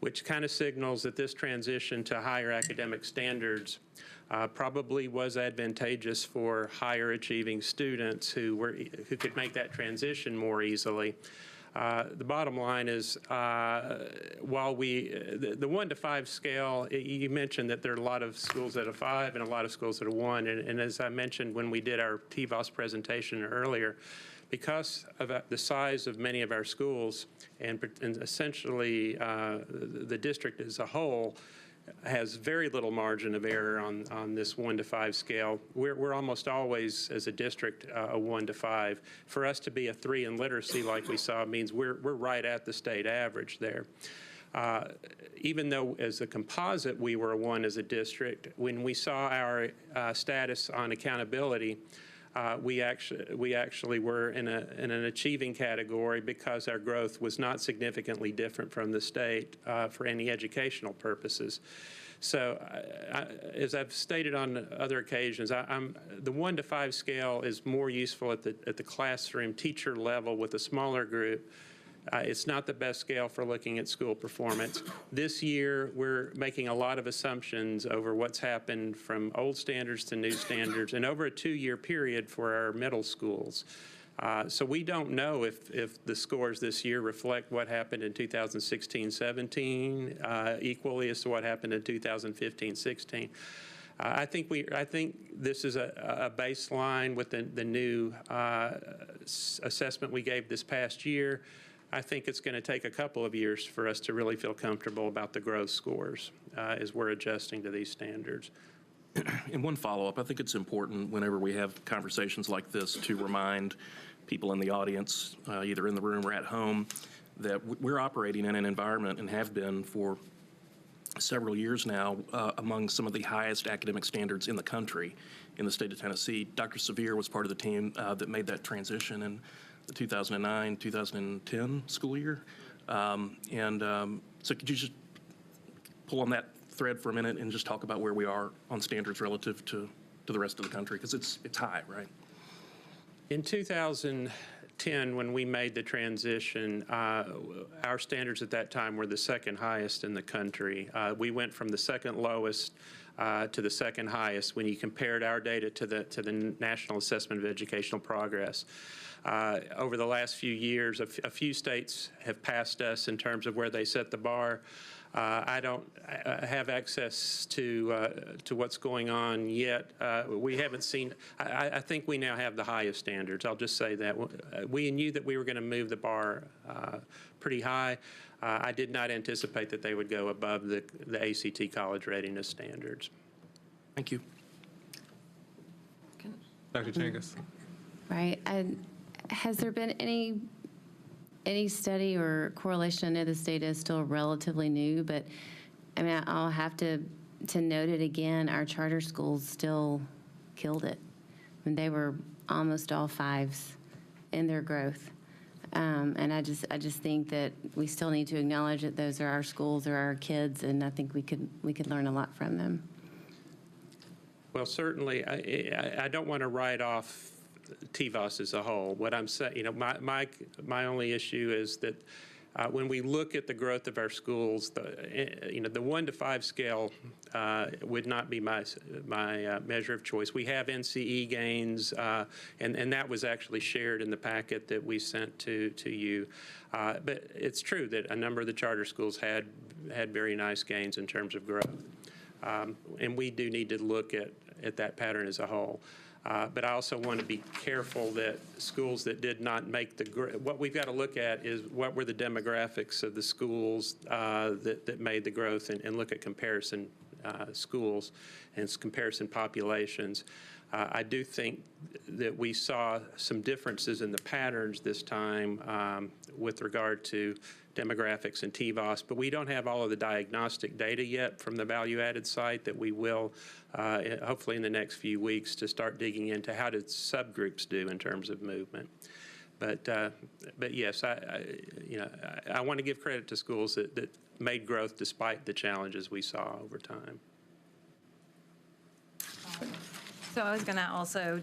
which kind of signals that this transition to higher academic standards probably was advantageous for higher achieving students who could make that transition more easily. The bottom line is, while the 1 to 5 scale, you mentioned that there are a lot of schools at a 5 and a lot of schools at a 1. And as I mentioned when we did our TVOS presentation earlier, because of the size of many of our schools and essentially the district as a whole has very little margin of error on this 1 to 5 scale. We're almost always, as a district, a 1 to 5. For us to be a 3 in literacy, like we saw, means we're right at the state average there. Even though as a composite we were a 1 as a district, when we saw our status on accountability, we actually were in an achieving category because our growth was not significantly different from the state for any educational purposes. So, as I've stated on other occasions, the 1 to 5 scale is more useful at the classroom teacher level with a smaller group. It's not the best scale for looking at school performance. This year, we're making a lot of assumptions over what's happened from old standards to new standards and over a 2-year period for our middle schools. So we don't know if the scores this year reflect what happened in 2016-17 equally as to what happened in 2015-16. I think this is a baseline with the new assessment we gave this past year. I think it's going to take a couple of years for us to really feel comfortable about the growth scores as we're adjusting to these standards. And one follow-up, I think it's important whenever we have conversations like this to remind people in the audience, either in the room or at home, that we're operating in an environment and have been for several years now among some of the highest academic standards in the country in the state of Tennessee. Dr. Sevier was part of the team that made that transition in the 2009-2010 school year. So could you just pull on that thread for a minute and just talk about where we are on standards relative to the rest of the country? Because it's high, right? In 2010, when we made the transition, our standards at that time were the second highest in the country. We went from the second lowest to the second highest when you compared our data to the National Assessment of Educational Progress. Over the last few years, a few states have passed us in terms of where they set the bar. I don't have access to what's going on yet. We haven't seen, I think we now have the highest standards. I'll just say that. We knew that we were going to move the bar pretty high. I did not anticipate that they would go above the ACT college readiness standards. Thank you. Dr. Changas. Right. Has there been any study or correlation? I know this data is still relatively new, but I mean, I'll have to note it again. Our charter schools still killed it. I mean, they were almost all fives in their growth. And I just think that we still need to acknowledge that those are our schools, they're our kids, and I think we could learn a lot from them. Well, certainly, I don't want to write off TVOS as a whole. What I'm saying, my only issue is that when we look at the growth of our schools, the 1 to 5 scale would not be my measure of choice. We have NCE gains, and that was actually shared in the packet that we sent to you. But it's true that a number of the charter schools had very nice gains in terms of growth, and we do need to look at that pattern as a whole. But I also want to be careful that schools that did not make what we've got to look at is what were the demographics of the schools that made the growth, and look at comparison schools and comparison populations. I do think that we saw some differences in the patterns this time with regard to demographics and TVOS, but we don't have all of the diagnostic data yet from the value-added site that we will, hopefully in the next few weeks, to start digging into how did subgroups do in terms of movement. But yes, I want to give credit to schools that made growth despite the challenges we saw over time. So I was going to also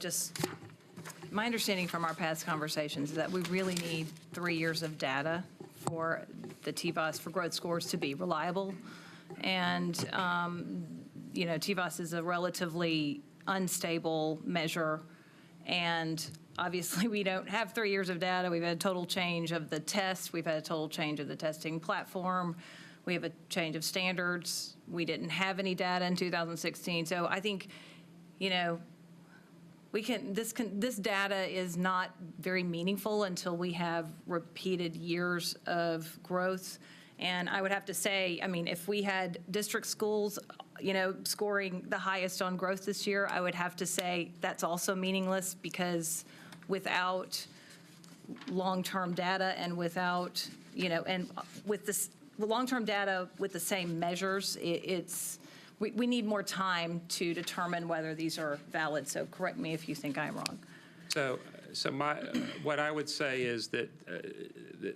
my understanding from our past conversations is that we really need 3 years of data for the TVOS, for growth scores to be reliable. And, TVOS is a relatively unstable measure. And obviously, we don't have 3 years of data. We've had a total change of the test. We've had a total change of the testing platform. We have a change of standards. We didn't have any data in 2016. So I think, this data is not very meaningful until we have repeated years of growth. And I would have to say, if we had district schools, scoring the highest on growth this year, I would have to say that's also meaningless, because without long-term data and without, and with this long-term data with the same measures, we need more time to determine whether these are valid. So correct me if you think I'm wrong. So what I would say is that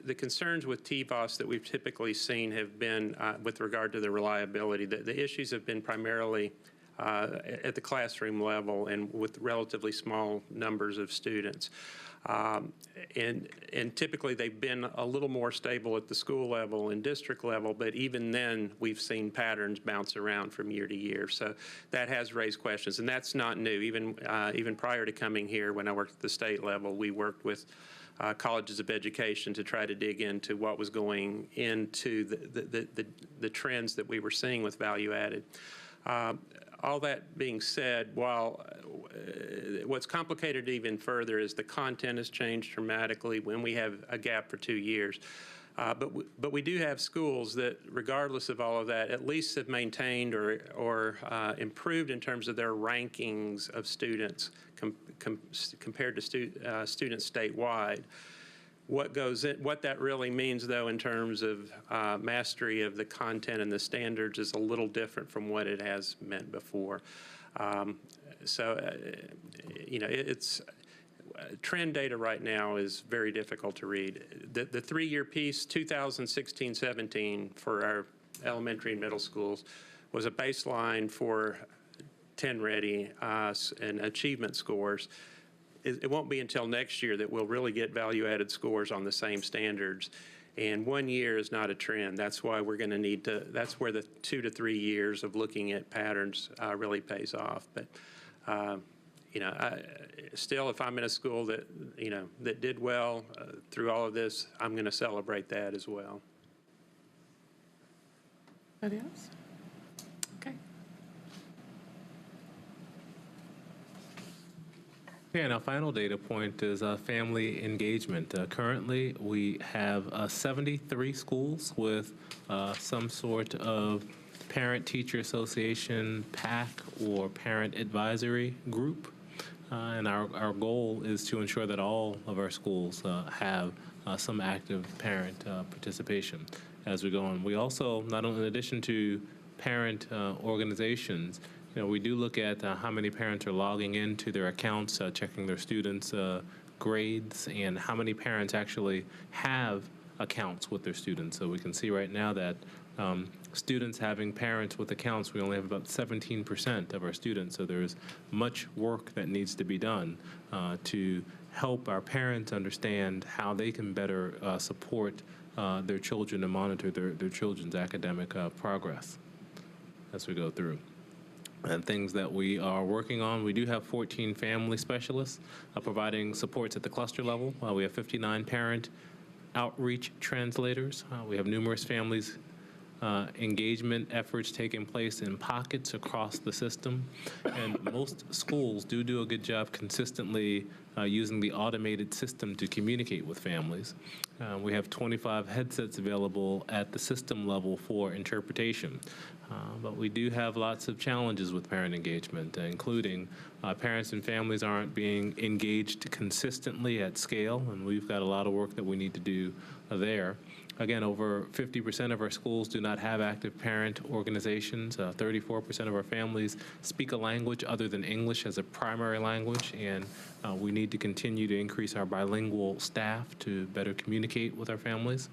the concerns with TVOS that we've typically seen have been with regard to the reliability. The issues have been primarily at the classroom level and with relatively small numbers of students. And typically they've been a little more stable at the school level and district level, but even then we've seen patterns bounce around from year to year. So that has raised questions, and that's not new. Even prior to coming here, when I worked at the state level, we worked with colleges of education to try to dig into what was going into the trends that we were seeing with value added. All that being said, while what's complicated even further is the content has changed dramatically when we have a gap for 2 years. But we do have schools that, regardless of all of that, at least have maintained or improved in terms of their rankings of students compared to students statewide. What that really means, though, in terms of mastery of the content and the standards is a little different from what it has meant before. It's trend data right now is very difficult to read. The 3-year piece, 2016-17, for our elementary and middle schools, was a baseline for 10 ready and achievement scores. It won't be until next year that we'll really get value-added scores on the same standards. And 1 year is not a trend. That's why we're going to need to, that's where the 2 to 3 years of looking at patterns really pays off. But, still, if I'm in a school that, that did well through all of this, I'm going to celebrate that as well. Anybody else? Okay. And our final data point is family engagement. Currently, we have 73 schools with some sort of parent-teacher association, PAC, or parent advisory group. And our goal is to ensure that all of our schools have some active parent participation as we go on. We also, not only in addition to parent organizations, we do look at how many parents are logging into their accounts, checking their students' grades, and how many parents actually have accounts with their students. So we can see right now that students having parents with accounts, we only have about 17% of our students. So there's much work that needs to be done to help our parents understand how they can better support their children and monitor their children's academic progress as we go through. And things that we are working on, we do have 14 family specialists providing supports at the cluster level. We have 59 parent outreach translators. We have numerous families engagement efforts taking place in pockets across the system. And most schools do a good job consistently using the automated system to communicate with families. We have 25 headsets available at the system level for interpretation. But we do have lots of challenges with parent engagement, including parents and families aren't being engaged consistently at scale, and we've got a lot of work that we need to do there. Again, over 50% of our schools do not have active parent organizations. 34% of our families speak a language other than English as a primary language, and we need to continue to increase our bilingual staff to better communicate with our families.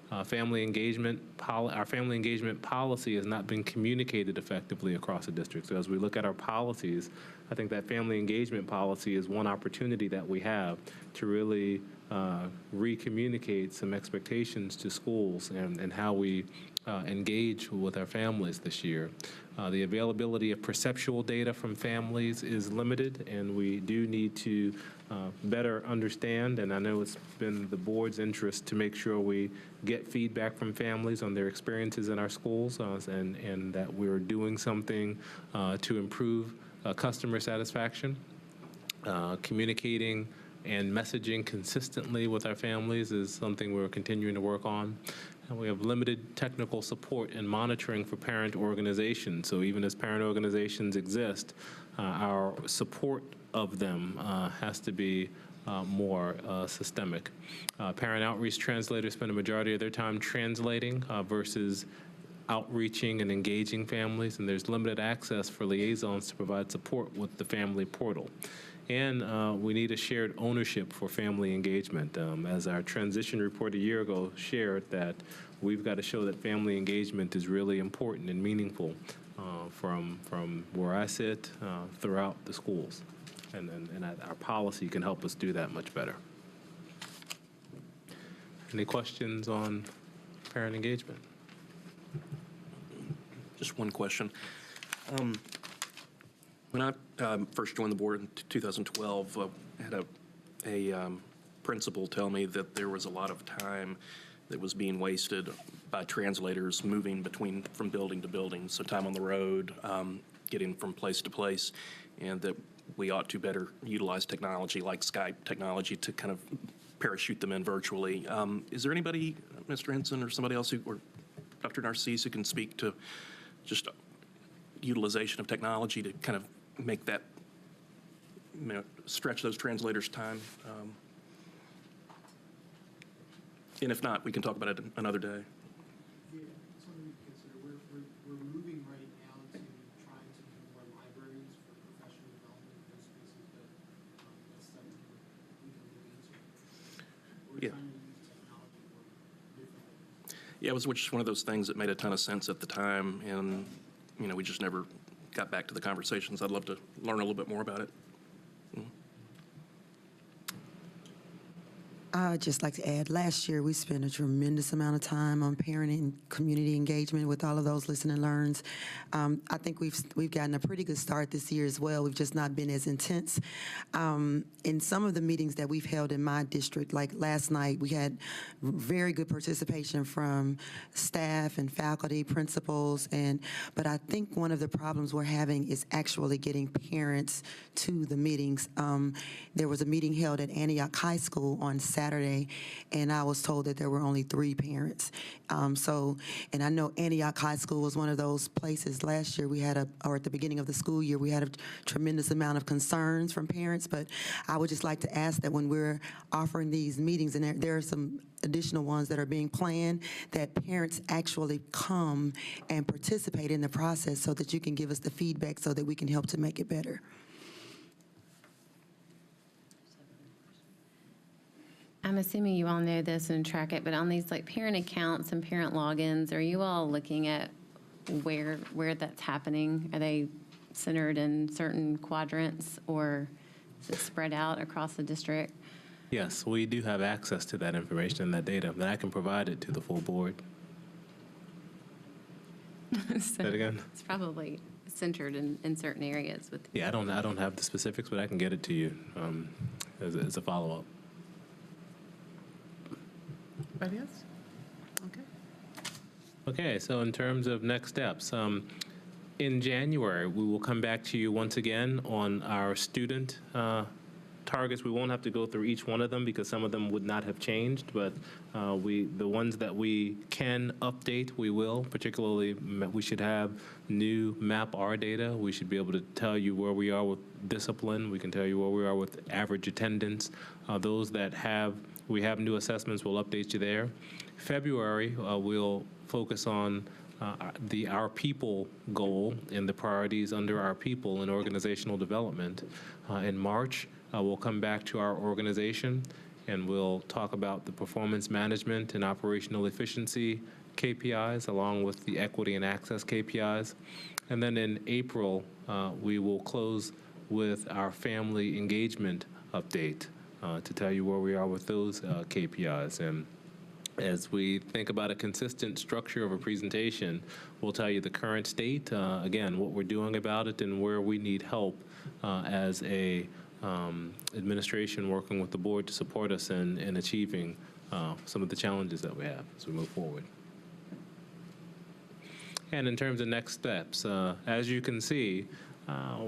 Our family engagement policy has not been communicated effectively across the district. So as we look at our policies, I think that family engagement policy is one opportunity that we have to really re-communicate some expectations to schools and how we engage with our families this year. The availability of perceptual data from families is limited, and we do need to better understand, and I know it's been the board's interest to make sure we get feedback from families on their experiences in our schools and that we're doing something to improve customer satisfaction. Communicating and messaging consistently with our families is something we're continuing to work on. And we have limited technical support and monitoring for parent organizations. So even as parent organizations exist, our support of them has to be more systemic. Parent outreach translators spend a majority of their time translating versus outreaching and engaging families, and there's limited access for liaisons to provide support with the family portal. And we need a shared ownership for family engagement. As our transition report a year ago shared, that we've got to show that family engagement is really important and meaningful from where I sit throughout the schools. And our policy can help us do that much better. Any questions on parent engagement? Just one question. When I first joined the board in 2012, I had a principal tell me that there was a lot of time that was being wasted by translators moving from building to building, so time on the road. getting from place to place, and that we ought to better utilize technology like Skype technology to kind of parachute them in virtually. Is there anybody, Mr. Henson or somebody else, or Dr. Narcisse, who can speak to just utilization of technology to kind of make that, stretch those translators' time? And if not, we can talk about it another day. Yeah, something to consider. We're moving right now to trying to do more libraries for professional development in those spaces, but that's something we can look into. We're Yeah. trying to use technology more differently. Yeah, it was just one of those things that made a ton of sense at the time, and we just never got back to the conversations. I'd love to learn a little bit more about it. I'd just like to add, last year we spent a tremendous amount of time on parent and community engagement with all of those listen and learns. I think we've gotten a pretty good start this year as well. We've just not been as intense. In some of the meetings that we've held in my district, like last night, we had very good participation from staff and faculty, principals, but I think one of the problems we're having is actually getting parents to the meetings. There was a meeting held at Antioch High School on Saturday, and I was told that there were only 3 parents. And I know Antioch High School was one of those places last year or at the beginning of the school year, we had a tremendous amount of concerns from parents, but I would just like to ask that when we're offering these meetings, and there are some additional ones that are being planned, that parents actually come and participate in the process so that you can give us the feedback so that we can help to make it better. I'm assuming you all know this and track it, but on these like parent accounts and parent logins, are you all looking at where that's happening? Are they centered in certain quadrants, or is it spread out across the district? Yes, we do have access to that information and that data, and I can provide it to the full board. Say that again? It's probably centered in certain areas. Yeah, I don't have the specifics, but I can get it to you as a follow-up. Anybody else? Okay. Okay, so in terms of next steps, in January, we will come back to you once again on our student targets. We won't have to go through each one of them because some of them would not have changed, but the ones that we can update, we will. Particularly, we should have new MAP-R data. We should be able to tell you where we are with discipline. We can tell you where we are with average attendance. Those that we have new assessments, we'll update you there. February, we'll focus on our people goal and the priorities under our people in organizational development. In March, we'll come back to our organization and we'll talk about the performance management and operational efficiency KPIs along with the equity and access KPIs. And then in April, we will close with our family engagement update to tell you where we are with those KPIs. And as we think about a consistent structure of a presentation, we'll tell you the current state, again, what we're doing about it, and where we need help as a administration working with the board to support us in achieving some of the challenges that we have as we move forward. And in terms of next steps, as you can see,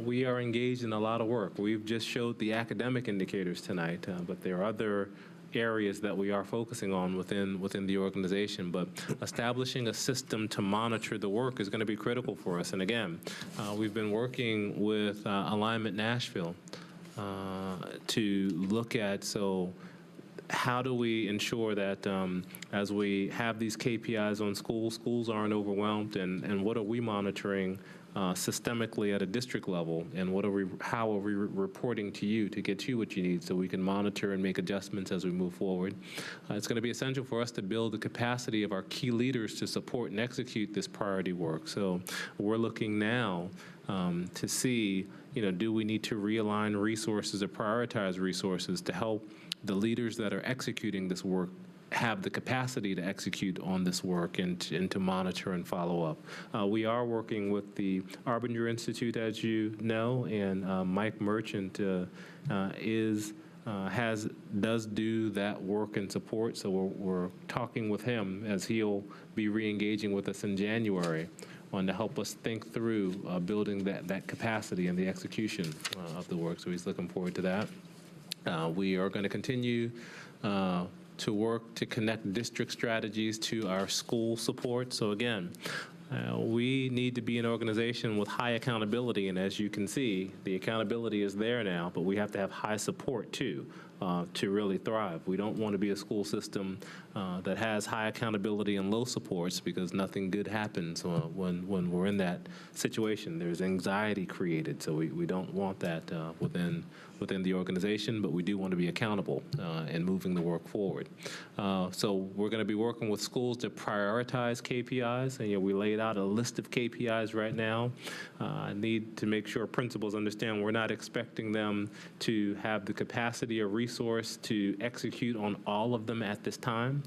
we are engaged in a lot of work. We've just showed the academic indicators tonight, but there are other areas that we are focusing on within the organization. But establishing a system to monitor the work is going to be critical for us. And again, we've been working with Alignment Nashville to look at, how do we ensure that as we have these KPIs on schools aren't overwhelmed, and what are we monitoring systemically at a district level, and how are we reporting to you to get you what you need so we can monitor and make adjustments as we move forward. It's going to be essential for us to build the capacity of our key leaders to support and execute this priority work. So we're looking now to see, do we need to realign resources or prioritize resources to help the leaders that are executing this work have the capacity to execute on this work and to monitor and follow up. We are working with the Arbinger Institute, as you know, and Mike Merchant does do that work and support. So we're talking with him as he'll be re-engaging with us in January. to help us think through building that capacity and the execution of the work. So he's looking forward to that. We are going to continue to work to connect district strategies to our school support. So again, we need to be an organization with high accountability, and as you can see, the accountability is there now, but we have to have high support too to really thrive. We don't want to be a school system that has high accountability and low supports, because nothing good happens when we're in that situation. There's anxiety created, so we don't want that within the organization, but we do want to be accountable and moving the work forward. So we're going to be working with schools to prioritize KPIs, and we laid out a list of KPIs right now. I need to make sure principals understand we're not expecting them to have the capacity or resource to execute on all of them at this time,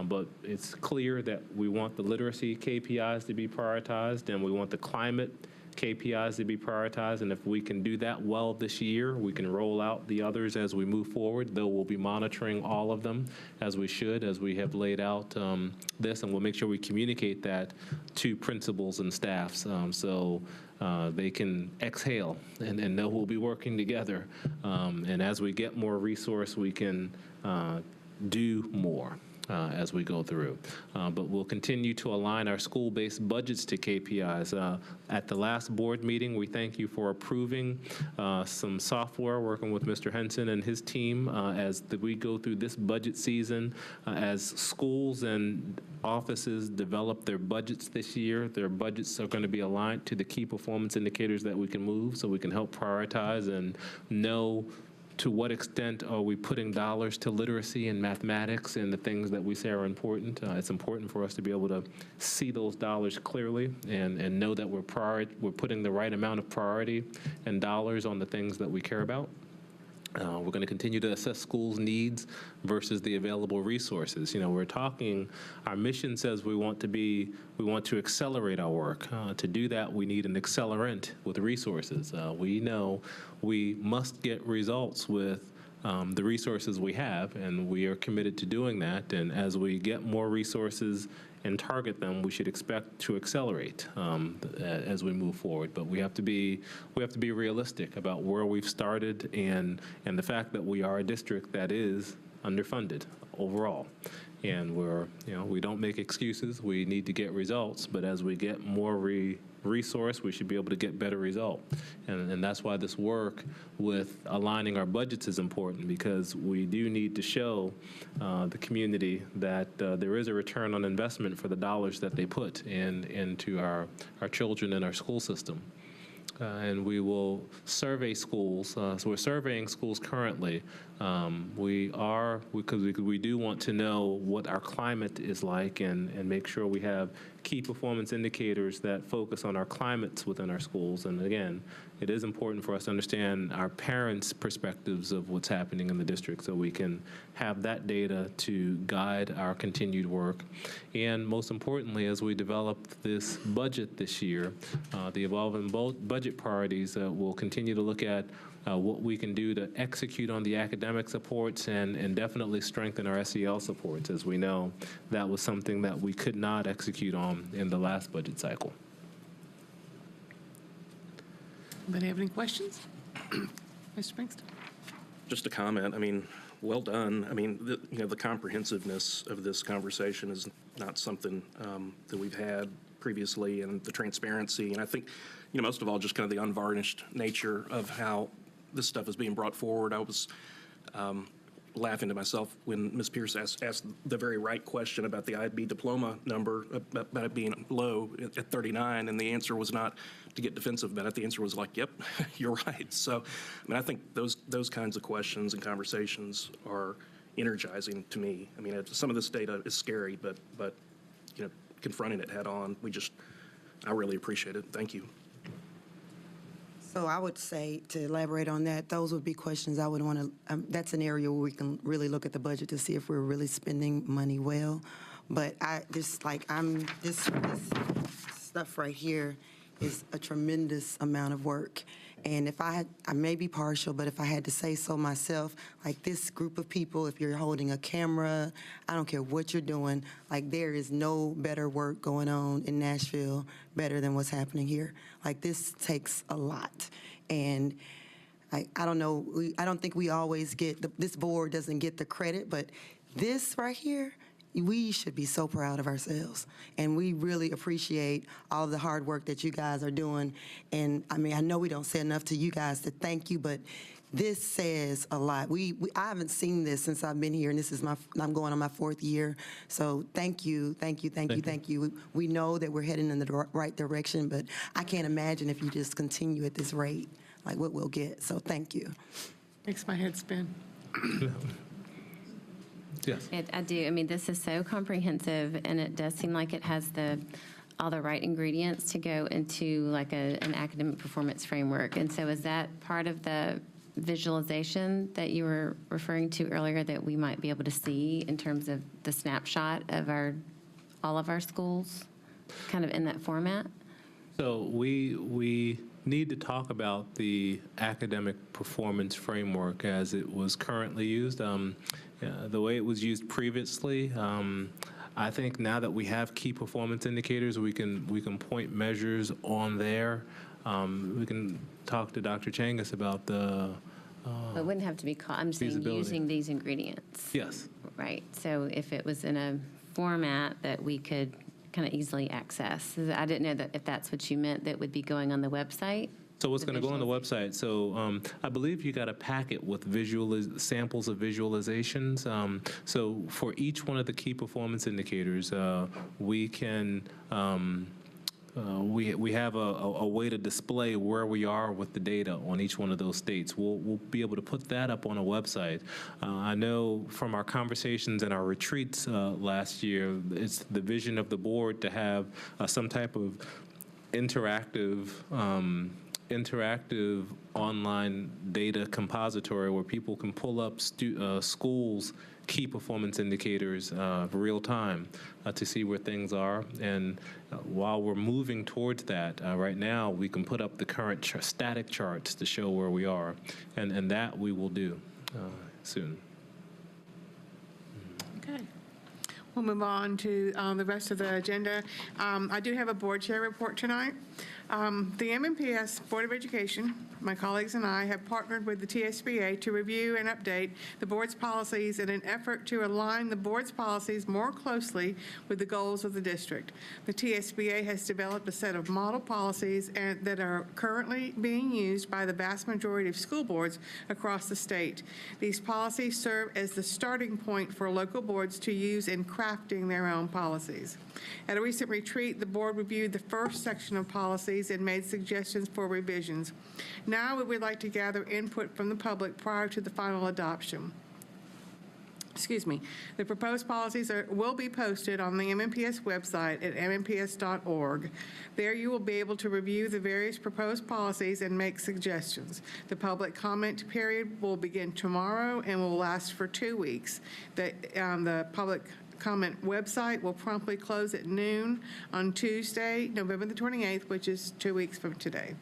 but it's clear that we want the literacy KPIs to be prioritized, and we want the climate KPIs to be prioritized, and if we can do that well this year, we can roll out the others as we move forward, though we'll be monitoring all of them as we should, as we have laid out this, and we'll make sure we communicate that to principals and staffs so they can exhale and know we'll be working together. And as we get more resource, we can do more as we go through. But we'll continue to align our school-based budgets to KPIs. At the last board meeting, we thank you for approving some software, working with Mr. Henson and his team as we go through this budget season. As schools and offices develop their budgets this year, their budgets are going to be aligned to the key performance indicators that we can move, so we can help prioritize and know to what extent are we putting dollars to literacy and mathematics and the things that we say are important. It's important for us to be able to see those dollars clearly and know that we're putting the right amount of priority and dollars on the things that we care about. We're going to continue to assess schools' needs versus the available resources. We're talking, our mission says we want to accelerate our work. To do that, we need an accelerant with resources. We know we must get results with the resources we have, and we are committed to doing that. And as we get more resources and target them, we should expect to accelerate as we move forward. But we have to be realistic about where we've started and the fact that we are a district that is underfunded overall. And we don't make excuses. We need to get results. But as we get more resource, we should be able to get better result. And that's why this work with aligning our budgets is important, because we do need to show the community that there is a return on investment for the dollars that they put into our children and our school system. And we will survey schools. So we're surveying schools currently. Because we do want to know what our climate is like and make sure we have key performance indicators that focus on our climates within our schools. And again, it is important for us to understand our parents' perspectives of what's happening in the district, so we can have that data to guide our continued work. And most importantly, as we develop this budget this year, the evolving budget priorities, we'll continue to look at what we can do to execute on the academic supports and definitely strengthen our SEL supports. As we know, that was something that we could not execute on in the last budget cycle. Anybody have any questions? Mr. Pinkston? Just a comment. Well done. The comprehensiveness of this conversation is not something that we've had previously, and the transparency. And I think, most of all, just kind of the unvarnished nature of how this stuff is being brought forward. I was laughing to myself when Ms. Pierce asked the very right question about the IB diploma number, about it being low at 39, and the answer was not to get defensive about it. The answer was like, yep, you're right. So, I think those kinds of questions and conversations are energizing to me. Some of this data is scary, but confronting it head on, I really appreciate it. Thank you. So I would say, to elaborate on that, those would be questions I would want to, that's an area where we can really look at the budget to see if we're really spending money well. But this stuff right here is a tremendous amount of work. And if I may be partial, but if I had to say so myself, like this group of people, if you're holding a camera, I don't care what you're doing, like there is no better work going on in Nashville better than what's happening here. Like this takes a lot. And I don't know, I don't think we always get, this board doesn't get the credit, but this right here, we should be so proud of ourselves. And we really appreciate all the hard work that you guys are doing. And I mean, I know we don't say enough to you guys to thank you, but this says a lot. I haven't seen this since I've been here, and this is I'm going on my 4th year. So thank you. We know that we're heading in the right direction, but I can't imagine if you just continue at this rate, like what we'll get. So thank you. Makes my head spin. Yes. I do. I mean, this is so comprehensive, and it does seem like it has all the right ingredients to go into like an academic performance framework. And so is that part of the visualization that you were referring to earlier that we might be able to see in terms of the snapshot of all of our schools, kind of in that format? So we need to talk about the academic performance framework as it was currently used. The way it was used previously, I think now that we have key performance indicators, we can point measures on there. We can talk to Dr. Changas about the It wouldn't have to be called, I'm saying feasibility. using these ingredients. Yes. Right. So if it was in a format that we could kind of easily access. I didn't know that if that's what you meant, that would be going on the website. So what's going to go on the website? So I believe you got a packet with samples of visualizations. So for each one of the key performance indicators, we can we have a way to display where we are with the data on each one of those states. We'll be able to put that up on a website. I know from our conversations and our retreats last year, it's the vision of the board to have some type of interactive online data compository where people can pull up schools' key performance indicators real time to see where things are. And while we're moving towards that, right now we can put up the current static charts to show where we are. And that we will do soon. Okay. We'll move on to the rest of the agenda. I do have a board chair report tonight. The MNPS Board of Education, my colleagues and I, have partnered with the TSBA to review and update the board's policies in an effort to align the board's policies more closely with the goals of the district. The TSBA has developed a set of model policies that are currently being used by the vast majority of school boards across the state. These policies serve as the starting point for local boards to use in crafting their own policies. At a recent retreat, the board reviewed the first section of policies and made suggestions for revisions. Now we would like to gather input from the public prior to the final adoption. Excuse me. The proposed policies will be posted on the MNPS website at mnps.org. There you will be able to review the various proposed policies and make suggestions. The public comment period will begin tomorrow and will last for 2 weeks. The public comment website will promptly close at noon on Tuesday, November the 28th, which is 2 weeks from today.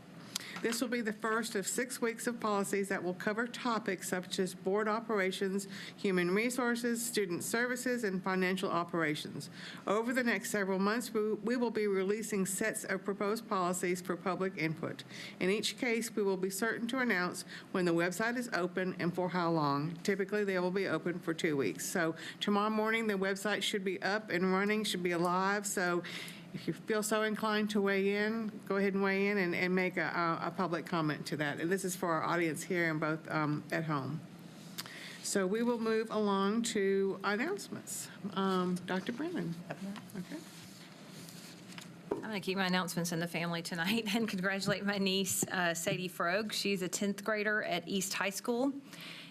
This will be the first of 6 weeks of policies that will cover topics such as board operations, human resources, student services, and financial operations. Over the next several months, we will be releasing sets of proposed policies for public input. In each case, we will be certain to announce when the website is open and for how long. Typically, they will be open for 2 weeks. So tomorrow morning, the website should be up and running, should be alive. So if you feel so inclined to weigh in, go ahead and weigh in and make a public comment to that. And this is for our audience here and both at home. So we will move along to announcements. Dr. Brennan. Okay. I'm going to keep my announcements in the family tonight and congratulate my niece, Sadie Frog. She's a 10th grader at East High School,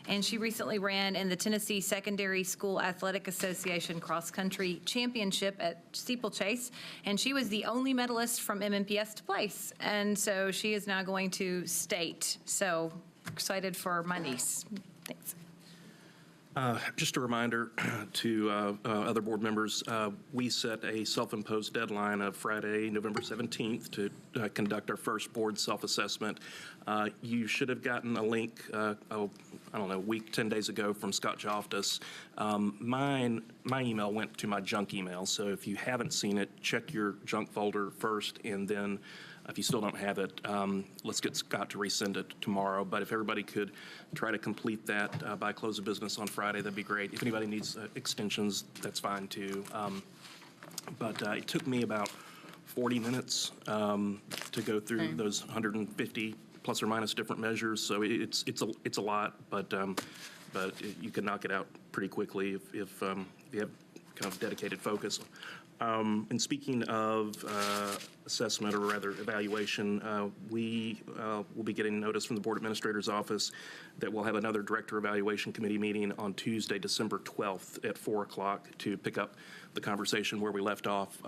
and she recently ran in the Tennessee Secondary School Athletic Association Cross Country Championship at Steeplechase, and she was the only medalist from MNPS to place, and so she is now going to state. So excited for my niece. Thanks. Just a reminder to other board members, we set a self-imposed deadline of Friday, November 17th to conduct our first board self-assessment. You should have gotten a link, I don't know, a week, 10 days ago from Scott Joftis. My email went to my junk email, so if you haven't seen it, check your junk folder first, and then if you still don't have it, let's get Scott to resend it tomorrow. But if everybody could try to complete that by close of business on Friday, that'd be great. If anybody needs extensions, that's fine too. But it took me about 40 minutes to go through those 150 plus or minus different measures. So it's a lot, but you can knock it out pretty quickly if you have kind of dedicated focus. And speaking of assessment, or rather evaluation, we will be getting notice from the Board Administrator's Office that we'll have another Director Evaluation Committee meeting on Tuesday, December 12th at 4 o'clock to pick up the conversation where we left off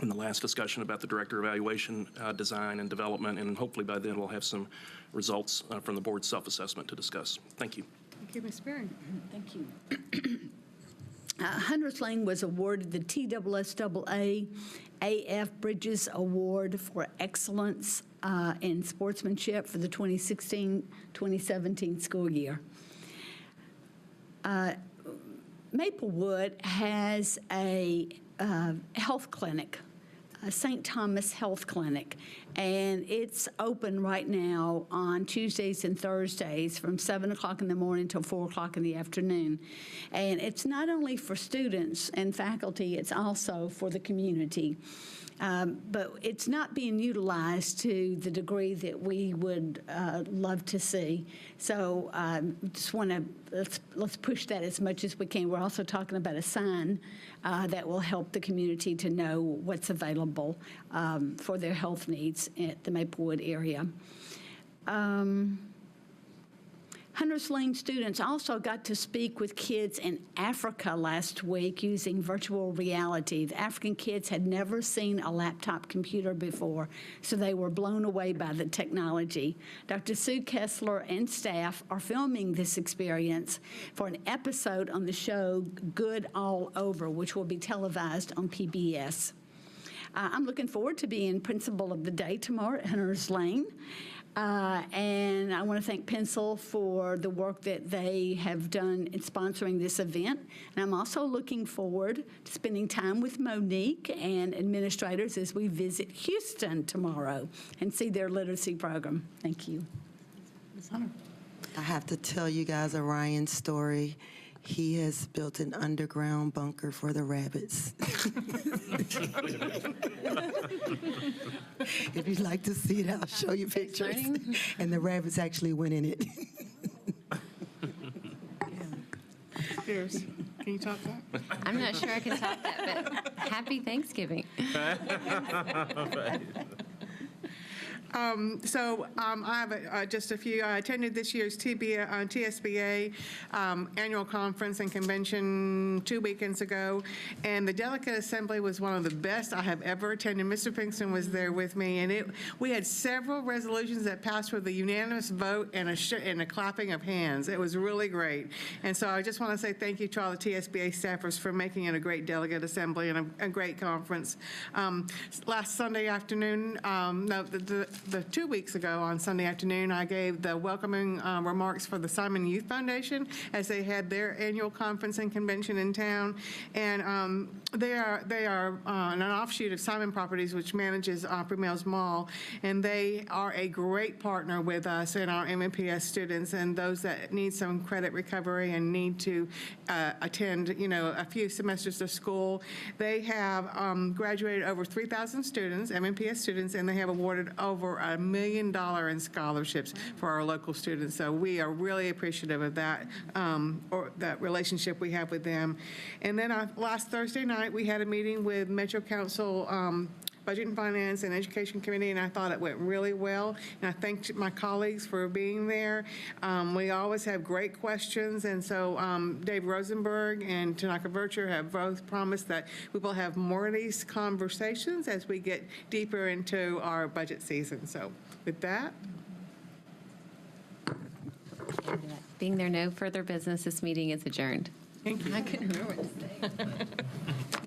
in the last discussion about the Director Evaluation design and development, and hopefully by then we'll have some results from the board's self-assessment to discuss. Thank you. Thank you, Ms. Berry. Thank you. Hunters Lane was awarded the TSSAA AF Bridges Award for Excellence in Sportsmanship for the 2016-2017 school year. Maplewood has a health clinic, a St. Thomas Health Clinic, and it's open right now on Tuesdays and Thursdays from 7 o'clock in the morning till 4 o'clock in the afternoon. And it's not only for students and faculty, it's also for the community. But it's not being utilized to the degree that we would love to see. So just want to, let's push that as much as we can. We're also talking about a sign that will help the community to know what's available for their health needs at the Maplewood area. Hunters Lane students also got to speak with kids in Africa last week using virtual reality. The African kids had never seen a laptop computer before, so they were blown away by the technology. Dr. Sue Kessler and staff are filming this experience for an episode on the show Good All Over, which will be televised on PBS. I'm looking forward to being principal of the day tomorrow at Hunters Lane. And I want to thank Pencil for the work that they have done in sponsoring this event. And I'm also looking forward to spending time with Monique and administrators as we visit Houston tomorrow and see their literacy program. Thank you. Ms. Hunter. I have to tell you guys a Ryan story. He has built an underground bunker for the rabbits. If you'd like to see it, I'll show you pictures. And the rabbits actually went in it. Spears, can you top that? I'm not sure I can top that, but happy Thanksgiving. I have just a few. I attended this year's TSBA annual conference and convention 2 weekends ago, and the delegate assembly was one of the best I have ever attended. Mr. Pinkston was there with me, and we had several resolutions that passed with a unanimous vote and a clapping of hands. It was really great. And so I just want to say thank you to all the TSBA staffers for making it a great delegate assembly and a great conference. Last Sunday afternoon, the 2 weeks ago on Sunday afternoon, I gave the welcoming remarks for the Simon Youth Foundation as they had their annual conference and convention in town. And they are an offshoot of Simon Properties, which manages Opry Mills Mall. And they are a great partner with us and our MNPS students and those that need some credit recovery and need to attend, a few semesters of school. They have graduated over 3,000 students, MNPS students, and they have awarded over $1 million in scholarships for our local students. So we are really appreciative of that, or that relationship we have with them. And then last Thursday night, we had a meeting with Metro Council Budget and Finance and Education Committee, and I thought it went really well. And I thanked my colleagues for being there. We always have great questions, and so Dave Rosenberg and Tanaka Vircher have both promised that we will have more of these conversations as we get deeper into our budget season. So with that. Being there no further business, this meeting is adjourned. Thank you. I couldn't remember what to say.